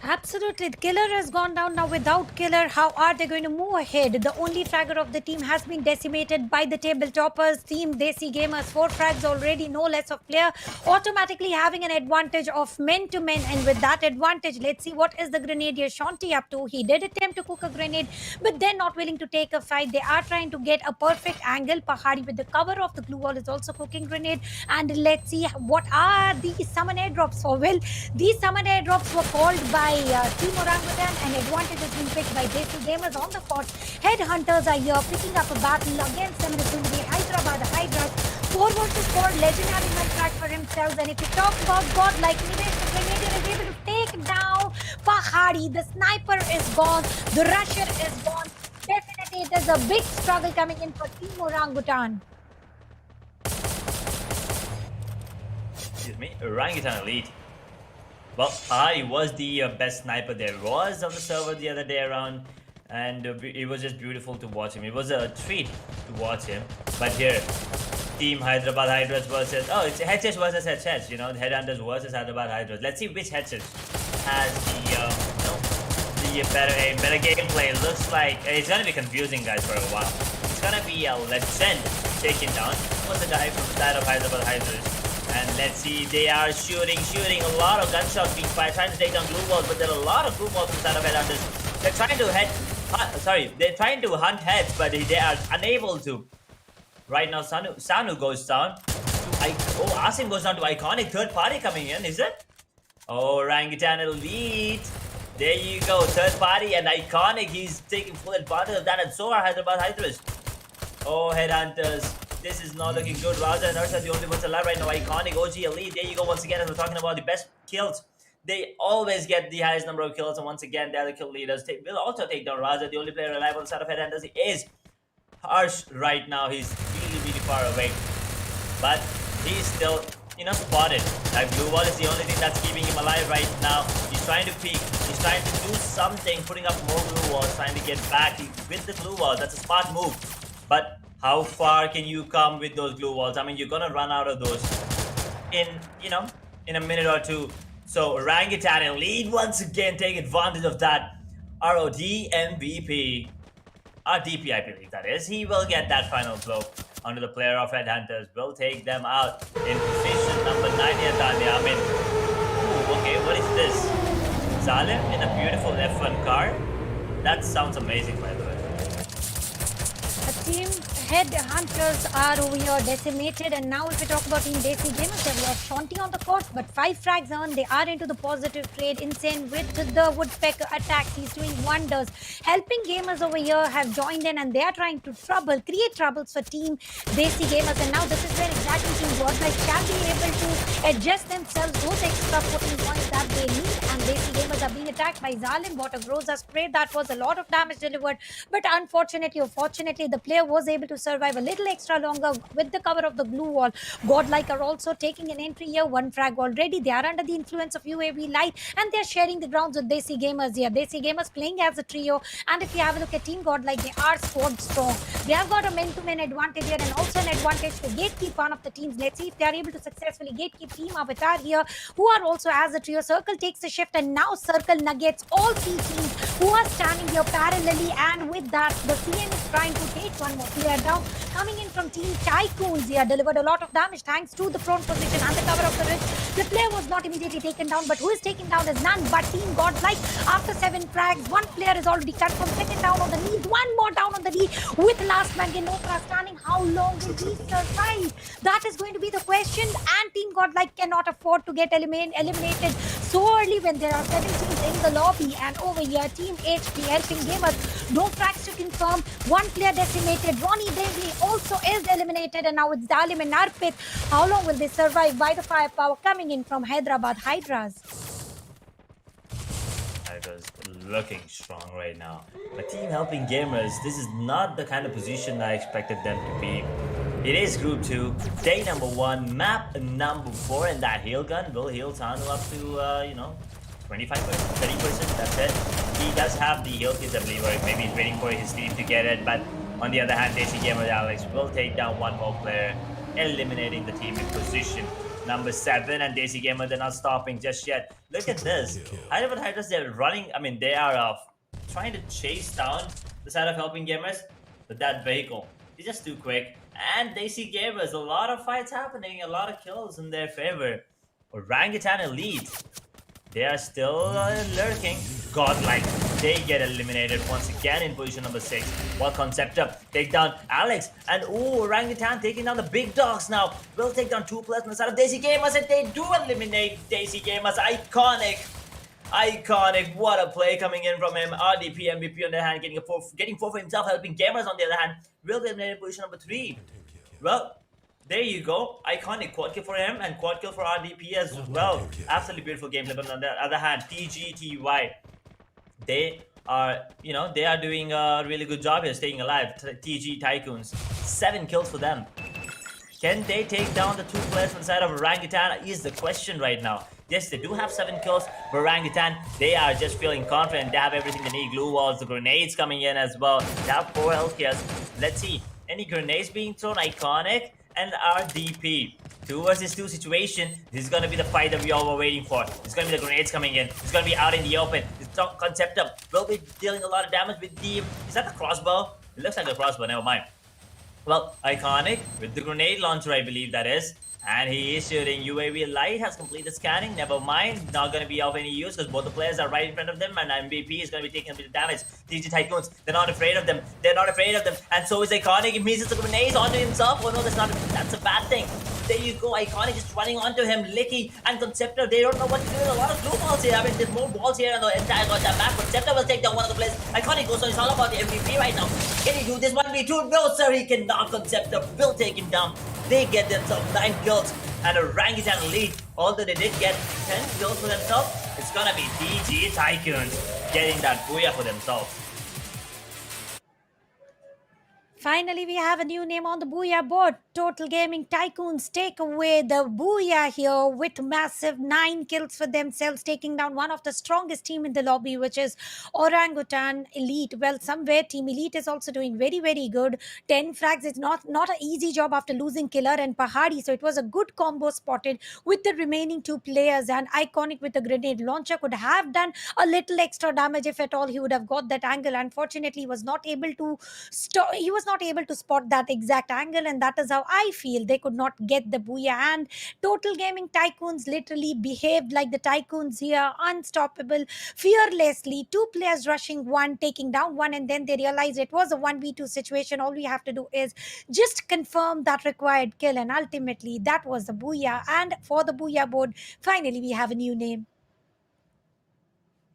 Absolutely. The killer has gone down now. Without killer, how are they going to move ahead? The only fragger of the team has been decimated by the table toppers. Team Desi Gamers, 4 frags already, no less of player, automatically having an advantage of men to men. And with that advantage, let's see what is the Grenadier Shanti up to. He did attempt to cook a grenade, but they're not willing to take a fight. They are trying to get a perfect angle. Pahari with the cover of the glue wall is also cooking grenade. And let's see what are these summon airdrops for. Well, these summon airdrops were called by Team Orangutan, and advantage has been picked by Desi Gamers on the court. Headhunters are here picking up a battle against them. It's going to be Hyderabad Hydras. 4 versus 4, legendary man track for himself. And if you talk about godlike, Nivesh the Grenadier is able to take down Pahari. The sniper is gone. The rusher is gone. Definitely, it is a big struggle coming in for Team Orangutan. Excuse me, Orangutan Elite. Well, Pahari was the best sniper there was on the server the other day around, and it was just beautiful to watch him. It was a treat to watch him. But here, Team Hyderabad Hydras versus... Oh, it's HH versus HH, you know, the Headhunters versus Hyderabad Hydras. Let's see which HH has the better aim, better gameplay. Looks like it's gonna be confusing, guys, for a while. It's gonna be a legend taken down. What's the guy from the side of Hyderabad Hydras? And let's see, they are shooting a lot of gunshots being fired, trying to take down glue walls, but there are a lot of glue walls inside of Headhunters. They're trying to they're trying to hunt heads, but they are unable to. Right now, Sanu goes down. Asim goes down to Iconic. Third party coming in, is it? Oh, Orangutan Elite. There you go, third party and Iconic. He's taking full advantage of that, and so are Hyderabad Hydras. Oh, Headhunters. This is not looking good. Raja and Ursa are the only ones alive right now. Iconic, OG Elite. There you go once again, as we're talking about the best kills. They always get the highest number of kills, and once again, they're the kill leaders. Will also take down Raja. The only player alive on the side of Headhunters is Harsh right now. He's really far away. But he's still, spotted. That glue wall is the only thing that's keeping him alive right now. He's trying to peek. He's trying to do something, putting up more glue walls, trying to get back with the glue wall. That's a smart move. But how far can you come with those glue walls? I mean, you're gonna run out of those in a minute or two. So Orangutan and lead once again, take advantage of that. ROD MVP. DP, I believe that is. He will get that final blow onto the player of Headhunters. Will take them out in position number 9 here, Tanya. I mean, okay, what is this? Zalim in a beautiful F1 car? That sounds amazing, by the way. Team Headhunters are over here decimated, and now if we talk about Team Desi Gamers, they've lost Shanti on the court, but 5 frags earned. They are into the positive trade. Insane with the woodpecker attacks. He's doing wonders. Helping gamers over here have joined in, and they are trying to create troubles for Team Desi Gamers. And now this is where exactly Team GODLIKE shall be able to adjust themselves those extra 14 points that they need. And Desi Gamers are being attacked by Zalim. What a Groza spray. That was a lot of damage delivered, but unfortunately or fortunately, the player was able to survive a little extra longer with the cover of the glue wall. GODLIKE are also taking an entry here. 1 frag already. They are under the influence of UAV light, and they're sharing the grounds with Desi Gamers here. Desi Gamers playing as a trio, and if you have a look at Team GODLIKE, they are squad strong. They have got a men-to-men advantage here, and also an advantage to gatekeep one of the teams. Let's see if they are able to successfully gatekeep Team Avatar here, who are also as a trio. Circle takes the shift, and now Circle nuggets all 3 teams who are standing here parallelly, and with that, the CM is trying to take one more player down. Coming in from Team TYCOONS here, delivered a lot of damage thanks to the prone position and the cover of the ridge. The player was not immediately taken down, but who is taken down is none but Team GODLIKE. After 7 frags, 1 player is already confirmed. Second down on the knee, 1 more down on the knee with last man Genopra standing. How long will he survive? That is going to be the question, and Team GODLIKE cannot afford to get eliminated so early when there are 7 teams in the lobby. And over here, Team HP helping gamers. No frags to confirm. 1 player decimated. Ronnie Bravely also is eliminated, and now it's Zalim and Arpit. How long will they survive by the firepower coming in from Hyderabad Hydras? Hydras looking strong right now. But Team Helping Gamers, this is not the kind of position I expected them to be. It is Group 2, day number 1, map number 4, and that heal gun will heal Tanu up to, 25%, 30%, that's it. He does have the heal kits, I believe, or maybe he's waiting for his team to get it, but on the other hand, Desi Gamer Alex will take down 1 more player, eliminating the team in position number 7, and Desi Gamer, they're not stopping just yet. Look at this. Hyderabad Hydras, they're running. I mean, they are trying to chase down the side of Helping Gamers, but that vehicle is just too quick. And Desi Gamers, a lot of fights happening, a lot of kills in their favor. Orangutan Elite, they are still lurking. Godlike, they get eliminated once again in position number 6. While Conceptor take down Alex. And Orangutan taking down the big dogs now. Will take down 2 players on the side of Desi Gamers, and they do eliminate Desi Gamers. Iconic. Iconic. What a play coming in from him. RDP MVP on the hand, getting 4 for himself, Helping Gamers on the other hand. Will be eliminated in position number 3. Well, there you go. Iconic quad kill for him and quad kill for RDP as well. Absolutely beautiful gameplay. But on the other hand, TGTY, they are, they are doing a really good job here, staying alive. TG Tycoons, 7 kills for them. Can they take down the 2 players from the side of Orangutan is the question right now. Yes, they do have 7 kills, but Orangutan, they are just feeling confident. They have everything they need. Glue walls, the grenades coming in as well. They have 4 health cares. Let's see. Any grenades being thrown? Iconic and RDP. 2 versus 2 situation. This is going to be the fight that we all were waiting for. It's going to be the grenades coming in. It's going to be out in the open. This Conceptor will be dealing a lot of damage with the... Is that the crossbow? It looks like a crossbow. Never mind. Well, Iconic with the grenade launcher, I believe that is. And he is shooting. UAV Light has completed scanning. Never mind. Not going to be of any use because both the players are right in front of them. And MVP is going to be taking a bit of damage. TG Tycoons, they're not afraid of them. They're not afraid of them. And so is Iconic. He misses the grenades onto himself. Oh no, that's a bad thing. There you go. Iconic just running onto him. Licky and Conceptor, they don't know what to do. There's a lot of blue balls here. I mean, there's more balls here on the entire goddamn map. Conceptor will take down one of the players. Iconic goes on. It's all about the MVP right now. Can he do this 1v2? No, sir. He cannot. Conceptor will take him down. They get themselves 9 kills. And Orangutan Elite, although they did get 10 kills for themselves, it's gonna be DG Tycoons getting that booyah for themselves. Finally, we have a new name on the Booyah board. Total Gaming Tycoons take away the Booyah here with massive 9 kills for themselves, taking down one of the strongest team in the lobby, which is Orangutan Elite. Well, somewhere Team Elite is also doing very, very good. 10 frags is not an easy job after losing Killer and Pahadi. So it was a good combo spotted with the remaining 2 players. And Iconic with the grenade launcher could have done a little extra damage if at all he would have got that angle. Unfortunately, he was not able to spot that exact angle, and that is how I feel they could not get the booyah. And Total Gaming Tycoons literally behaved like the Tycoons here, unstoppable, fearlessly. 2 players rushing one, taking down one, and then they realized it was a 1v2 situation. All we have to do is just confirm that required kill, and ultimately that was the booyah. And for the booyah board, finally we have a new name.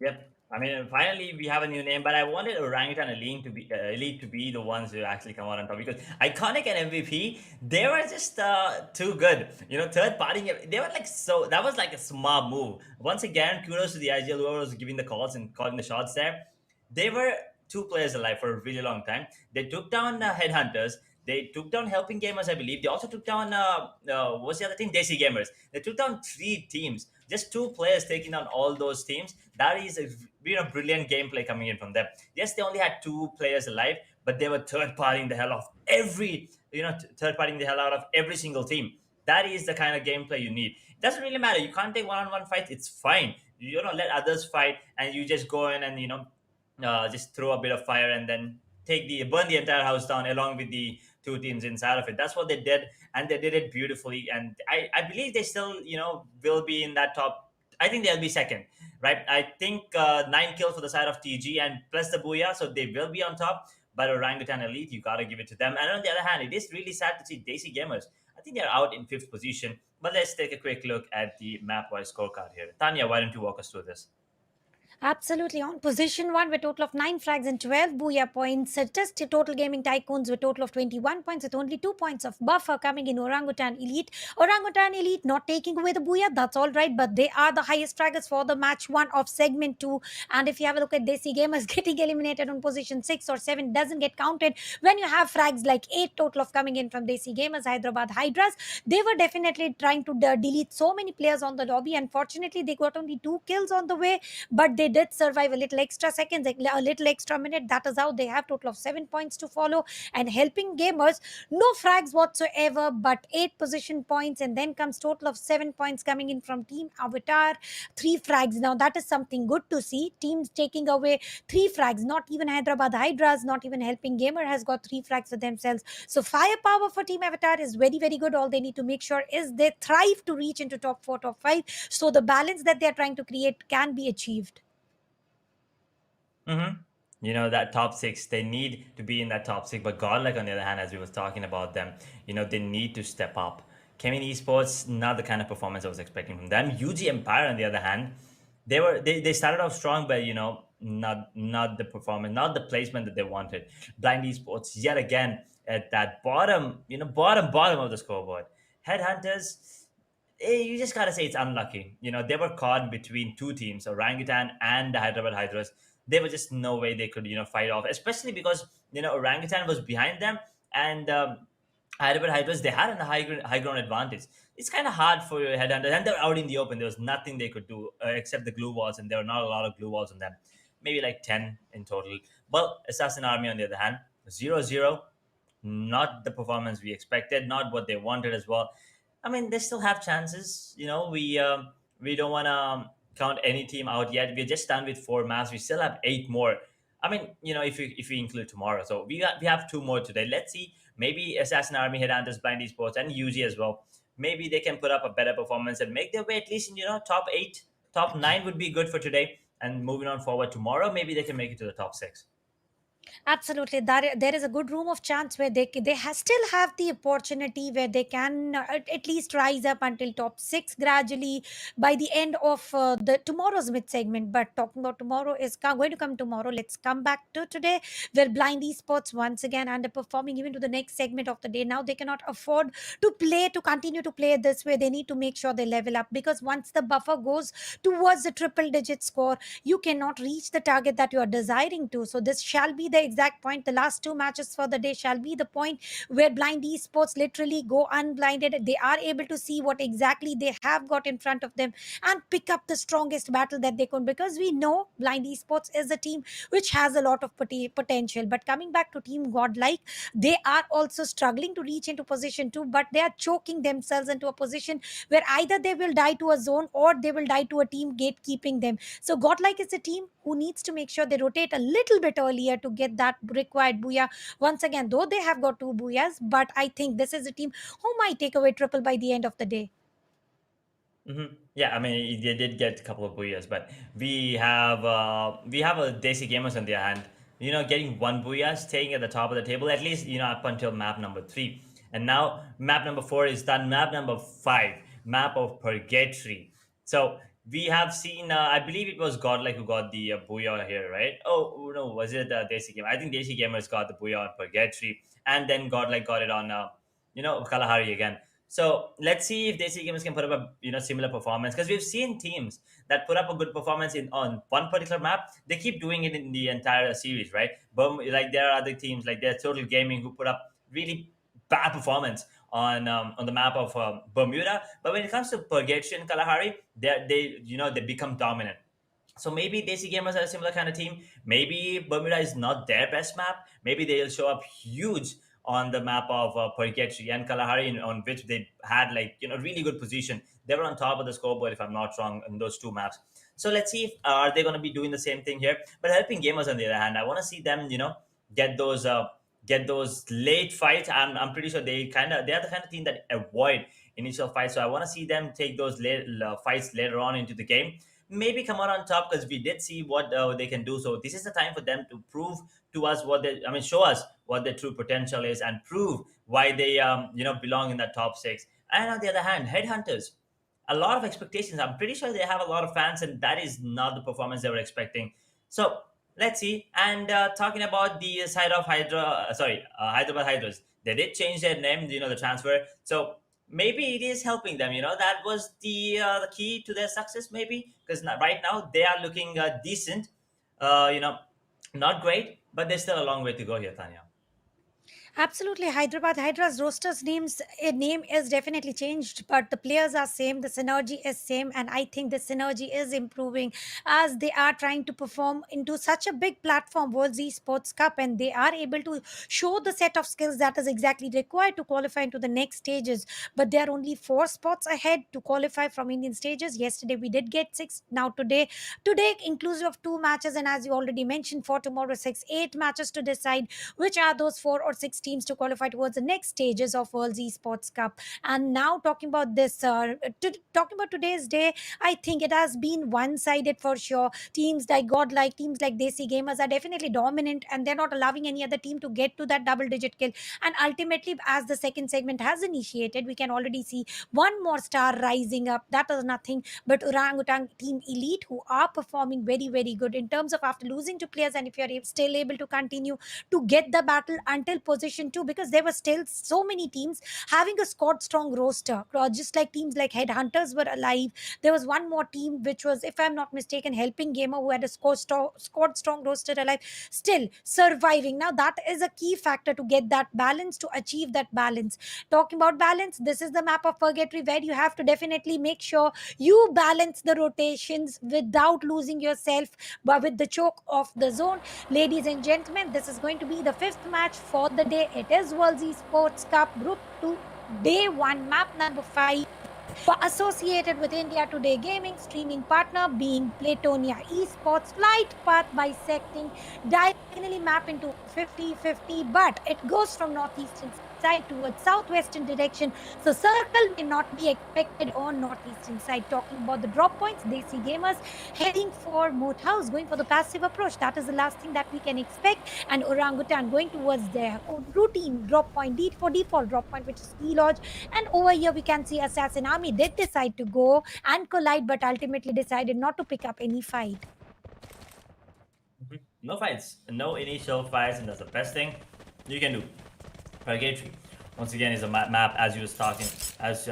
Yep. I mean, finally we have a new name, but I wanted Orangutan Elite to be the ones who actually come out on top, because Iconic and MVP, they were just too good. Third party, they were like, so that was like a smart move. Once again, kudos to the IGL, whoever was giving the calls and calling the shots there. They were 2 players alive for a really long time. They took down Headhunters. They took down Helping Gamers, I believe. They also took down, what's the other team? Desi Gamers. They took down 3 teams. Just 2 players taking down all those teams. That is a brilliant gameplay coming in from them. Yes, they only had 2 players alive, but they were third-partying the hell out of every single team. That is the kind of gameplay you need. It doesn't really matter. You can't take one-on-one fights. It's fine. Let others fight, and you just go in and, just throw a bit of fire and then burn the entire house down along with the 2 teams inside of it. That's what they did, and they did it beautifully. And I believe they still, will be in that top. I think they'll be second, right? I think 9 kills for the side of TG and plus the booyah, so they will be on top. But Orangutan Elite, you gotta give it to them. And on the other hand, it is really sad to see Desi Gamers. I think they're out in 5th position. But let's take a quick look at the map-wise scorecard here. Tanya, why don't you walk us through this? Absolutely. On position 1 with total of 9 frags and 12 booyah points. Just Total Gaming Tycoons with total of 21 points with only 2 points of buffer coming in Orangutan Elite. Orangutan Elite not taking away the booyah, that's all right, but they are the highest fraggers for the match 1 of segment 2. And if you have a look at Desi Gamers getting eliminated on position 6 or 7 doesn't get counted when you have frags like 8 total of coming in from Desi Gamers. Hyderabad Hydras, they were definitely trying to delete so many players on the lobby. Unfortunately, they got only 2 kills on the way, but they did survive a little extra seconds, a little extra minute. That is how they have total of 7 points to follow. And helping gamers, no frags whatsoever, but 8 position points, and then comes total of 7 points coming in from Team Avatar, 3 frags. Now that is something good to see. Teams taking away 3 frags. Not even Hyderabad Hydras, not even Helping Gamer has got 3 frags for themselves. So firepower for Team Avatar is very, very good. All they need to make sure is they thrive to reach into top 4, top 5. So the balance that they're trying to create can be achieved. Mm-hmm. That top six, they need to be in that top six. But Godlike, on the other hand, as we was talking about them, they need to step up. Chemin Esports, not the kind of performance I was expecting from them. UG Empire, on the other hand, they started off strong, but not the performance, not the placement that they wanted. Blind Esports yet again at that bottom, bottom of the scoreboard. Headhunters, you just gotta say it's unlucky. They were caught between two teams, Orangutan and the Hyderabad Hydras. There was just no way they could, fight off, especially because Orangutan was behind them, and Hyderabad Hydras, they had a high ground advantage. It's kind of hard for your headhunters, and they were out in the open. There was nothing they could do except the glue walls, and there were not a lot of glue walls on them. Maybe like 10 in total. But Assassin Army, on the other hand, 0-0, not the performance we expected, not what they wanted as well. I mean, they still have chances. We don't want to count any team out yet. We're just done with 4 maps. We still have 8 more. I mean, if we include tomorrow, so we have 2 more today. Let's see. Maybe Assassin Army, Headhunters, Blind Esports, and UG as well. Maybe they can put up a better performance and make their way at least in top 8, top 9 would be good for today. And moving on forward tomorrow, maybe they can make it to the top 6. Absolutely, there is a good room of chance where still have the opportunity where they can at least rise up until top 6 gradually by the end of the tomorrow's mid segment. But talking about tomorrow is going to come tomorrow. Let's come back to today, where Blind Esports once again underperforming even to the next segment of the day. Now they cannot afford to continue to play this way. They need to make sure they level up, because once the buffer goes towards the triple digit score, you cannot reach the target that you are desiring to. So this shall be the exact point. The last 2 matches for the day shall be the point where Blind Esports literally go unblinded. They are able to see what exactly they have got in front of them and pick up the strongest battle that they could, because we know Blind Esports is a team which has a lot of potential. But coming back to Team Godlike, they are also struggling to reach into position 2, but they are choking themselves into a position where either they will die to a zone or they will die to a team gatekeeping them. So Godlike is a team who needs to make sure they rotate a little bit earlier to get that required booyah. Once again, though they have got 2 booyahs, but I think this is a team who might take away triple by the end of the day. Yeah, I mean, they did get a couple of booyahs, but we have a Desi Gamers on the other hand. Getting 1 booyah, staying at the top of the table at least. Up until map number 3, and now map number 4 is done. Map number 5, map of Purgatory. So we have seen. I believe it was Godlike who got the booyah here, right? Oh no, was it Desi Gamer? I think Desi Gamers got the booyah on Purgatory, and then Godlike got it on Kalahari again. So let's see if Desi Gamers can put up a similar performance, because we've seen teams that put up a good performance on one particular map. They keep doing it in the entire series, right? But like there are other teams like there's Total Gaming who put up really bad performance on the map of Bermuda. But when it comes to Purgatory and Kalahari, they become dominant. So maybe Desi Gamers are a similar kind of team. Maybe Bermuda is not their best map. Maybe they'll show up huge on the map of Purgatory and Kalahari, on which they had really good position. They were on top of the scoreboard, if I'm not wrong, in those 2 maps. So let's see if are they going to be doing the same thing here. But Helping Gamers, on the other hand, I want to see them, get those late fights. I'm pretty sure they are the kind of team that avoid initial fights. So I want to see them take those late fights later on into the game. Maybe come out on top, because we did see what they can do. So this is the time for them to prove to us show us what their true potential is, and prove why they belong in that top 6. And on the other hand, Headhunters, a lot of expectations. I'm pretty sure they have a lot of fans, and that is not the performance they were expecting. So let's see. And talking about the side of Hyderabad Hydras, they did change their name, the transfer. So maybe it is helping them. That was the key to their success, maybe, because right now they are looking decent. Not great, but there's still a long way to go here, Tanya. Absolutely, Hyderabad Hydra's roster's name is definitely changed, but the players are same. The synergy is same, and I think the synergy is improving as they are trying to perform into such a big platform, World Esports Cup, and they are able to show the set of skills that is exactly required to qualify into the next stages. But they are only 4 spots ahead to qualify from Indian stages. Yesterday we did get six. Now today inclusive of 2 matches, and as you already mentioned, for tomorrow 8 matches to decide which are those 4 or 6 teams to qualify towards the next stages of World Esports Cup. And now talking about talking about today's day, I think it has been one-sided for sure. Teams like Godlike, teams like Desi Gamers are definitely dominant, and they're not allowing any other team to get to that double-digit kill. And ultimately, as the second segment has initiated, we can already see one more star rising up. That is nothing but Orangutan Team Elite, who are performing very, very good in terms of after losing to players, and if you're still able to continue to get the battle until position 2, because there were still so many teams having a squad strong roster, just like teams like Headhunters were alive. There was one more team which was, if I'm not mistaken, Helping Gamer, who had a squad strong roster alive, still surviving. Now that is a key factor to get that balance, to achieve that balance. Talking about balance, this is the map of Purgatory, where you have to definitely make sure you balance the rotations without losing yourself, but with the choke of the zone. Ladies and gentlemen, this is going to be the 5th match for the day. It is World Esports Cup Group 2, Day 1, map number 5. Associated with India Today Gaming, streaming partner being Platonia Esports, flight path bisecting diagonally map into 50-50, but it goes from northeastern side towards southwestern direction, so circle may not be expected on northeastern side. Talking about the drop points, Desi Gamers heading for Moat House, going for the passive approach. That is the last thing that we can expect. And Orangutan going towards their routine drop point, for default drop point, which is Key Lodge. And over here we can see Assassin Army did decide to go and collide, but ultimately decided not to pick up any fight. No fights, no initial fights, and that's the best thing you can do. Purgatory, once again, is a map, as you was talking, as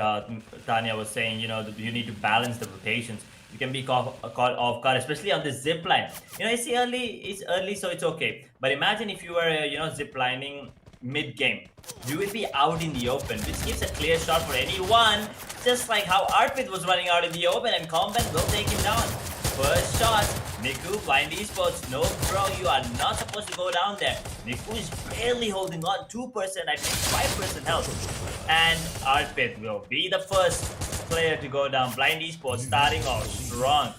Tanya was saying, you need to balance the rotations. You can be caught off guard, especially on the zip line. It's early, so it's okay. But imagine if you were, zip lining mid-game. You will be out in the open, which gives a clear shot for anyone, just like how Arpit was running out in the open, and Combat will take him down. First shot, Niku, Blind Esports. No, bro, you are not supposed to go down there. Niku is barely holding on, 2%, I think 5% health. And Arpit will be the first player to go down. Blind Esports starting off strong.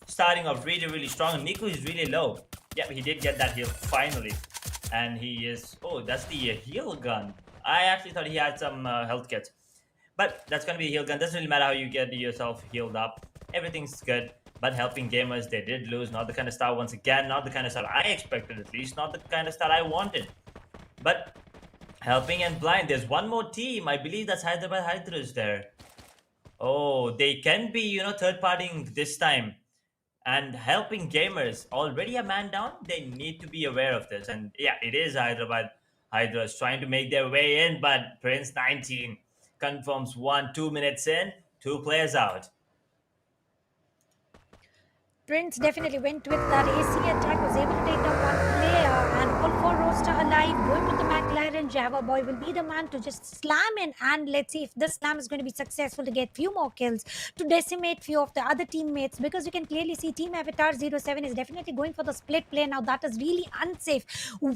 Starting off really, really strong. Niku is really low. Yeah, he did get that heal finally. And he is... Oh, that's the heal gun. I actually thought he had some health kits. But that's going to be a heal gun. Doesn't really matter how you get yourself healed up. Everything's good. But Helping Gamers, they did lose. Not the kind of start, once again, not the kind of start I expected, at least. Not the kind of start I wanted. But Helping and Blind, there's one more team. I believe that's Hyderabad Hydra is there. Oh, they can be, third-partying this time. And Helping Gamers, already a man down, they need to be aware of this. And yeah, it is Hyderabad Hydras trying to make their way in, but Prince 19 confirms 2 minutes in, 2 players out. Prince definitely went with that AC attack, was able to take down one player, and all 4 roster alive, going with the McLaren. Java Boy will be the man to just slam in, and let's see if this slam is going to be successful to get few more kills, to decimate few of the other teammates, because you can clearly see Team Avatar 07 is definitely going for the split play. Now that is really unsafe.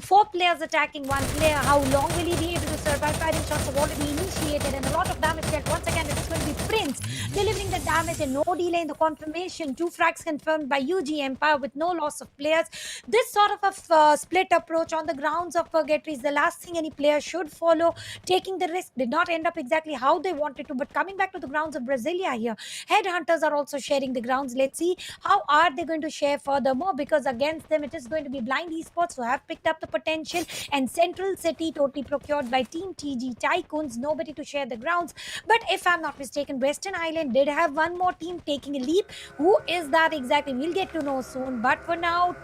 4 players attacking 1 player. How long will he be able to survive? Firing shots have already initiated, and a lot of damage dealt. Once again, it is going to be Prince delivering the damage, and no delay in the confirmation. 2 frags confirmed by UG Empire with no loss of players. This sort of a split approach on the grounds of Purgatory is the last thing any player should follow. Taking the risk did not end up exactly how they wanted to, but coming back to the grounds of Brasilia here, Headhunters are also sharing the grounds. Let's see how are they going to share furthermore, because against them it is going to be Blind Esports, who have picked up the potential, and Central City totally procured by Team TG Tycoons. Nobody to share the grounds. But if I'm not mistaken, Western Island did have one more team taking a leap. Who is that exactly? We'll get to know soon. But for now,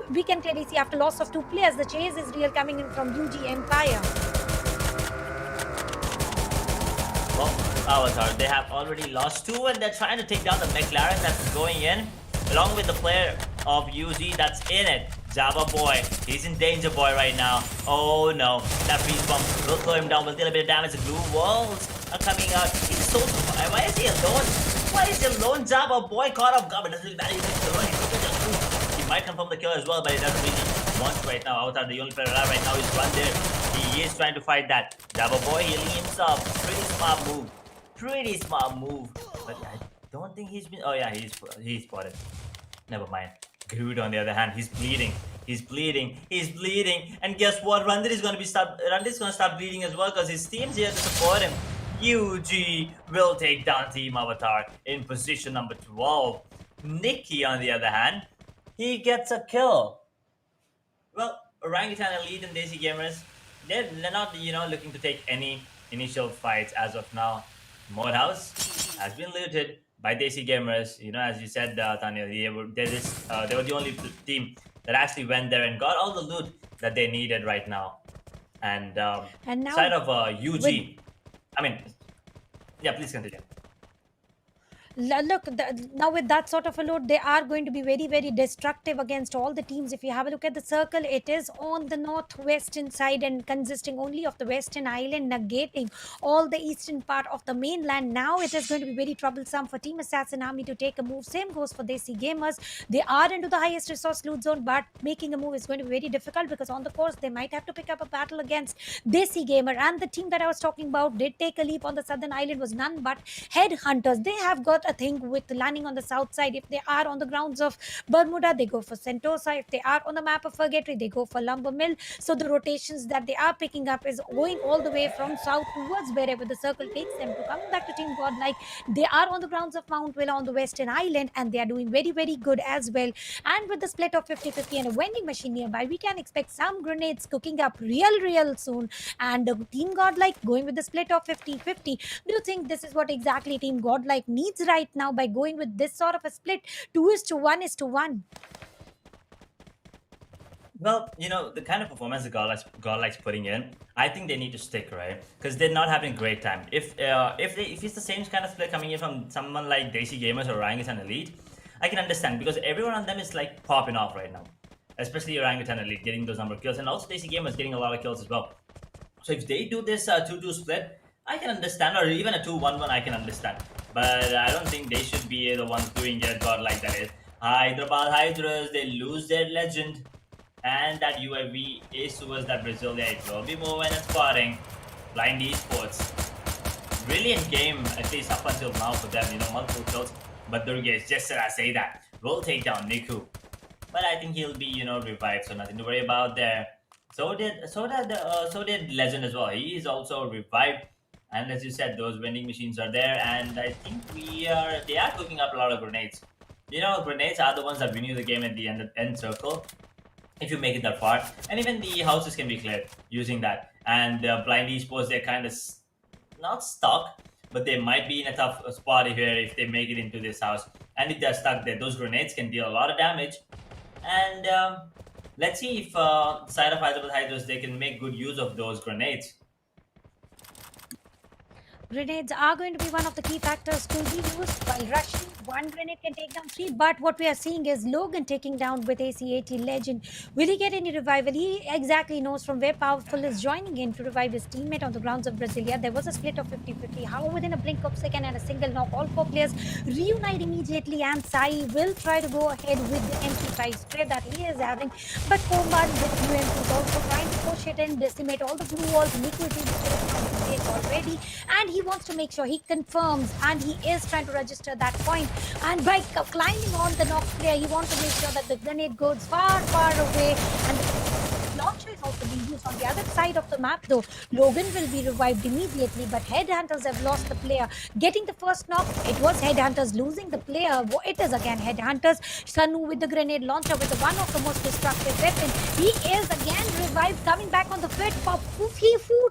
we can clearly see after loss of 2 players, the chase is real, coming in from UG Empire. Well, Avatar, they have already lost 2, and they're trying to take down the McLaren that's going in, along with the player of UG that's in it. Java boy, he's in danger boy right now. Oh no, that freeze bomb will slow him down, will deal a bit of damage. The blue walls are coming out. He's so survived. Why is he alone? Why is he alone? Java boy caught off guard, but doesn't really matter. He's alone. He might confirm the kill as well, but he doesn't really want to right now. Avatar, the only player alive right now, is run there. He is trying to fight that. Java boy healing himself. Pretty smart move. Pretty smart move. But I don't think he's been. Oh yeah, he's spotted. Never mind. Groot on the other hand, he's bleeding. He's bleeding. He's bleeding. And guess what? Randir is gonna start bleeding as well because his team's here to support him. UG will take down Team Avatar in position number 12. Nikki, on the other hand, he gets a kill. Well, Orangutan Elite and DESI Gamers, they're not, looking to take any initial fights as of now. Mod House has been looted by DESI Gamers. As you said, Tanya, they were the only team that actually went there and got all the loot that they needed right now. And now, side of UG, please continue. Look, now with that sort of a load, they are going to be very, very destructive against all the teams. If you have a look at the circle, it is on the northwestern side and consisting only of the western island, negating all the eastern part of the mainland. Now it is going to be very troublesome for Team Assassin Army to take a move. Same goes for DESI Gamers. They are into the highest resource loot zone, but making a move is going to be very difficult because on the course, they might have to pick up a battle against DESI Gamer. And the team that I was talking about did take a leap on the southern island was none but Headhunters. They have got a thing with landing on the south side. If they are on the grounds of Bermuda, they go for Sentosa. If they are on the map of Purgatory, they go for Lumber Mill. So the rotations that they are picking up is going all the way from south towards wherever the circle takes them. To coming back to Team Godlike, they are on the grounds of Mount Villa on the western island, and they are doing very, very good as well. And with the split of 50-50 and a vending machine nearby, we can expect some grenades cooking up real soon. And Team Godlike going with the split of 50-50. Do you think this is what exactly Team Godlike needs right now by going with this sort of a split? 2:1:1. Well, the kind of performance the Godlike's putting in, I think they need to stick, right? Because they're not having a great time. If it's the same kind of split coming in from someone like DESI Gamers or Orangutan Elite, I can understand because everyone on them is like popping off right now. Especially Orangutan Elite getting those number of kills, and also DESI Gamers getting a lot of kills as well. So if they do this 2-2 split, I can understand, or even a 2-1-1, I can understand. But I don't think they should be the ones doing it. Godlike, that is. Hyderabad Hydras, they lose their legend. And that UAV is towards that Brazil. It will be moving and spotting. Blind Esports. Brilliant game, at least up until now for them. Multiple kills. But Durgesh, just as I say that, will take down Niku. But I think he'll be, revived, so nothing to worry about there. So did Legend as well. He is also revived. And as you said, those vending machines are there, and I think they are cooking up a lot of grenades. Grenades are the ones that renew the game at the end circle, if you make it that far. And even the houses can be cleared using that. And Blind Esports, they're kind of not stuck, but they might be in a tough spot here if they make it into this house. And if they're stuck there, those grenades can deal a lot of damage. And let's see if side of Hyderabad Hydras, they can make good use of those grenades. Grenades are going to be one of the key factors to be used while rushing. One grenade can take down 3, but what we are seeing is Logan taking down with AC-80 Legend. Will he get any revival? He exactly knows from where Powerful is joining in to revive his teammate on the grounds of Brasilia. There was a split of 50-50. How within a blink of a second and a single knock, all 4 players reunite immediately, and Sai will try to go ahead with the MP5 spray that he is having. But Komban with UMP is also trying to push it and decimate all the blue walls. Niku is already, and he wants to make sure he confirms, and he is trying to register that point. And by climbing on the knock player, he wants to make sure that the grenade goes far away, and the launcher is also being used on the other side of the map. Though Logan will be revived immediately, but Headhunters have lost the player. Getting the first knock, it was Headhunters. Losing the player, it is again Headhunters. Sanu with the grenade launcher with one of the most destructive weapons. He is again revived, coming back on the fit.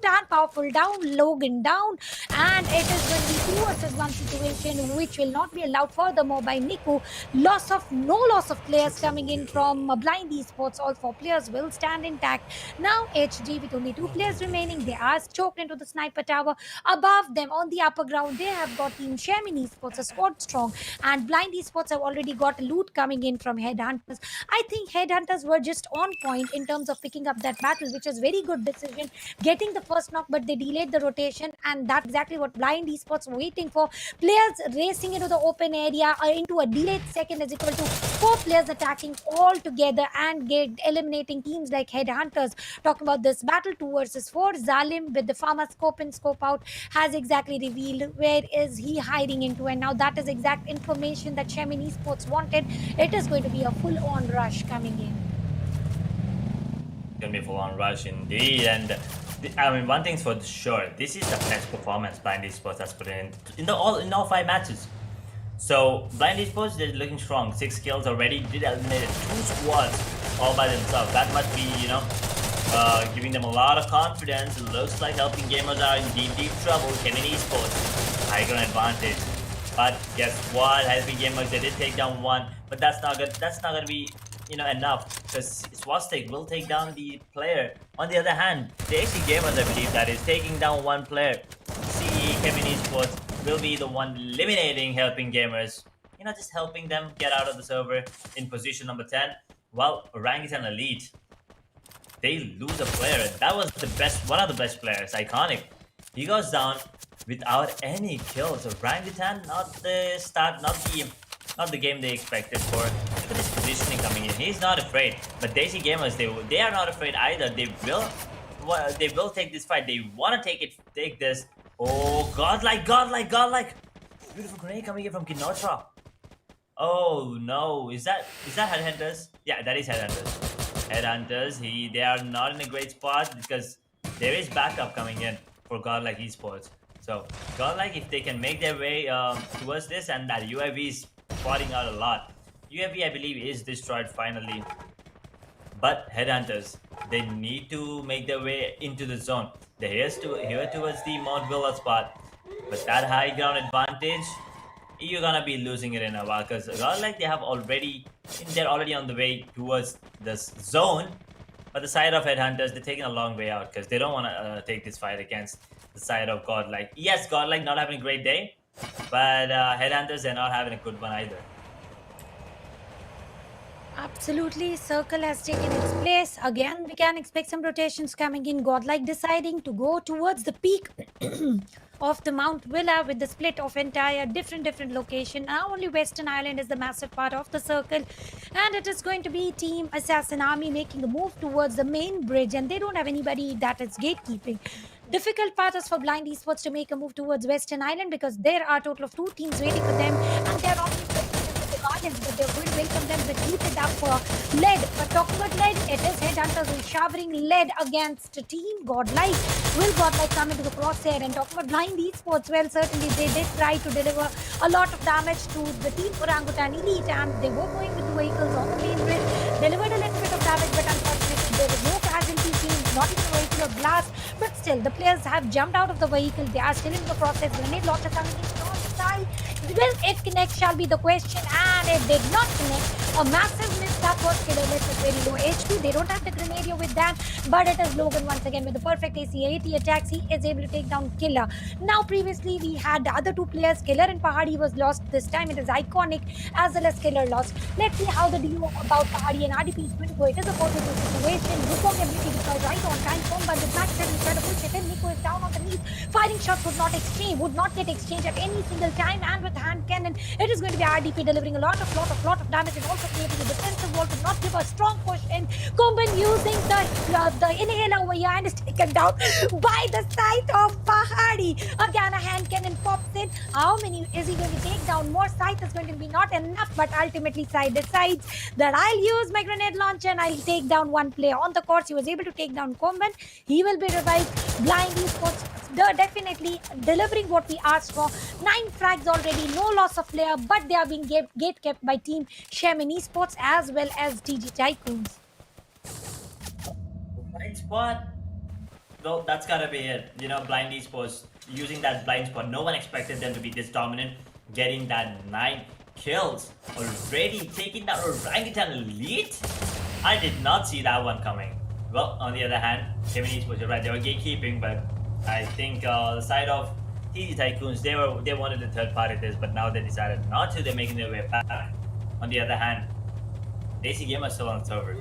And Powerful down, Logan down, and it is going to be 2-1 situation, which will not be allowed furthermore by Niku. No loss of players coming in from Blind Esports. All 4 players will stand intact. Now HG, with only 2 players remaining, they are choked into the sniper tower. Above them on the upper ground, they have got Team Chemin Esports, a squad strong, and Blind Esports have already got loot coming in from Headhunters. I think Headhunters were just on point in terms of picking up that battle, which was very good decision, getting the first knock, but they delayed the rotation, and that's exactly what Blind Esports were waiting for. Players racing into the open area into a delayed second is equal to 4 players attacking all together and eliminating teams like Headhunters. Talking about this battle 2 versus 4, Zalim with the farmer scope and scope out has exactly revealed where is he hiding into, and now that is exact information that Chemin Esports wanted. It is going to be a full-on rush coming in. Gonna be a full-on rush indeed, and I mean, one thing's for sure, this is the best performance Blind Esports has put in all 5 matches. So Blind Esports, they're looking strong. 6 kills already, did eliminate 2 squads all by themselves. That must be, giving them a lot of confidence. It looks like Helping Gamers are in deep trouble. Chemin Esports, high ground advantage. But guess what? Helping Gamers, they did take down 1, but that's not good. That's not gonna be enough, because Swastik will take down the player. On the other hand, DESI Gamers, I believe, that is taking down 1 player. CE Chemin Esports will be the one eliminating Helping Gamers. Just helping them get out of the server in position number 10. Well, Orangutan Elite, they lose a player. That was one of the best players, Iconic. He goes down without any kills. Orangutan, not the game they expected for. Look at this positioning coming in. He's not afraid. But DESI Gamers, they are not afraid either. They will take this fight. They want to take this. Oh, godlike. Beautiful grenade coming in from Kinotra. Oh no, is that Headhunters? Yeah, that is Headhunters. Headhunters, they are not in a great spot because there is backup coming in for Godlike Esports. So Godlike, if they can make their way towards this, and that UAV is spotting out a lot. UAV, I believe, is destroyed finally. But Headhunters, they need to make their way into the zone. They're here towards the Mount Villa spot. But that high ground advantage, you're gonna be losing it in a while, because Godlike, they're already on the way towards this zone. But the side of Headhunters, they're taking a long way out because they don't want to take this fight against the side of Godlike. Yes, Godlike not having a great day, but Headhunters, they're not having a good one either. Absolutely, Circle has taken its place. Again, we can expect some rotations coming in. Godlike deciding to go towards the peak of the Mount Villa with the split of entire different location. Now only Western Island is the massive part of the circle, and it is going to be Team Assassin Army making a move towards the main bridge, and they don't have anybody that is gatekeeping. Difficult part is for Blind Esports to make a move towards Western Island because there are a total of 2 teams waiting for them, and they're not gardens, but they're going to welcome them with heated up lead. But talking about lead, it is Headhunters who is showering lead against Team Godlike. Will Godlike come into the crosshair? And talking about Blind Esports, well, certainly they did try to deliver a lot of damage to the Team Orangutan Elite, and they were going with the vehicles on the main bridge, delivered a little bit of damage, but unfortunately there was no casualty teams, not even a vehicular blast. But still, the players have jumped out of the vehicle. They are still in the process. Grenade launcher coming in from the side. Well, if connect shall be the question, and it did not connect. A massive miss that was killer miss with very low HP. They don't have the Grenadier with that, but it is Logan once again with the perfect AC-80 attacks. He is able to take down Killer. Now, previously we had the other 2 players, Killer and Pahadi was lost. This time it is Iconic as well as Killer lost. Let's see how the duo about Pahadi and RDP is going to go. It is a 4-2 situation. Wukong ability deployed right on time. Combat with Max 7 trying to push it in. Nico is down on the knees. Firing shots would not get exchanged at any single time, and with hand cannon, it is going to be RDP delivering a lot of damage and also creating a defensive wall to not give a strong push in. Comban using the inhaler over here and is taken down by the side of Pahadi. Again, a hand cannon pops in. How many is he going to take down? More sight is going to be not enough, but ultimately Side decides that I'll use my grenade launcher and I'll take down 1 player. On the course, he was able to take down Comban. He will be revived. Blind Esports definitely delivering what we asked for. 9 frags already, no loss of player, but they are being gate kept by Team Chemin Esports as well as TYCOONS. Blind spot. Well, that's gotta be it. Blind Esports using that blind spot. No one expected them to be this dominant, getting that 9 kills already, taking that Orangutan Elite. I did not see that one coming. Well, on the other hand, Chemin Esports, you're right, they were gatekeeping, but I think the side of TG Tycoons, they wanted the third party this, but now they decided not to. They're making their way back. On the other hand, DESI Game are still on the server.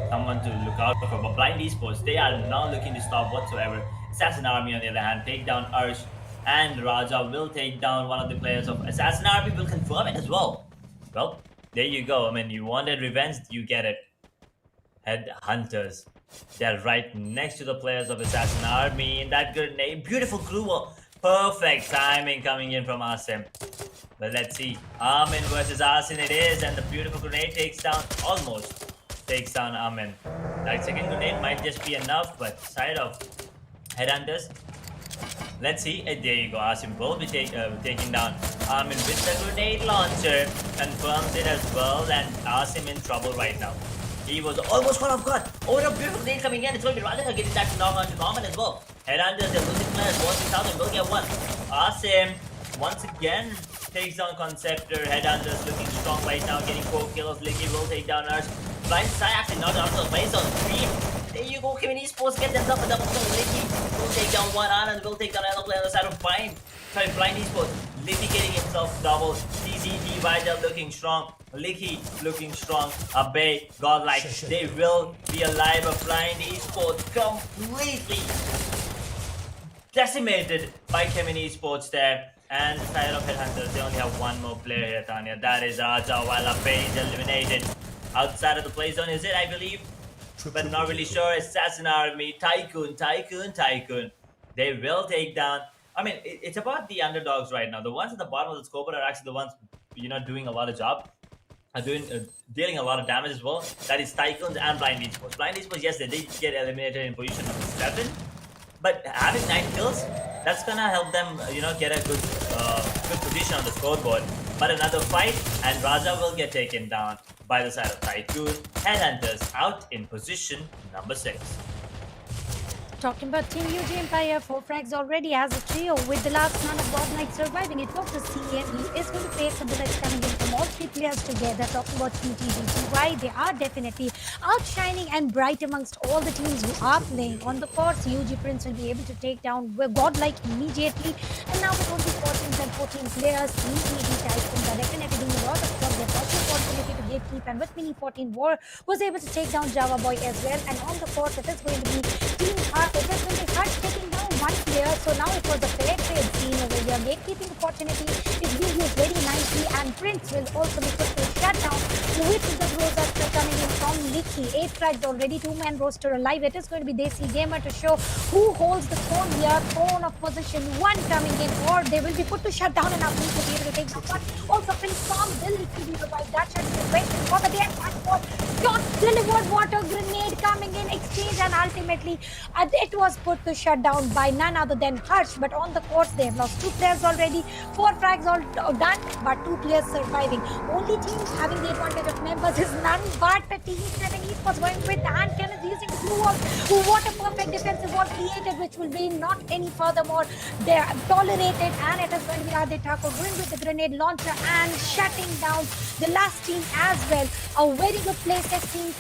Someone to look out for. But Blind Esports, they are not looking to stop whatsoever. Assassin Army, on the other hand, take down Arsh, and Raja will take down one of the players of Assassin Army, will confirm it as well. Well, there you go. I mean, you wanted revenge, you get it. Headhunters. They're right next to the players of Assassin Army in that grenade. Beautiful crew. Perfect timing coming in from Asim. But let's see. Amin versus Asin it is, and the beautiful grenade takes down, almost takes down Amin. That second grenade might just be enough, but side of Headhunters. Let's see. There you go. Asim will be taking down Amin with the grenade launcher. Confirms it as well, and Asim in trouble right now. He was almost caught off guard. Oh, a beautiful grenade coming in. It's going to be Radhika getting that knock on to Amin as well. Headhunters, they're losing players. 40,000 will get one. Asim once again takes down Conceptor. Headhunters looking strong right now, getting 4 kills. Licky will take down Urs. Blind Side actually not out of the base on 3. There you go, Chemin Esports get themselves a double kill. Licky will take down one, Anand will take down another player on the side of Blind. Sorry, Blind Esports. Licky getting himself double. TZT Vidal looking strong. Licky looking strong. Abe, Godlike, they will be alive. A Blind Esports completely decimated by Chemin Esports there. And the side of Headhunters, they only have one more player here, Tanya. That is Raja, while Abe is eliminated. Outside of the play zone, is it, I believe? But not really sure. Assassin Army, Tycoon. They will take down. I mean, it's about the underdogs right now. The ones at the bottom of the scoreboard are actually the ones, doing a lot of job. Are dealing a lot of damage as well. That is Tycoons and Blind Esports. Blind Esports, yes, they did get eliminated in position number 7. But having 9 kills, that's gonna help them, get a good position on the scoreboard. But another fight, and Raja will get taken down by the side of Tycoon. Headhunters out in position number 6. Talking about Team UG Empire, 4 frags already as a trio with the last man of Godlike surviving. It was the CM. He is going to face the bullets coming in from all 3 players together. Talking about TTGTY, they are definitely outshining and bright amongst all the teams who are playing. On the course, UG Prince will be able to take down Godlike immediately. And now with only 14 and 14 players, TTG Tycoons are definitely doing a lot of job. They've also opportunity to gatekeep, and with Mini 14 War was able to take down Java Boy as well. And on the course, it is going to be Team it is going to start taking down one player. So now it was a fair trade scene over here. Gatekeeping opportunity is being used very nicely, and Prince will also be put to shut down with the LOOSERZ coming in from Licky. 8 frags already, 2-man roster alive. It is going to be DESI Gamer to show who holds the throne here. Throne of position 1 coming in, or they will be put to shut down, and now Prince will be able to take down one. Also Prince from will Licky be revived. That should be the question for the day. Shot delivered, water grenade coming in, exchange, and ultimately it was put to shut down by none other than Harsh. But on the course, they have lost 2 players already, 4 frags all done, but 2 players surviving. Only team having the advantage of members is none but TE7 Esports going with the hand cannons using the blue wall. What a perfect defensive wall created, which will be not any furthermore they are tolerated, and it is going to be Ade Thakur going with the grenade launcher and shutting down the last team as well. A very good play team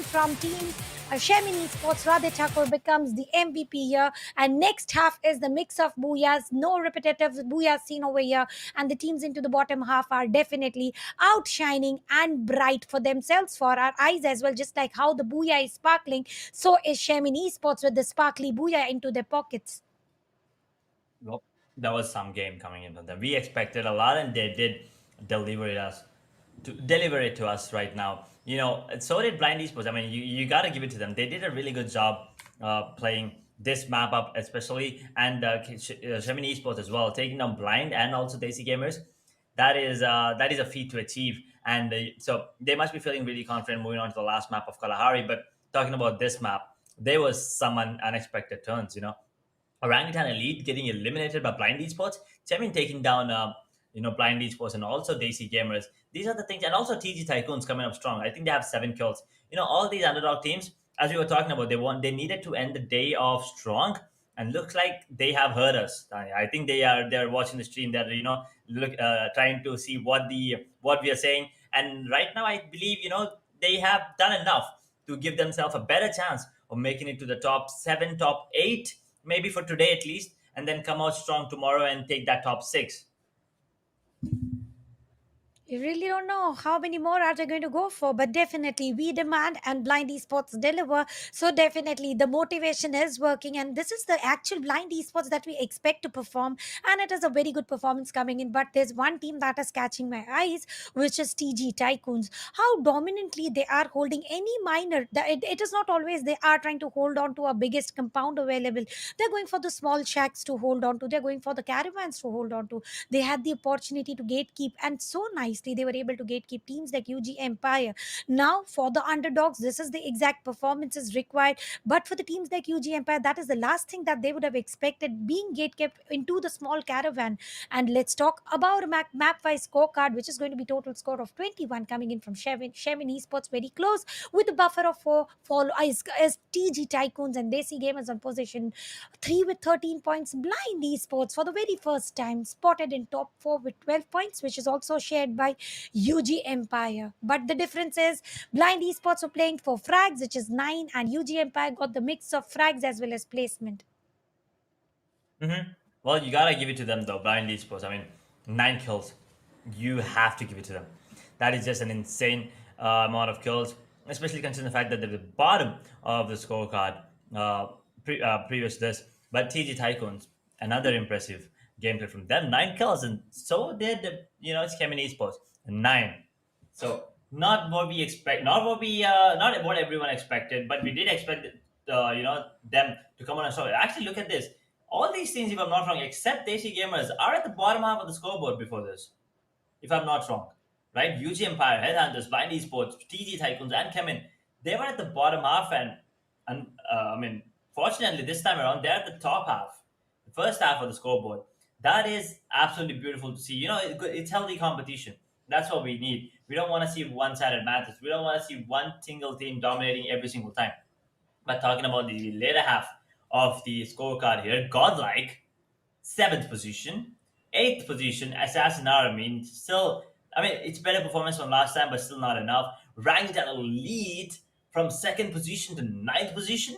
from team Chemin Esports. Radhe Thakur becomes the MVP here, and next half is the mix of booyahs. No repetitive booyahs seen over here, and the teams into the bottom half are definitely outshining and bright for themselves, for our eyes as well. Just like how the booyah is sparkling, so is Chemin Esports with the sparkly booyah into their pockets. Well, that was some game coming in from them. We expected a lot, and they did deliver it to us right now. So did Blind Esports. I mean, you got to give it to them. They did a really good job playing this map up, especially, and Chemin Esports as well, taking down Blind and also DESI Gamers. That is a feat to achieve, and so they must be feeling really confident moving on to the last map of Kalahari. But talking about this map, there was some unexpected turns. Orangutan Elite getting eliminated by Blind Esports, Chemin taking down Blind Esports, and also DESI Gamers. These are the things, and also TG Tycoons coming up strong. I think they have 7 kills. All these underdog teams, as we were talking about, they needed to end the day off strong, and looks like they have heard us. I think they're watching the stream. They're trying to see what we are saying, and right now I believe they have done enough to give themselves a better chance of making it to the top 7, top 8, maybe for today at least, and then come out strong tomorrow and take that top 6. You really don't know how many more are they going to go for, but definitely we demand and Blind Esports deliver. So definitely the motivation is working, and this is the actual Blind Esports that we expect to perform, and it is a very good performance coming in. But there's one team that is catching my eyes, which is TG Tycoons. How dominantly they are holding any minor. It is not always they are trying to hold on to our biggest compound available. They're going for the small shacks to hold on to. They're going for the caravans to hold on to. They had the opportunity to gatekeep, and so nicely they were able to gatekeep teams like UG Empire. Now for the underdogs, this is the exact performances required, but for the teams like UG Empire, that is the last thing that they would have expected, being gatekept into the small caravan. And let's talk about a map wise scorecard, which is going to be total score of 21 coming in from Chemin Esports, very close with a buffer of 4 follow as TG Tycoons and Desi Gamers on position 3 with 13 points. Blind Esports for the very first time spotted in top 4 with 12 points, which is also shared by UG Empire. But the difference is Blind Esports were playing for frags, which is 9, and UG Empire got the mix of frags as well as placement. Well, you gotta give it to them though, Blind Esports. I mean, 9 kills. You have to give it to them. That is just an insane amount of kills, especially considering the fact that they're the bottom of the scorecard previous to this. But TG Tycoons, another impressive gameplay from them. 9 kills, and so did it's Chemin Esports, 9. So not what we expect, not what everyone expected, but we did expect them to come on and show. Actually, look at this. All these things, if I'm not wrong, except Desi Gamers, are at the bottom half of the scoreboard before this, if I'm not wrong. Right? UG Empire, Headhunters, Blind Esports, TG Tycoons, and Kemin, they were at the bottom half, and fortunately, this time around, they're at the top half, the first half of the scoreboard. That is absolutely beautiful to see. It's healthy competition. That's what we need. We don't want to see one-sided matches. We don't want to see one single team dominating every single time. But talking about the later half of the scorecard here, Godlike, 7th position, 8th position, Assassin Army. Still, it's better performance from last time, but still not enough. Ranked at a lead from 2nd position to 9th position,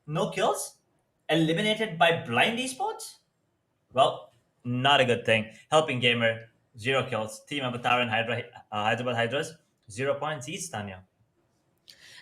no kills, eliminated by Blind Esports. Well, not a good thing. Helping Gamer, 0 kills. Team Avatar and Hyderabad Hydras, 0 points each, Tanya.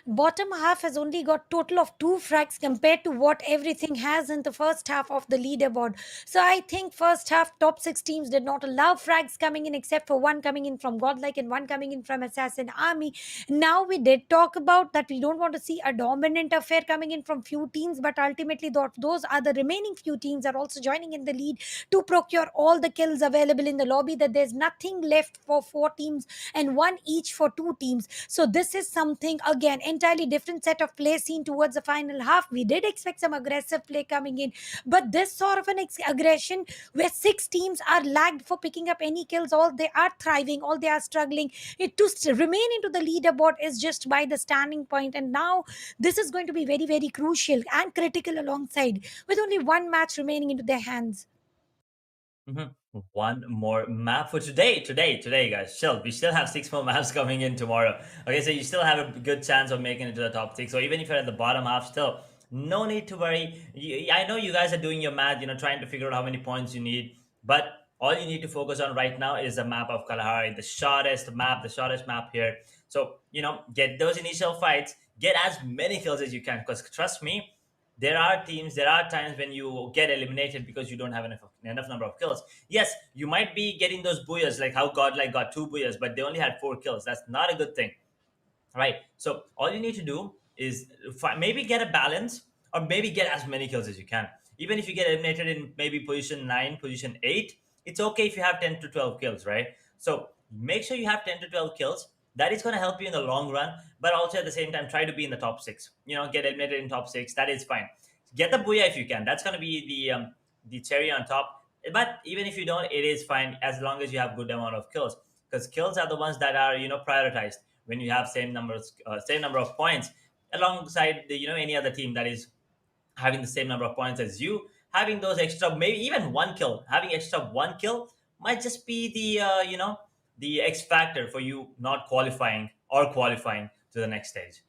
Bottom half has only got total of 2 frags compared to what everything has in the first half of the leaderboard. So I think first half top 6 teams did not allow frags coming in, except for one coming in from Godlike and one coming in from Assassin Army. Now we did talk about that we don't want to see a dominant affair coming in from few teams, but ultimately those are the remaining few teams are also joining in the lead to procure all the kills available in the lobby, that there's nothing left for 4 teams and one each for 2 teams. So this is something, again, entirely different set of play seen towards the final half. We did expect some aggressive play coming in, but this sort of an aggression where 6 teams are lagged for picking up any kills, all they are thriving, all they are struggling to remain into the leaderboard is just by the standing point. And now this is going to be very, very crucial and critical alongside with only one match remaining into their hands. One more map for today, guys. Chill. We still have 6 more maps coming in tomorrow. Okay, so you still have a good chance of making it to the top 6. So even if you're at the bottom half, still no need to worry. I know you guys are doing your math, trying to figure out how many points you need, but all you need to focus on right now is the map of Kalahari, the shortest map here. So get those initial fights, get as many kills as you can, because trust me, there are times when you get eliminated because you don't have enough number of kills. Yes, you might be getting those booyahs, like how Godlike got 2 booyahs, but they only had 4 kills. That's not a good thing, right? So all you need to do is maybe get a balance, or maybe get as many kills as you can. Even if you get eliminated in maybe position 9, position 8, it's okay if you have 10 to 12 kills, right? So make sure you have 10 to 12 kills. That is going to help you in the long run, but also at the same time, try to be in the top 6. Get eliminated in top 6. That is fine. Get the booyah if you can. That's going to be the cherry on top. But even if you don't, it is fine as long as you have good amount of kills, because kills are the ones that are prioritized when you have same number of points alongside any other team that is having the same number of points as you. Having those extra, maybe even 1 kill, having extra 1 kill might just be the X factor for you not qualifying or qualifying to the next stage.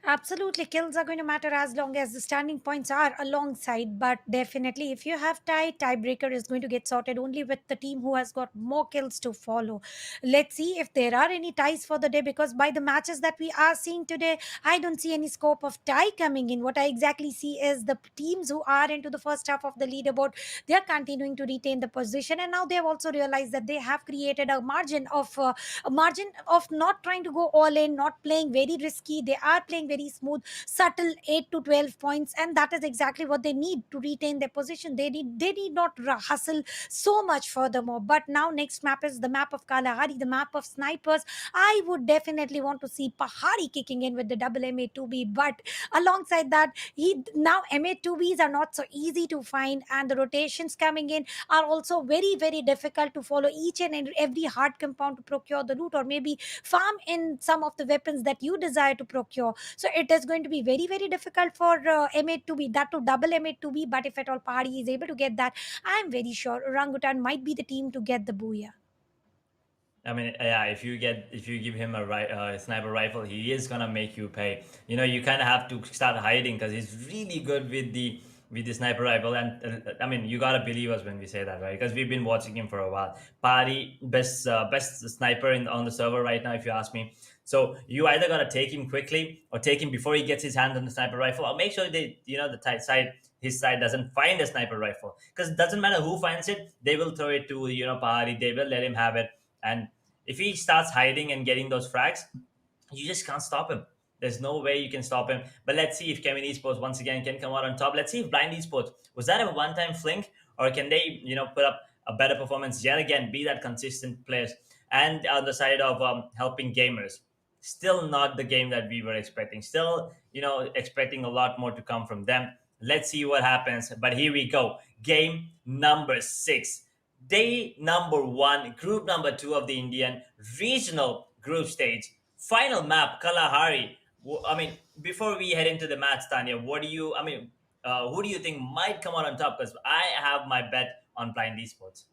Absolutely, kills are going to matter as long as the standing points are alongside. But definitely, if you have tiebreaker is going to get sorted only with the team who has got more kills to follow. Let's see if there are any ties for the day, because by the matches that we are seeing today, I don't see any scope of tie coming in. What I exactly see is the teams who are into the first half of the leaderboard, they are continuing to retain the position, and now they have also realized that they have created a margin of not trying to go all in, not playing very risky. They are playing very smooth, subtle 8 to 12 points, and that is exactly what they need to retain their position. They need not hustle so much furthermore. But now next map is the map of Kalahari, the map of snipers. I would definitely want to see Pahari kicking in with the double MA2B, but alongside that, now MA2Bs are not so easy to find, and the rotations coming in are also very, very difficult to follow each and every hard compound to procure the loot, or maybe farm in some of the weapons that you desire to procure. So it is going to be very, very difficult for M8 to be that to double M8 to be. But if at all Party is able to get that, I am very sure Orangutan might be the team to get the booyah. I mean, yeah, if you give him a sniper rifle, he is gonna make you pay. You know, you kind of have to start hiding because he's really good with the sniper rifle. And I mean, you gotta believe us when we say that, right? Because we've been watching him for a while. Party best sniper on the server right now, if you ask me. So you either gotta take him quickly or take him before he gets his hand on the sniper rifle, or make sure the tight side his side doesn't find a sniper rifle, because it doesn't matter who finds it, they will throw it to Pahari. They will let him have it. And if he starts hiding and getting those frags, you just can't stop him. There's no way you can stop him. But let's see if Kevin Esports once again can come out on top. Let's see if Blind Esports, was that a one-time fling, or can they, put up a better performance yet again, be that consistent players? And on the side of helping gamers, still not the game that we were expecting. Still, expecting a lot more to come from them. Let's see what happens. But here we go. Game number 6. Day number 1, group number 2 of the Indian regional group stage. Final map, Kalahari. I mean, before we head into the match, Tanya, who do you think might come out on top? Because I have my bet on Blind Esports.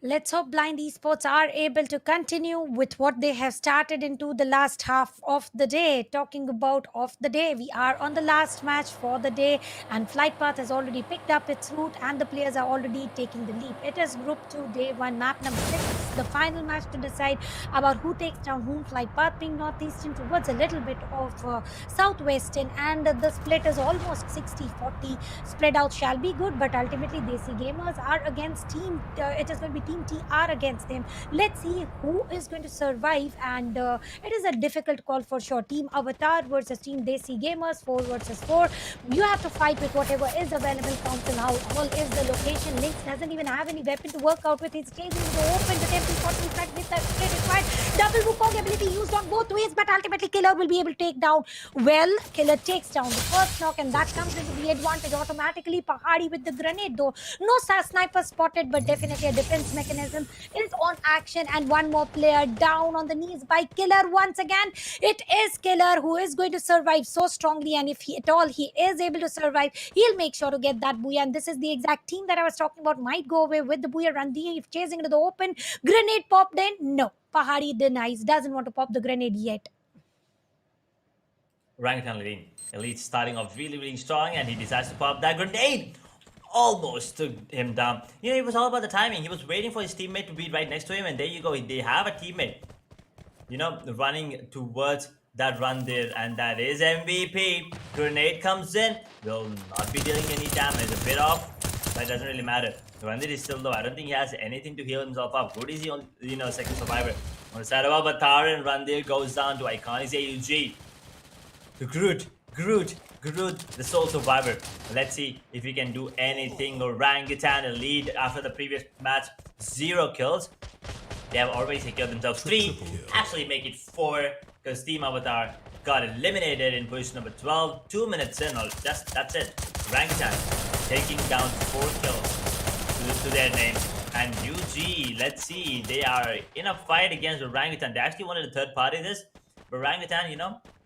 Let's hope Blind Esports are able to continue with what they have started into the last half of the day. Talking about of the day, we are on the last match for the day, and Flight Path has already picked up its route, and the players are already taking the lead. It is Group 2, Day 1, map number 6. The final match to decide about who takes down whom. Flight Path being northeastern towards a little bit of southwestern, and the split is almost 60-40. Spread out shall be good, but ultimately DESI Gamers are against team. It is going to be Team TR against them. Let's see who is going to survive, and it is a difficult call for sure. Team Avatar versus Team DESI Gamers, 4 versus 4. You have to fight with whatever is available. Council Hall is the location. Lynx doesn't even have any weapon to work out with. He's chasing the open with MP40 frag with the split required. Double Wukong ability used on both ways, but ultimately Killer will be able to take down. Well, Killer takes down the first knock, and that comes into the advantage automatically. Pahari with the grenade, though no sniper spotted, but definitely a defense mechanism is on action, and one more player down on the knees by Killer once again. It is Killer who is going to survive so strongly, and if he is able to survive, he'll make sure to get that booyah. And this is the exact team that I was talking about might go away with the booyah. Randeep chasing into the open, grenade popped in. No, Pahari denies, doesn't want to pop the grenade yet. Orangutan Elite starting off really, really strong, and he decides to pop that grenade. Almost took him down. It was all about the timing. He was waiting for his teammate to be right next to him, and there you go. They have a teammate, running towards that run there, and that is MVP. Grenade comes in, will not be dealing any damage. A bit off, but it doesn't really matter. Randir is still low. I don't think he has anything to heal himself up. Good is the only, second survivor. On the side of Avatar, and Randir goes down to Iconics AUG. To Groot, the sole survivor. Let's see if he can do anything. Orangutan Elite after the previous match, 0 kills. They have already secured themselves 3. Actually make it 4, because Team Avatar got eliminated in position number 12. 2 minutes in, that's it. Orangutan taking down 4 kills to their name. And UG, let's see, they are in a fight against Orangutan. They actually wanted a third party this. But Orangutan,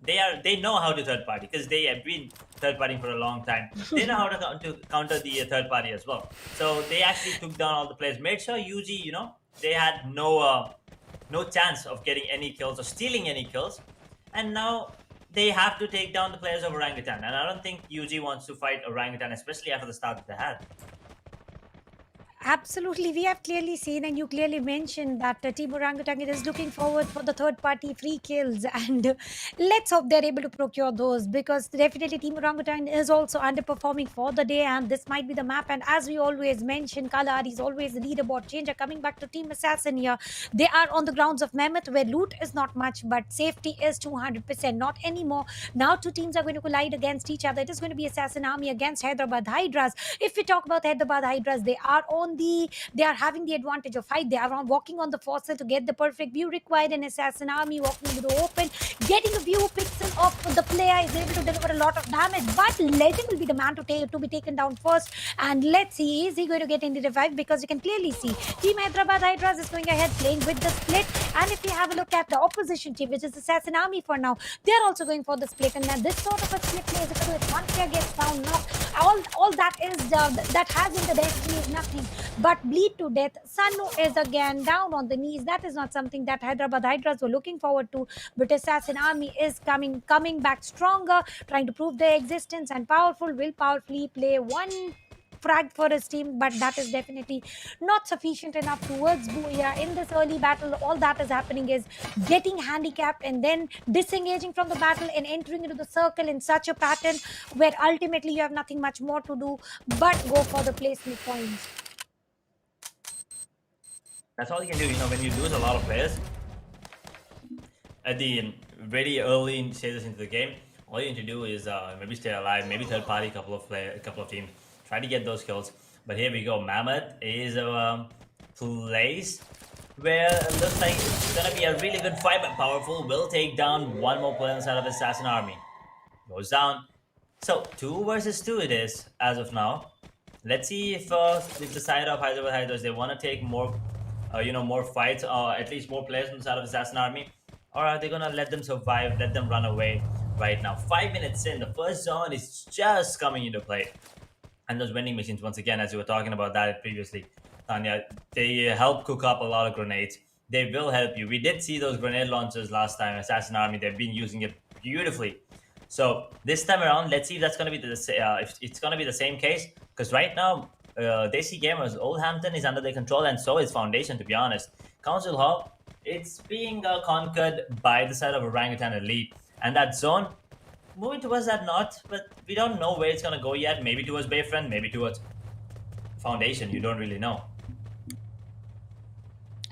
they know how to third party, because they have been third partying for a long time. They know how to counter the third party as well. So they actually took down all the players. Made sure UG, they had no chance of getting any kills or stealing any kills. And now they have to take down the players of Orangutan. And I don't think UG wants to fight Orangutan, especially after the start that they had. Absolutely. We have clearly seen, and you clearly mentioned that Team Orangutan is looking forward for the third party free kills. And let's hope they're able to procure those, because definitely Team Orangutan is also underperforming for the day. And this might be the map. And as we always mention, Kalar is always the leaderboard changer. Coming back to Team Assassin here, they are on the grounds of Mammoth, where loot is not much, but safety is 200%. Not anymore. Now two teams are going to collide against each other. It is going to be Assassin Army against Hyderabad Hydras. If we talk about Hyderabad Hydras, they are having the advantage of height. They are walking on the fossil to get the perfect view required. An Assassin Army walking into the open, getting a view pixel of the player, is able to deliver a lot of damage. But Legend will be the man to be taken down first. And let's see, is he going to get into revive? Because you can clearly see Team Hyderabad Hydras is going ahead playing with the split. And if you have a look at the opposition team, which is Assassin Army for now, they're also going for the split. And now this sort of a split plays if one player gets found knocked, all that is that has in the destiny is nothing but bleed to death. Sanu is again down on the knees. That is not something that Hyderabad Hydras were looking forward to. But Assassin Army is coming back stronger, trying to prove their existence, and will powerfully play one frag for his team, but that is definitely not sufficient enough towards Booyah. In this early battle, all that is happening is getting handicapped and then disengaging from the battle and entering into the circle in such a pattern where ultimately you have nothing much more to do but go for the placement points. That's all you can do. When you lose a lot of players at the very early stages into the game, all you need to do is maybe stay alive, maybe third party, a couple of teams, try to get those kills. But here we go. Mammoth is a place where it looks like it's gonna be a really good fight, but Powerful will take down one more player inside of Assassin Army. Goes down. So 2 versus 2 it is as of now. Let's see if the side of Hyderabad Hydras, they want to take more, more fights, or at least more players from the side of Assassin Army, or are they gonna let them survive, let them run away right now? 5 minutes in, the first zone is just coming into play. And those vending machines, once again, as you were talking about that previously, Tanya, they help cook up a lot of grenades. They will help you. We did see those grenade launchers last time, Assassin Army. They've been using it beautifully. So this time around, let's see if that's going to be if it's going to be the same case. Because right now, DESI Gamers, Oldhampton is under their control, and so is Foundation, to be honest. Council Hall, it's being conquered by the side of Orangutan Elite. And that zone, moving towards that north, but we don't know where it's going to go yet. Maybe towards Bayfront, maybe towards Foundation. You don't really know.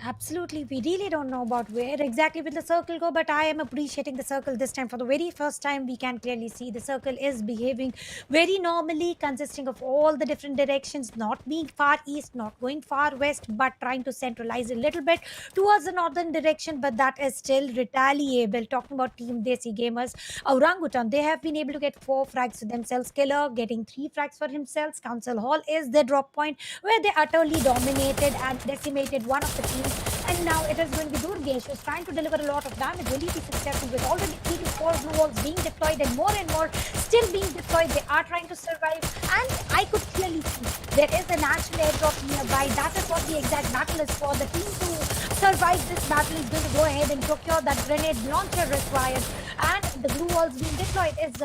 Absolutely. We really don't know about where exactly will the circle go, but I am appreciating the circle this time. For the very first time, we can clearly see the circle is behaving very normally, consisting of all the different directions, not being far east, not going far west, but trying to centralize a little bit towards the northern direction, but that is still retaliable. Talking about Team Desi Gamers, Orangutan, they have been able to get 4 frags for themselves. Killer getting 3 frags for himself. Council Hall is their drop point, where they utterly dominated and decimated one of the teams. And now it is going to be Durgesh, who's trying to deliver a lot of damage. Will he be successful with already 3 to 4 blue walls being deployed and more still being deployed? They are trying to survive, and I could clearly see there is a natural airdrop nearby. That is what the exact battle is for. The team to survive this battle is going to go ahead and procure that grenade launcher required, and the blue walls being deployed is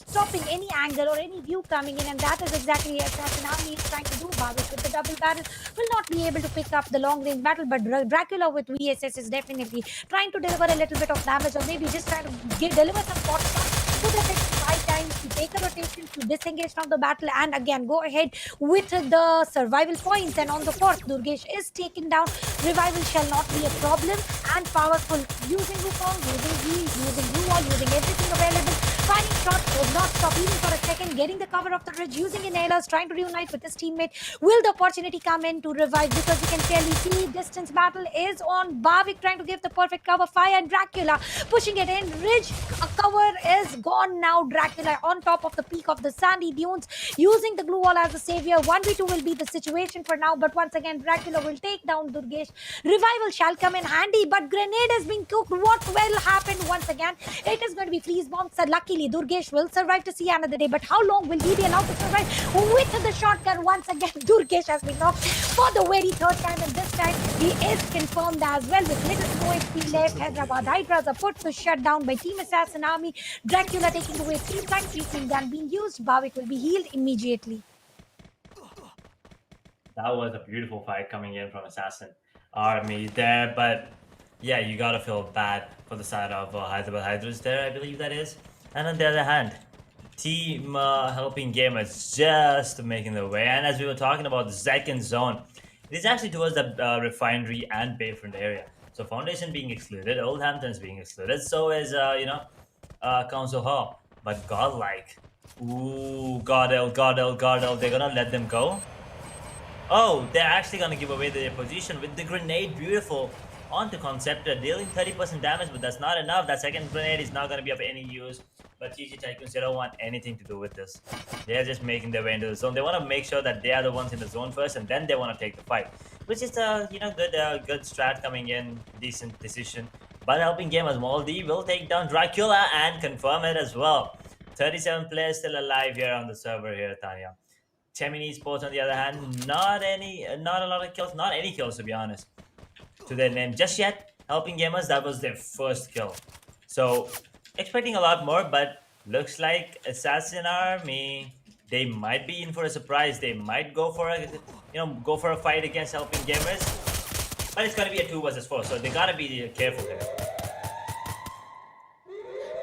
stopping any angle or any view coming in, and that is exactly what Assassin Army is trying to do. Bhavish with the double barrel will not be able to pick up the long range battle, but Dracula with VSS is definitely trying to deliver a little bit of damage, or maybe just trying to deliver some pot shots so that it's 5 times to take a rotation to disengage from the battle and again go ahead with the survival points. And on the 4th, Durgesh is taken down. Revival shall not be a problem, and Powerful using Wukong, using heal, using blue wall, using everything available. Finding shot would not stop even for a second, getting the cover of the ridge, using inhalers, trying to reunite with his teammate. Will the opportunity come in to revive? Because you can clearly see distance battle is on. Bhavik trying to give the perfect cover fire, and Dracula pushing it in. Ridge cover is gone now. Dracula on top of the peak of the sandy dunes, using the glue wall as a savior. 1v2 will be the situation for now, but once again Dracula will take down Durgesh. Revival shall come in handy, but grenade has been cooked. What will happen once again? It is going to be freeze bomb. So luckily Durgesh will will survive to see another day. But how long will he be allowed to survive with the shotgun? Once again, Durgesh has been knocked for the very third time, and this time he is confirmed as well with little to no HP left. Hyderabad Hydras are put to shut down by Team Assassin Army. Dracula taking away 3 flank treatment gun being used. Bavik will be healed immediately. That was a beautiful fight coming in from Assassin Army there, but yeah, you gotta feel bad for the side of Hyderabad Hydras there, I believe that is. And on the other hand, Team Helping Gamers just making their way. And as we were talking about the second zone, it is actually towards the refinery and Bayfront area. So Foundation being excluded, Old Hampton's being excluded, so is Council Hall. But Godlike, ooh, Godel, they're gonna let them go. Oh, they're actually gonna give away their position with the grenade. Beautiful onto Conceptor, dealing 30% damage, but that's not enough. That second grenade is not gonna be of any use. But TG Tycoons, they don't want anything to do with this. They're just making their way into the zone. They want to make sure that they are the ones in the zone first, and then they want to take the fight, which is good strat coming in, decent decision. But Helping Gamers, Moldy will take down Dracula and confirm it as well. 37 players still alive here on the server here, Tanya. Chemin Esports, on the other hand, not a lot of kills, not any kills to be honest, to their name just yet. Helping Gamers, that was their first kill. So expecting a lot more, but looks like Assassin Army, they might be in for a surprise. They might go for a fight against Helping Gamers, but it's gonna be a 2 versus 4, so they gotta be careful here.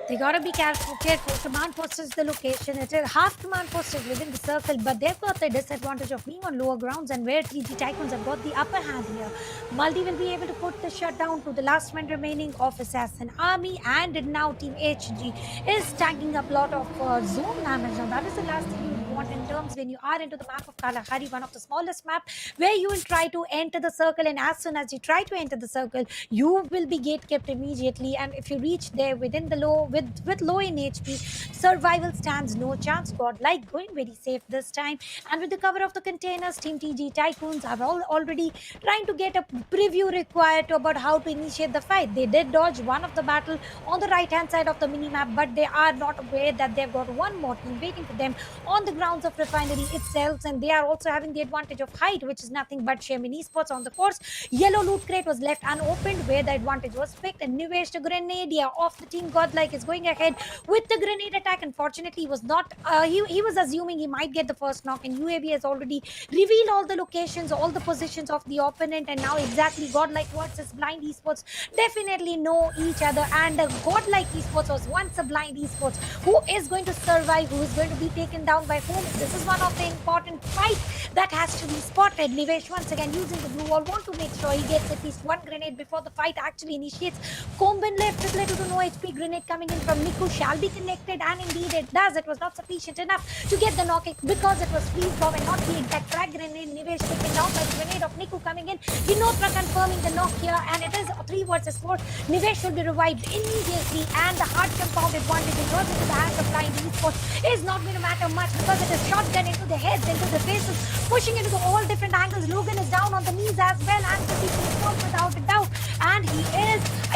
They gotta be careful. Command post is the location. It is half command post is within the circle, but they've got the disadvantage of being on lower grounds and where TG Tycoons have got the upper hand here. Multi will be able to put the shutdown to the last man remaining of Assassin Army, and now Team HG is tagging up a lot of zone damage. Now that is the last thing you want in terms when you are into the map of Kalahari, one of the smallest map, where you will try to enter the circle, and as soon as you try to enter the circle, you will be gate kept immediately. And if you reach there within the low with low in HP, survival stands no chance. Godlike going very safe this time, and with the cover of the containers, Team TG Tycoons are already trying to get a preview required about how to initiate the fight. They did dodge one of the battle on the right hand side of the mini map, but they are not aware that they've got one more team waiting for them on the grounds of refinery itself, and they are also having the advantage of height, which is nothing but Chemin Esports on the course. Yellow loot crate was left unopened where the advantage was picked, and Nivesh, the grenadier of the team Godlike, is going ahead with the grenade attack. Unfortunately, he was not he was assuming he might get the first knock, and UAV has already revealed all the locations, all the positions of the opponent, and now exactly Godlike versus Blind Esports definitely know each other, and Godlike Esports was once a Blind Esports. Who is going to survive, who is going to be taken down by whom? This is one of the important fights that has to be spotted. Nivesh once again using the blue wall, want to make sure he gets at least one grenade before the fight actually initiates. Combin left with little to no HP, grenade coming in from Niku shall be connected, and indeed it does. It was not sufficient enough to get the knock because it was freeze bomb and not the exact frag grenade. Nivesh taken down by the grenade of Niku coming in. Vinotra confirming the knock here, and it is 3 versus 4. Nivesh should be revived immediately, and the hard compound advantage it goes into the hands of Blind Esports is not going to matter much because it is shotgun into the heads, into the faces, pushing into all different angles. Logan is down on the knees as well, and the people without a doubt, and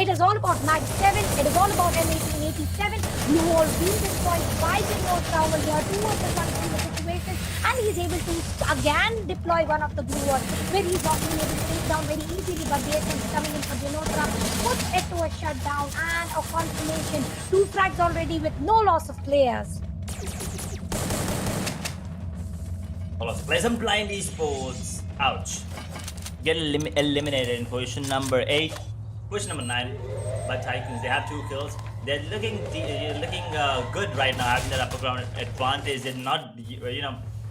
it is all about Mag 7, it is all about M1887. Blue wall being destroyed by the North Tower here, 2 versus 1 in the situation, and he's able to again deploy one of the blue walls where he's not being able to take down very easily, but the essence coming in for Genotra puts it to a shutdown and a confirmation. 2 frags already with no loss of players. Play some Blind Esports. Ouch. Get eliminated in position number 8. Position number 9 by Tycoons. They have 2 kills. They're looking good right now, having that upper ground advantage. They're not,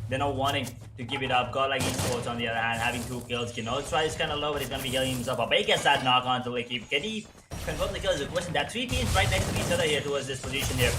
they're not wanting to give it up. Godlike Esports, on the other hand, having 2 kills. Genotra is kind of low, but he's going to be healing himself up. But he gets that knock on to Licky. Can he confirm the kill is a question. That 3 teams right next to each other here towards this position here.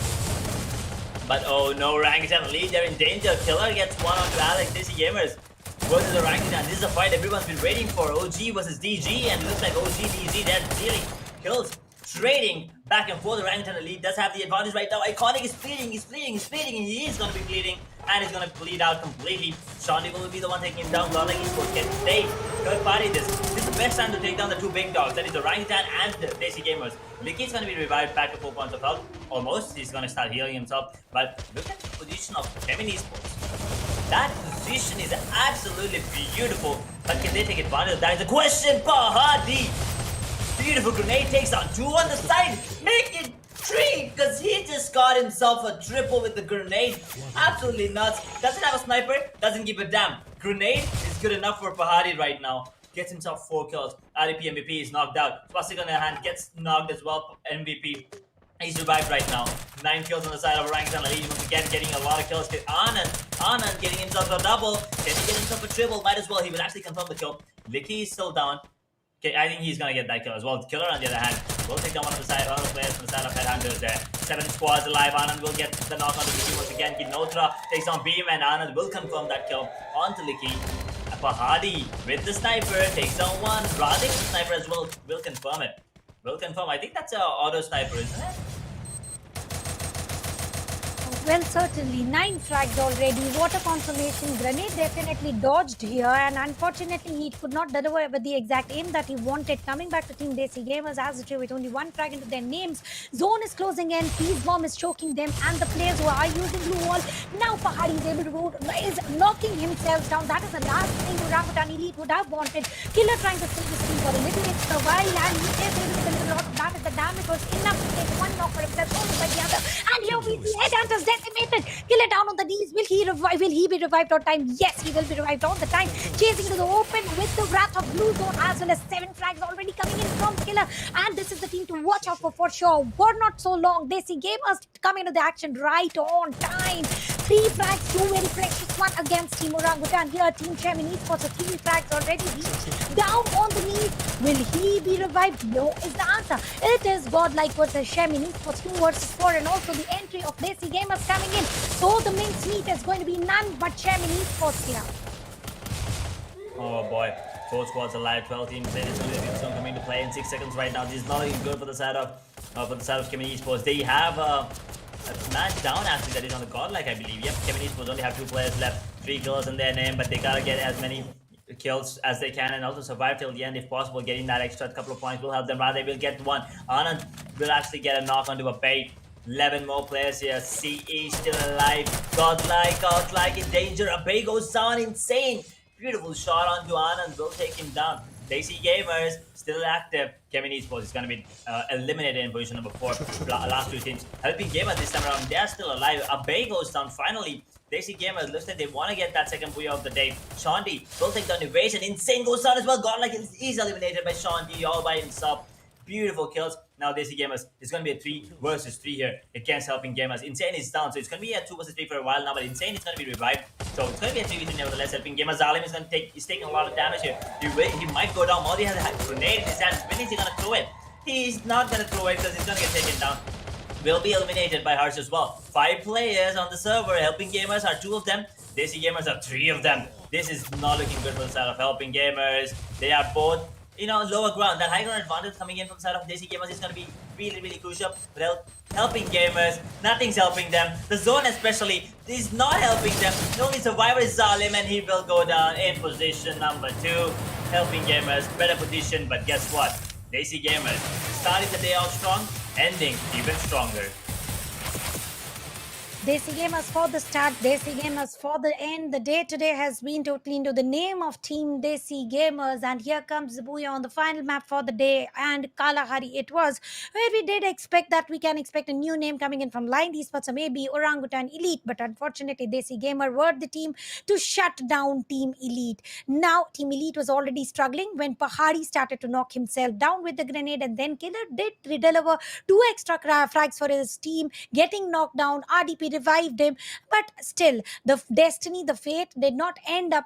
But oh no, Orangutan lead, they're in danger. Killer gets one onto Alex. DESI Gamers versus Orangutan. This is a fight everyone's been waiting for. OG versus DG, and looks like OG, DG, they're dealing kills. Trading back and forth. Orangutan Elite does have the advantage right now. Iconic is bleeding, and he is going to be bleeding, and he's going to bleed out completely. Shawnee will be the one taking him down. Godlike Esports can stay. Third party this. This is best time to take down the two big dogs. That is Orangutan and the Desi Gamers. Licky's going to be revived back to 4 points of health. Almost. He's going to start healing himself. But look at the position of Chemin Esports. That position is absolutely beautiful. But can they take advantage of that? Is the question. Pahadi. Beautiful grenade takes down 2 on the side. Make it 3 because he just got himself a triple with the grenade. Absolutely nuts. Doesn't have a sniper. Doesn't give a damn. Grenade is good enough for Pahadi right now. Gets himself 4 kills. RDP MVP is knocked out. Swastika on the hand gets knocked as well. MVP. He's revived right now. 9 kills on the side of Orangutan. Elite once again getting a lot of kills. Anand getting himself a double. Can he get himself a triple? Might as well. He will actually confirm the kill. Licky is still down. Okay, I think he's gonna get that kill as well. Killer on the other hand will take down one of the players from the side of Headhunters there. 7 squads alive. Anand will get the knock on the Licky once again. Kinotra takes on Beam and Anand will confirm that kill onto Licky. Pahadi with the sniper takes down one. Radhik with the sniper as well will confirm it. Will confirm. I think that's a auto sniper, isn't it? Well, certainly 9 frags already. Water confirmation grenade definitely dodged here, and unfortunately he could not deliver with the exact aim that he wanted. Coming back to Team Desi Gamers as it is with only 1 frag into their names. Zone is closing in. Peace bomb is choking them, and the players who are using blue wall now. Pahadi is able to go, is knocking himself down. That is the last thing Orangutan Elite would have wanted. Killer trying to steal this team for a little extra while, and he is able to deliver a lot of damage. The damage was enough to take 1 knock for himself, followed by the other. And here we see Headhunters decimated. Killer down on the knees. Will he revive? Will he be revived on time? Yes, he will be revived on the time. Chasing to the open with the wrath of blue zone, as well as 7 flags already coming in from Killer. And this is the team to watch out for sure. For not so long. Desi Gamers coming into the action right on time. 3 flags, 2 very precious one against Team Orangutan. Here, Team Chemin Esports, 3 flags already reached. Down on the knees. Will he be revived? No is the answer. It is Godlike versus Chemin Esports 2 versus 4, and also the entry of Desi Gamers coming in. So the mince meat is going to be none but Chemin Esports here. Oh boy. 4 squads alive, 12 teams in. It's going to be coming to play in 6 seconds right now. This is not looking good for the side of Chemin Esports. They have a match down actually that is on the Godlike, I believe. Yep, Chemin Esports only have 2 players left, 3 kills in their name, but they gotta get as many kills as they can and also survive till the end if possible. Getting that extra couple of points will help them. Rather, they will get 1. Anand will actually get a knock onto a bait. 11 more players here. CE still alive. Godlike in danger. Abey goes down. Insane. Beautiful shot onto Anand. Will take him down. Desi Gamers still active. Chemin Esports is going to be eliminated in position number 4. Last 2 teams. Helping Gamers this time around. They are still alive. Abey goes down finally. Desi Gamers looks like they want to get that second booyah of the day. Shanti will take down Evasion. Insane goes down as well. Godlike is eliminated by Shanti all by himself. Beautiful kills. Now Desi Gamers, it's going to be a 3 versus 3 here against Helping Gamers. Insane is down, so it's going to be a 2 versus 3 for a while now, but Insane is going to be revived. So it's going to be a 3v3 nevertheless. Helping Gamers, Zalim is going to he's taking a lot of damage here. He might go down. Modi has a grenade in his hands. When is he going to throw it? He's not going to throw it because he's going to get taken down. Will be eliminated by Harsh as well. 5 players on the server. Helping Gamers are 2 of them. Desi Gamers are 3 of them. This is not looking good for the side of Helping Gamers. They are both, lower ground. That high ground advantage coming in from the side of Desi Gamers is going to be really, really crucial. But Helping Gamers, nothing's helping them. The zone especially is not helping them. The only survivor is Zalim, and he will go down in position number 2. Helping Gamers, better position, but guess what? Desi Gamers, starting the day out strong, ending even stronger. Desi Gamers for the start, Desi Gamers for the end. The day today has been totally into the name of Team Desi Gamers, and here comes the booyah on the final map for the day, and Kalahari it was, where we did expect that we can expect a new name coming in from Line Esports or maybe Orangutan Elite, but unfortunately Desi Gamer were the team to shut down Team Elite. Now Team Elite was already struggling when Pahadi started to knock himself down with the grenade, and then Killer did deliver 2 extra frags for his team, getting knocked down. RDP revived him, but still the destiny, the fate did not end up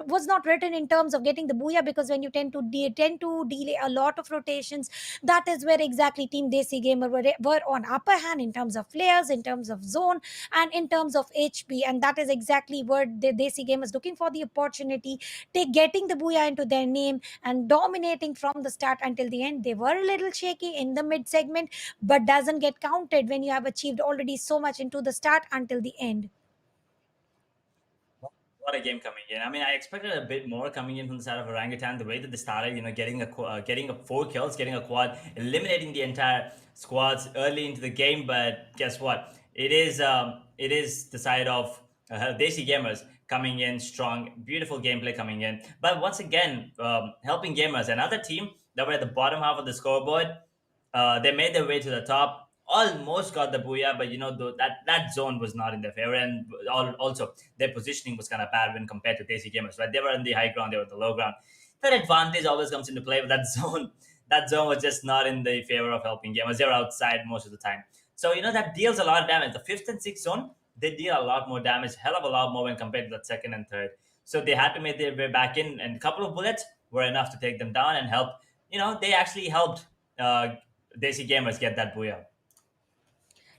was not written in terms of getting the booyah, because when you tend to delay a lot of rotations, that is where exactly Team Desi Gamer were on upper hand in terms of players, in terms of zone, and in terms of HP, and that is exactly where the Desi Gamers looking for the opportunity, getting the booyah into their name and dominating from the start until the end. They were a little shaky in the mid segment, but doesn't get counted when you have achieved already so much into the start until the end. What a game coming in. I mean, I expected a bit more coming in from the side of Orangutan. The way that they started, getting a 4 kills, getting a quad, eliminating the entire squads early into the game. But guess what? It is the side of Desi Gamers coming in strong, beautiful gameplay coming in. But once again, helping Gamers, another team that were at the bottom half of the scoreboard. They made their way to the top, almost got the booyah, but that zone was not in their favor, and also their positioning was kind of bad when compared to Desi Gamers. Right, they were in the high ground, they were in the low ground. That advantage always comes into play, but that zone was just not in the favor of helping Gamers. They were outside most of the time, so that deals a lot of damage. The fifth and sixth zone, they deal a lot more damage, hell of a lot more when compared to the second and third. So they had to make their way back in, and a couple of bullets were enough to take them down and help. They actually helped Desi Gamers get that booyah.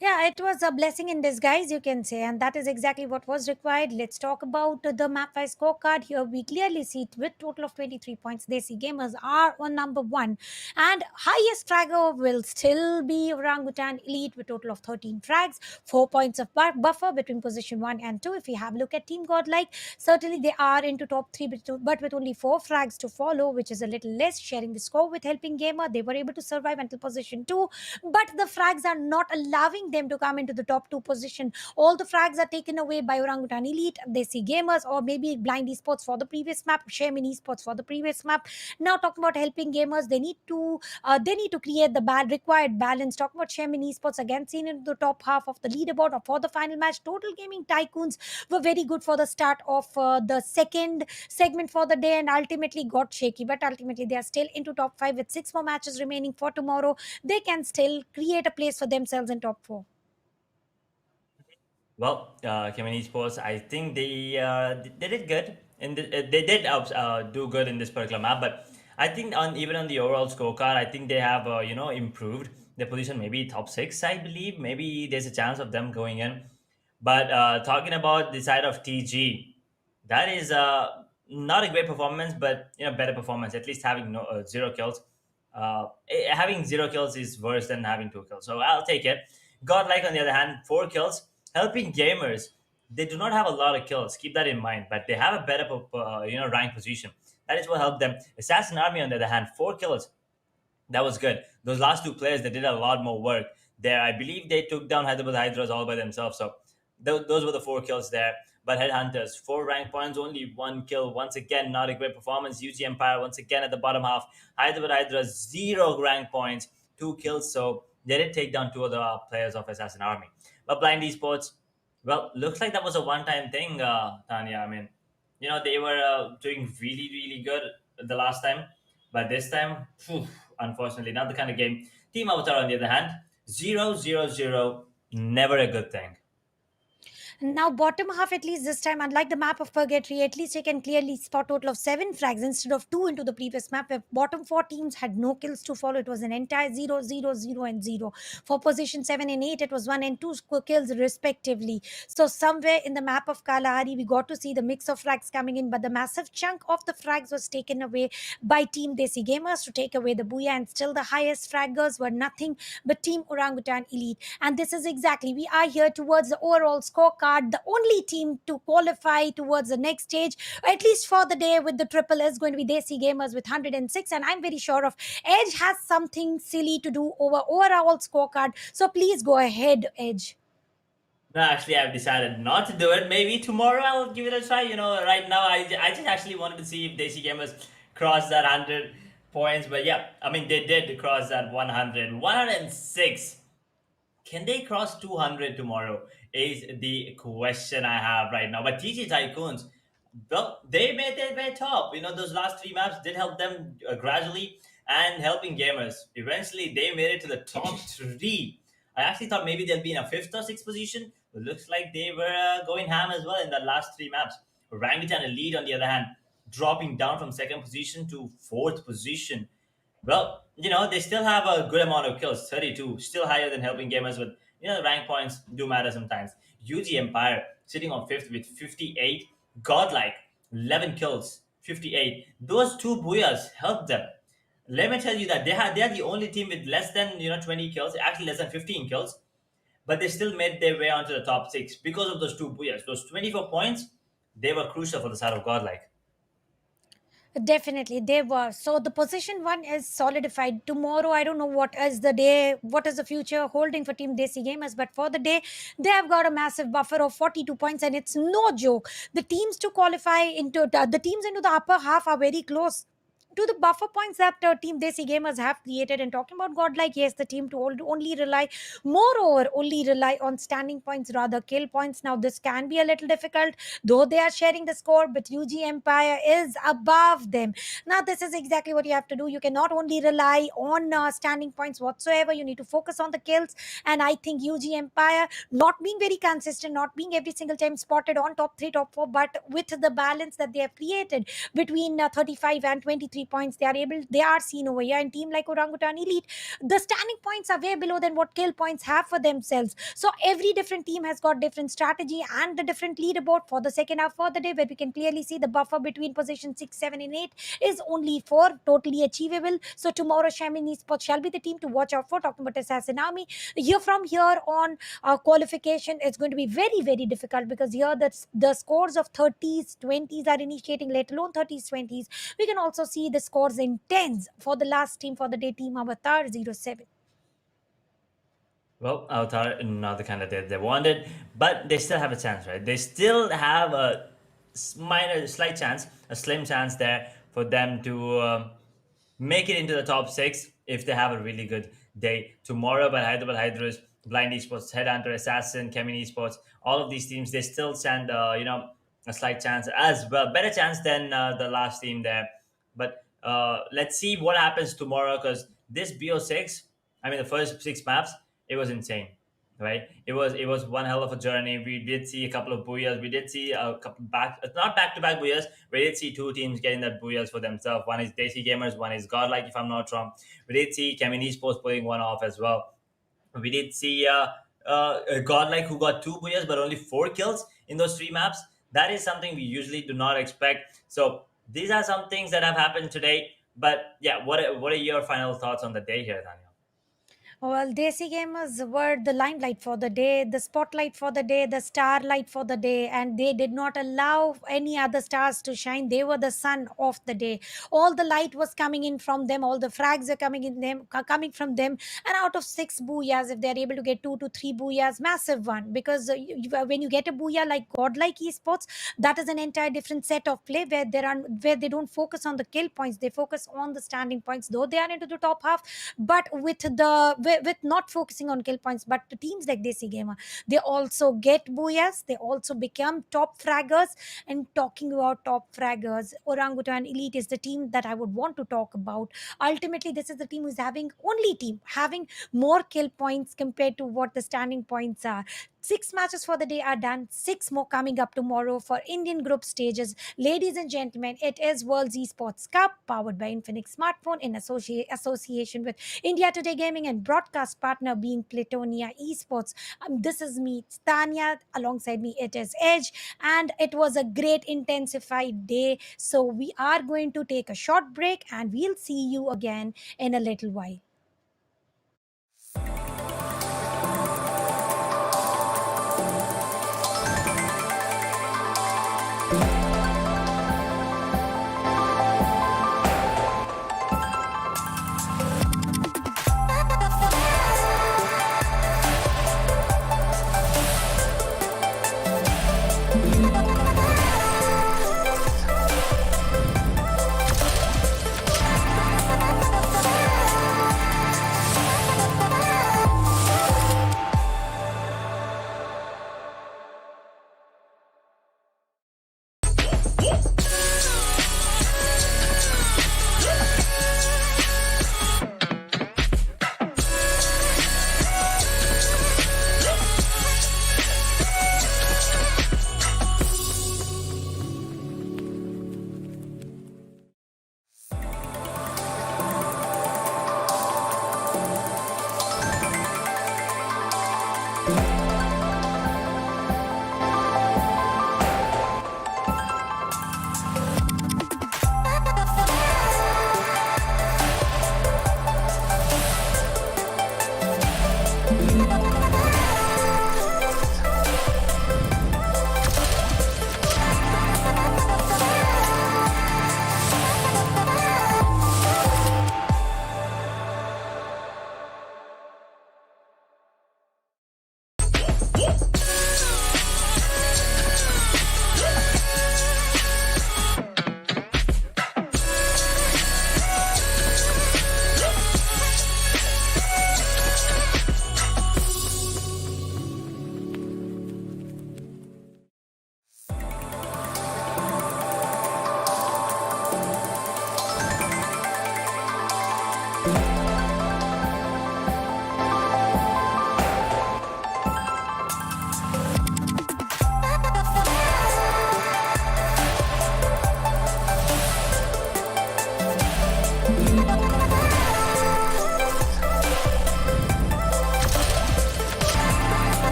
Yeah, it was a blessing in disguise, you can say, and that is exactly what was required. Let's talk about the map wise scorecard. Here we clearly see it with total of 23 points. Desi Gamers are on number one, and highest fragger will still be Orangutan Elite with total of 13 frags, 4 points of buffer between position 1 and 2. If we have a look at Team Godlike, certainly they are into top 3, but with only 4 frags to follow, which is a little less. Sharing the score with Helping Gamer, they were able to survive until position 2, but the frags are not allowing them to come into the top 2 position. All the frags are taken away by Orangutan Elite, Desi Gamers, or maybe Blind Esports for the previous map, Chemin Esports for the previous map. Now talking about Helping Gamers, they need to create the required balance. Talking about Chemin Esports, again seen in the top half of the leaderboard or for the final match. Total Gaming Tycoons were very good for the start of the second segment for the day, and ultimately got shaky, but ultimately they are still into top 5 with 6 more matches remaining for tomorrow. They can still create a place for themselves in top 4. Well, Chemin Esports, I think they did good they did do good in this particular map, but I think even on the overall scorecard, I think they have improved their position. Maybe top 6, I believe. Maybe there's a chance of them going in. But talking about the side of TG, that is not a great performance, but better performance. At least having no 0 kills. Having 0 kills is worse than having 2 kills. So I'll take it. Godlike, on the other hand, 4 kills. Helping Gamers, they do not have a lot of kills. Keep that in mind. But they have a better rank position. That is what helped them. Assassin Army, on the other hand, 4 kills. That was good. Those last 2 players, they did a lot more work there. I believe they took down Hyderabad Hydras all by themselves. So those were the 4 kills there. But Headhunters, 4 rank points, only 1 kill. Once again, not a great performance. UG Empire, once again, at the bottom half. Hyderabad Hydras, 0 rank points, 2 kills. So they did take down 2 of the players of Assassin Army. But Blind Esports, well, looks like that was a one-time thing, Tanya. I mean, they were doing really, really good the last time. But this time, unfortunately, not the kind of game. Team Avatar, on the other hand, 0-0-0, never a good thing. Now, bottom half, at least this time, unlike the map of Purgatory, at least you can clearly spot total of 7 frags instead of 2 into the previous map, where bottom 4 teams had no kills to follow. It was an entire 0-0-0-0. For position 7 and 8, it was 1 and 2 kills respectively. So somewhere in the map of Kalahari, we got to see the mix of frags coming in, but the massive chunk of the frags was taken away by Team Desi Gamers to take away the booyah, and still the highest fraggers were nothing but Team Orangutan Elite. And this is exactly, we are here towards the overall scorecard, the only team to qualify towards the next stage, at least for the day, with the triple is going to be Desi Gamers with 106. And I'm very sure of Edge has something silly to do over overall scorecard. So please go ahead, Edge. No, actually, I've decided not to do it. Maybe tomorrow I'll give it a try. Right now, I just actually wanted to see if Desi Gamers cross that 100 points. But yeah, I mean, they did cross that 100. 106. Can they cross 200 tomorrow? Is the question I have right now. But TG Tycoons, well, they made their way top. Those last 3 maps did help them gradually, and helping Gamers. Eventually, they made it to the top 3. I actually thought maybe they'll be in a 5th or 6th position, but looks like they were going ham as well in the last 3 maps. Orangutan Elite, on the other hand, dropping down from 2nd position to 4th position. Well, they still have a good amount of kills, 32, still higher than helping Gamers, but the rank points do matter sometimes. UG Empire sitting on 5th with 58. Godlike, 11 kills, 58. Those 2 booyahs helped them. Let me tell you that they are the only team with less than 20 kills, actually less than 15 kills, but they still made their way onto the top 6 because of those 2 booyahs. Those 24 points they were crucial for the side of Godlike. Definitely, they were. So the position one is solidified. Tomorrow, I don't know what is the day, what is the future holding for Team Desi Gamers, but for the day, they have got a massive buffer of 42 points, and it's no joke. The teams to qualify into the teams into the upper half are very close to the buffer points that Team Desi Gamers have created. And talking about Godlike, yes, the team to only rely, moreover, only rely on standing points, rather kill points. Now, this can be a little difficult, though they are sharing the score, but UG Empire is above them. Now, this is exactly what you have to do. You cannot only rely on standing points whatsoever. You need to focus on the kills. And I think UG Empire, not being very consistent, not being every single time spotted on top 3, top 4, but with the balance that they have created between 35 and 23 points, they are seen over here. And team like Orangutan Elite, the standing points are way below than what kill points have for themselves. So every different team has got different strategy and the different leaderboard for the second half for the day, where we can clearly see the buffer between position 6, 7, and 8 is only 4, totally achievable. So tomorrow, Chemin Esports shall be the team to watch out for. Talking about Assassin Army, from here on, qualification is going to be very, very difficult, because here the scores of 30s, 20s are initiating, let alone 30s, 20s. We can also see the scores in 10s for the last team for the day, Team Avatar 07. Well, Avatar, not the candidate they wanted, but they still have a chance, right? They still have a slight chance, a slim chance there for them to make it into the top 6 if they have a really good day tomorrow. But Hyderabad Hydras, Blind Esports, Headhunter, Assassin, Chemin Esports, all of these teams, they still stand, a slight chance as well. Better chance than the last team there. But let's see what happens tomorrow, because this BO6, I mean, the first 6 maps, it was insane, right? It was one hell of a journey. We did see a couple of booyahs. We did see a couple not back to back booyahs. We did see 2 teams getting that booyahs for themselves. One is Desi Gamers, one is Godlike, if I'm not wrong. We did see Chemin Esports pulling one off as well. We did see Godlike, who got 2 booyahs but only 4 kills in those 3 maps. That is something we usually do not expect. So these are some things that have happened today. But yeah, what are your final thoughts on the day here, Daniel? Well, Desi Gamers were the limelight for the day, the spotlight for the day, the starlight for the day, and they did not allow any other stars to shine. They were the sun of the day. All the light was coming in from them, all the frags are coming from them. And out of 6 booyahs, if they're able to get 2 to 3 booyahs, massive one. Because when you get a booyah like Godlike Esports, that is an entire different set of play, where they don't focus on the kill points, they focus on the standing points, though they are into the top half. But with not focusing on kill points, but the teams like Desi Gamer, they also get booyahs, they also become top fraggers. And talking about top fraggers, Orangutan Elite is the team that I would want to talk about. Ultimately, this is the team who's having more kill points compared to what the standing points are. 6 matches for the day are done. 6 more coming up tomorrow for Indian group stages. Ladies and gentlemen, it is World Esports Cup, powered by Infinix Smartphone in association with India Today Gaming, and broadcast partner being Platonia Esports. This is me, Tanya. Alongside me, it is Edge. And it was a great intensified day. So we are going to take a short break, and we'll see you again in a little while.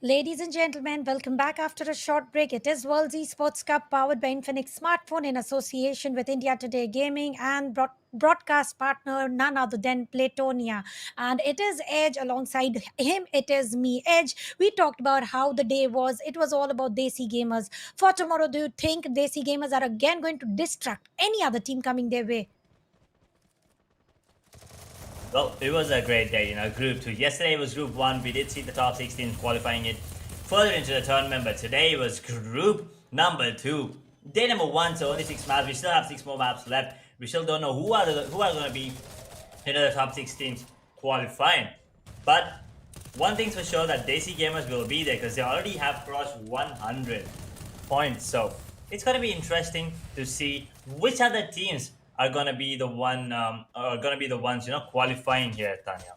Ladies and gentlemen, welcome back after a short break. It is World Esports Cup powered by Infinix Smartphone in association with India Today Gaming and broadcast partner none other than Platonia. And it is Edge alongside him. It is me, Edge. We talked about how the day was. It was all about Desi gamers. For tomorrow, do you think Desi gamers are again going to distract any other team coming their way? Well, it was a great day, Group 2. Yesterday was Group 1. We did see the top 16 qualifying it further into the tournament, but today was Group number 2. Day number 1, so only 6 maps. We still have 6 more maps left. We still don't know who are going to be the top 16 qualifying. But one thing's for sure that Desi gamers will be there because they already have crossed 100 points. So it's going to be interesting to see which other teams are going to be the ones qualifying here, Tanya.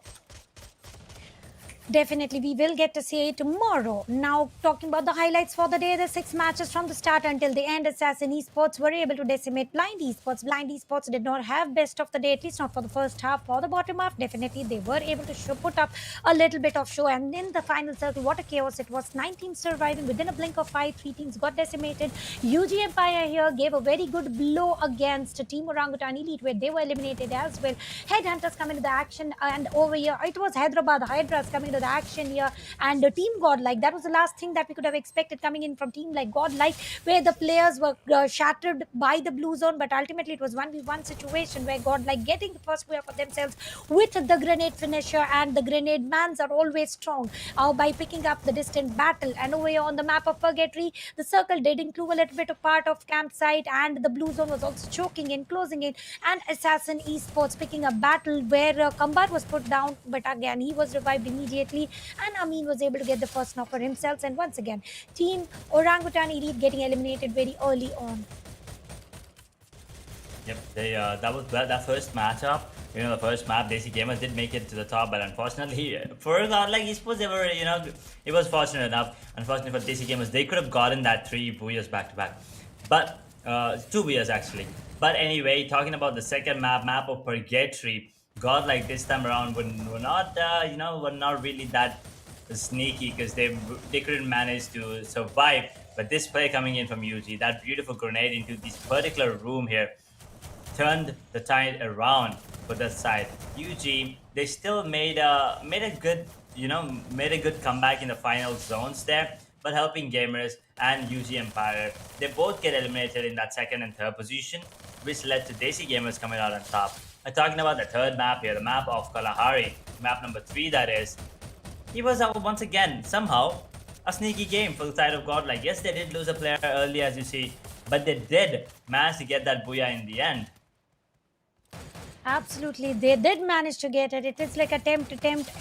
Definitely, we will get to see it tomorrow. Now, talking about the highlights for the day, the 6 matches from the start until the end. Assassin Esports were able to decimate Blind Esports. Blind Esports did not have best of the day, at least not for the first half. For the bottom half, definitely they were able to put up a little bit of show. And in the final circle, what a chaos it was. 9 teams surviving within a blink of 5. 3 teams got decimated. UG Empire here gave a very good blow against Team Orangutan Elite, where they were eliminated as well. Headhunters come into the action, and over here, it was Hyderabad Hydras coming to the action here, and the Team Godlike. That was the last thing that we could have expected coming in from team like Godlike, where the players were shattered by the blue zone, but ultimately it was 1v1 situation where Godlike getting the first player for themselves with the grenade finisher, and the grenade mans are always strong by picking up the distant battle. And over here on the map of Purgatory, the circle did include a little bit of part of campsite, and the blue zone was also choking in, closing in, and Assassin Esports picking a battle where Kambar was put down, but again he was revived immediately, and Amin was able to get the first knock for himself. And once again, Team Orangutan Elite getting eliminated very early on. Yep, that was that first matchup. The first map, Desi Gamers did make it to the top, but unfortunately, for Godlike Esports, they were, it was fortunate enough. Unfortunately for Desi Gamers, they could have gotten that 3 booyahs back to back, but 2 booyahs actually. But anyway, talking about the second map of Purgatory, Godlike this time around were not really that sneaky because they couldn't manage to survive. But this play coming in from UG, that beautiful grenade into this particular room here, turned the tide around for that side. UG, they still made a good comeback in the final zones there, but helping Gamers and UG Empire, they both get eliminated in that second and third position, which led to Desi Gamers coming out on top. I'm talking about the third map here, the map of Kalahari, map number 3 that is. It was once again somehow a sneaky game for the side of Godlike. Yes, they did lose a player early, as you see, but they did manage to get that booyah in the end. Absolutely, they did manage to get it. It is like attempt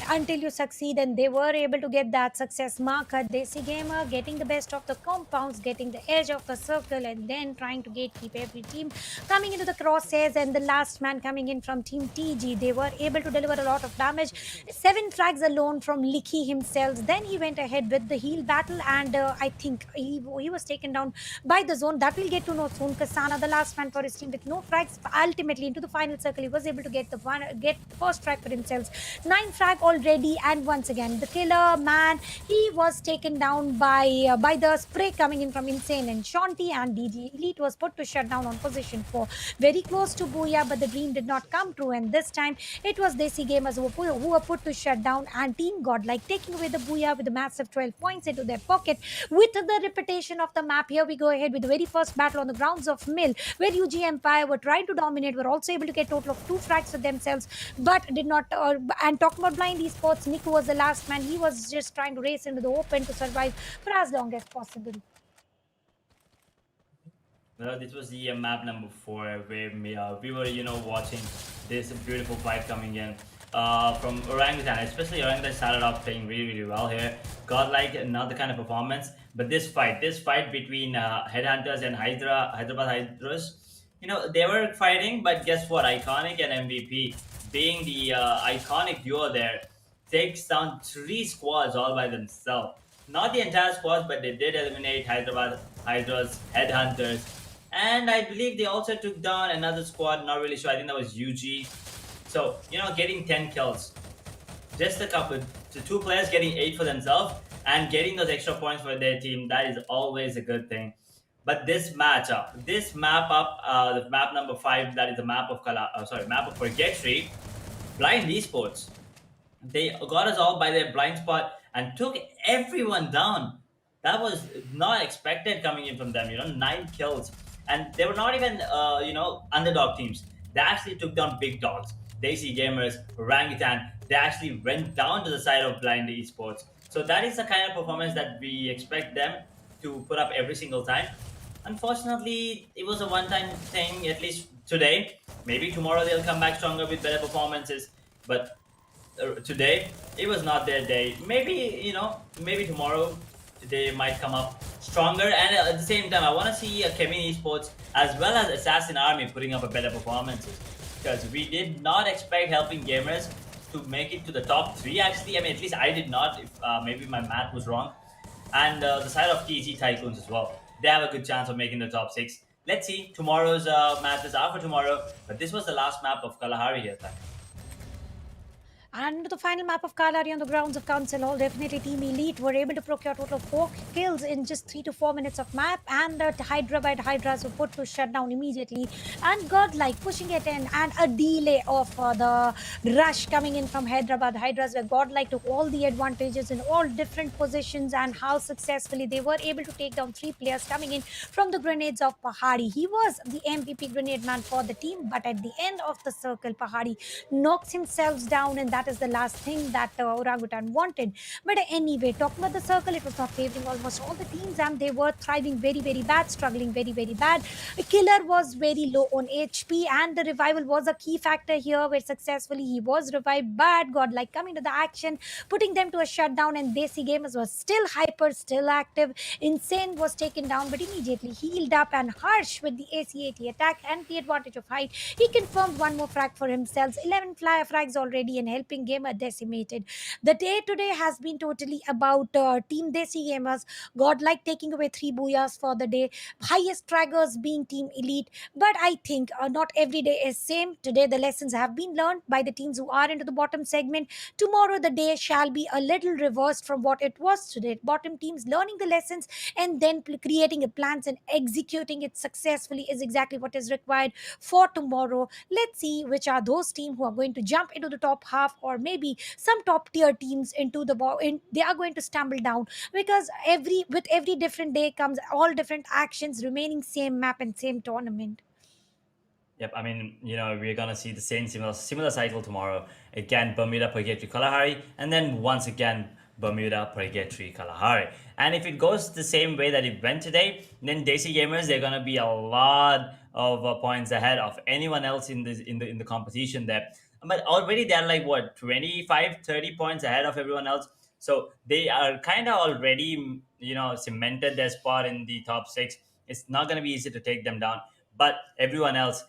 until you succeed, and they were able to get that success marker. Desi Gamer getting the best of the compounds, getting the edge of the circle, and then trying to gatekeep every team coming into the crosshairs. And the last man coming in from Team TG, they were able to deliver a lot of damage. 7 frags alone from Licky himself. Then he went ahead with the heal battle, and I think he was taken down by the zone. That we'll get to know soon. Kasana, the last man for his team with no frags, ultimately into the final circle, was able to get the first frag for himself. 9 frag already, and once again the killer man, he was taken down by the spray coming in from Insane and Shanti, and DG Elite was put to shut down on position 4, very close to Booyah, but the dream did not come true, and this time it was Desi Gamers who were put to shut down, and Team Godlike taking away the Booyah with a massive 12 points into their pocket. With the repetition of the map, here we go ahead with the very first battle on the grounds of Mill, where UG Empire were trying to dominate, were also able to get total of 2 frags for themselves, but did not. And talking about Blind Esports, Niku was the last man. He was just trying to race into the open to survive for as long as possible. Well, this was the map number 4 where we were, watching this beautiful fight coming in from Orangutan. Especially Orangutan started off playing really, really well here. Godlike, not the kind of performance, but this fight between Headhunters and Hyderabad Hydras, they were fighting, but guess what? Iconic and MVP, being the iconic duo there, takes down 3 squads all by themselves. Not the entire squad, but they did eliminate Hyderabad Hydras, Headhunters, and I believe they also took down another squad, not really sure. I think that was UG. So, getting 10 kills. Just a couple, the 2 players getting 8 for themselves. and getting those extra points for their team, that is always a good thing. But this matchup, this map up, the map number 5, that is the map of map of Purgatory, Blind Esports. They got us all by their blind spot and took everyone down. That was not expected coming in from them. 9 kills, and they were not even underdog teams. They actually took down big dogs. DESI Gamers, Orangutan. They actually went down to the side of Blind Esports. So that is the kind of performance that we expect them to put up every single time. Unfortunately, it was a one-time thing. At least today. Maybe tomorrow they'll come back stronger with better performances. But today it was not their day. Maybe maybe tomorrow they might come up stronger. And at the same time, I want to see a chemin esports as well as assassin army putting up a better performances, because we did not expect helping gamers to make it to the top 3. Actually, I mean, at least I did not. If maybe my math was wrong. And the side of TYCOONS as well, they have a good chance of making the top 6. Let's see. Tomorrow's matches are for tomorrow, but this was the last map of Kalahari here, Tanya. And the final map of Kalari on the grounds of Council Hall, definitely Team Elite were able to procure a total of 4 kills in just 3 to 4 minutes of map, and the Hyderabad Hydras were put to shut down immediately. And Godlike pushing it in, and a delay of the rush coming in from Hyderabad Hydras, where Godlike took all the advantages in all different positions, and how successfully they were able to take down 3 players coming in from the grenades of Pahadi. He was the MVP grenade man for the team, but at the end of the circle, Pahadi knocks himself down, and that is the last thing that Orangutan wanted. But anyway, talking about the circle, it was not favoring almost all the teams, and they were thriving very, very bad, struggling very, very bad. Killer was very low on HP, and the revival was a key factor here, where successfully he was revived. But Godlike coming to the action, putting them to a shutdown, and Desi Gamers was still hyper, still active. Insane was taken down, but immediately healed up, and Harsh with the AC-80 attack and the advantage of height, he confirmed one more frag for himself. 11 frags already, and helping gamer decimated. The day today has been totally about Team Desi Gamers. Godlike taking away 3 booyahs for the day. Highest fraggers being Team Elite. But I think not every day is same. Today the lessons have been learned by the teams who are into the bottom segment. Tomorrow the day shall be a little reversed from what it was today. Bottom teams learning the lessons and then creating a plans and executing it successfully is exactly what is required for tomorrow. Let's see which are those teams who are going to jump into the top half, or maybe some top tier teams into the ball. They are going to stumble down, because with every different day comes all different actions remaining same map and same tournament. Yep, I mean, we're gonna see the same similar cycle tomorrow. Again, Bermuda, Purgatory, Kalahari, and then once again Bermuda, Purgatory, Kalahari. And if it goes the same way that it went today, then Desi Gamers, they're gonna be a lot of points ahead of anyone else in the competition there. But already they're like what, 25, 30 points ahead of everyone else. So they are kind of already cemented their spot in the top 6. It's not going to be easy to take them down. But everyone else,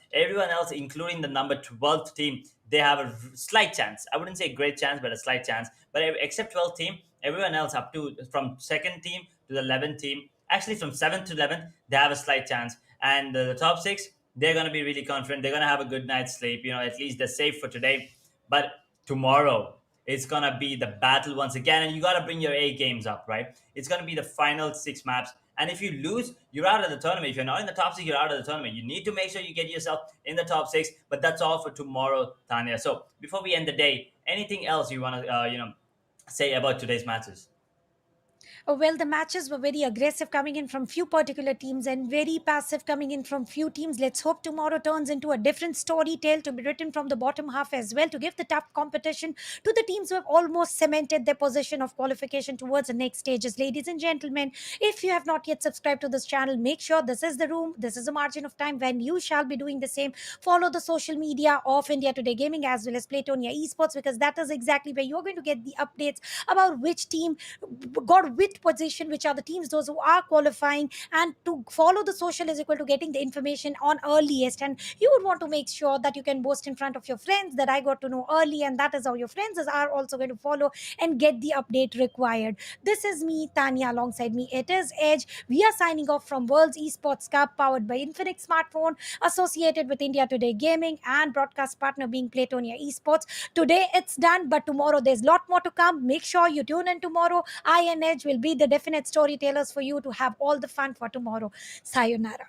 including the number 12th team, they have a slight chance. I wouldn't say a great chance, but a slight chance. But except 12th team, everyone else up to from 2nd team to the 11th team, actually from 7th to 11th, they have a slight chance. And the top 6, they're going to be really confident. They're going to have a good night's sleep. At least they're safe for today. But tomorrow, it's going to be the battle once again. And you got to bring your A games up, right? It's going to be the final 6 maps. And if you lose, you're out of the tournament. If you're not in the top 6, you're out of the tournament. You need to make sure you get yourself in the top 6. But that's all for tomorrow, Tanya. So before we end the day, anything else you want to say about today's matches? Well, the matches were very aggressive coming in from few particular teams, and very passive coming in from few teams. Let's hope tomorrow turns into a different story tale to be written from the bottom half as well, to give the tough competition to the teams who have almost cemented their position of qualification towards the next stages. Ladies and gentlemen, if you have not yet subscribed to this channel, make sure this is the room, this is a margin of time when you shall be doing the same. Follow the social media of India Today Gaming as well as Platonia Esports, because that is exactly where you're going to get the updates about which team got which position, which are the teams those who are qualifying. And to follow the social is equal to getting the information on earliest, and you would want to make sure that you can boast in front of your friends that I got to know early, and that is how your friends are also going to follow and get the update required. This is me, Tanya. Alongside me it is Edge. We are signing off from World Esports Cup, powered by Infinix Smartphone, associated with India Today Gaming, and broadcast partner being Platonia Esports. Today it's done, but tomorrow there's a lot more to come. Make sure you tune in tomorrow. I and Edge will be the definite storytellers for you to have all the fun for tomorrow. Sayonara.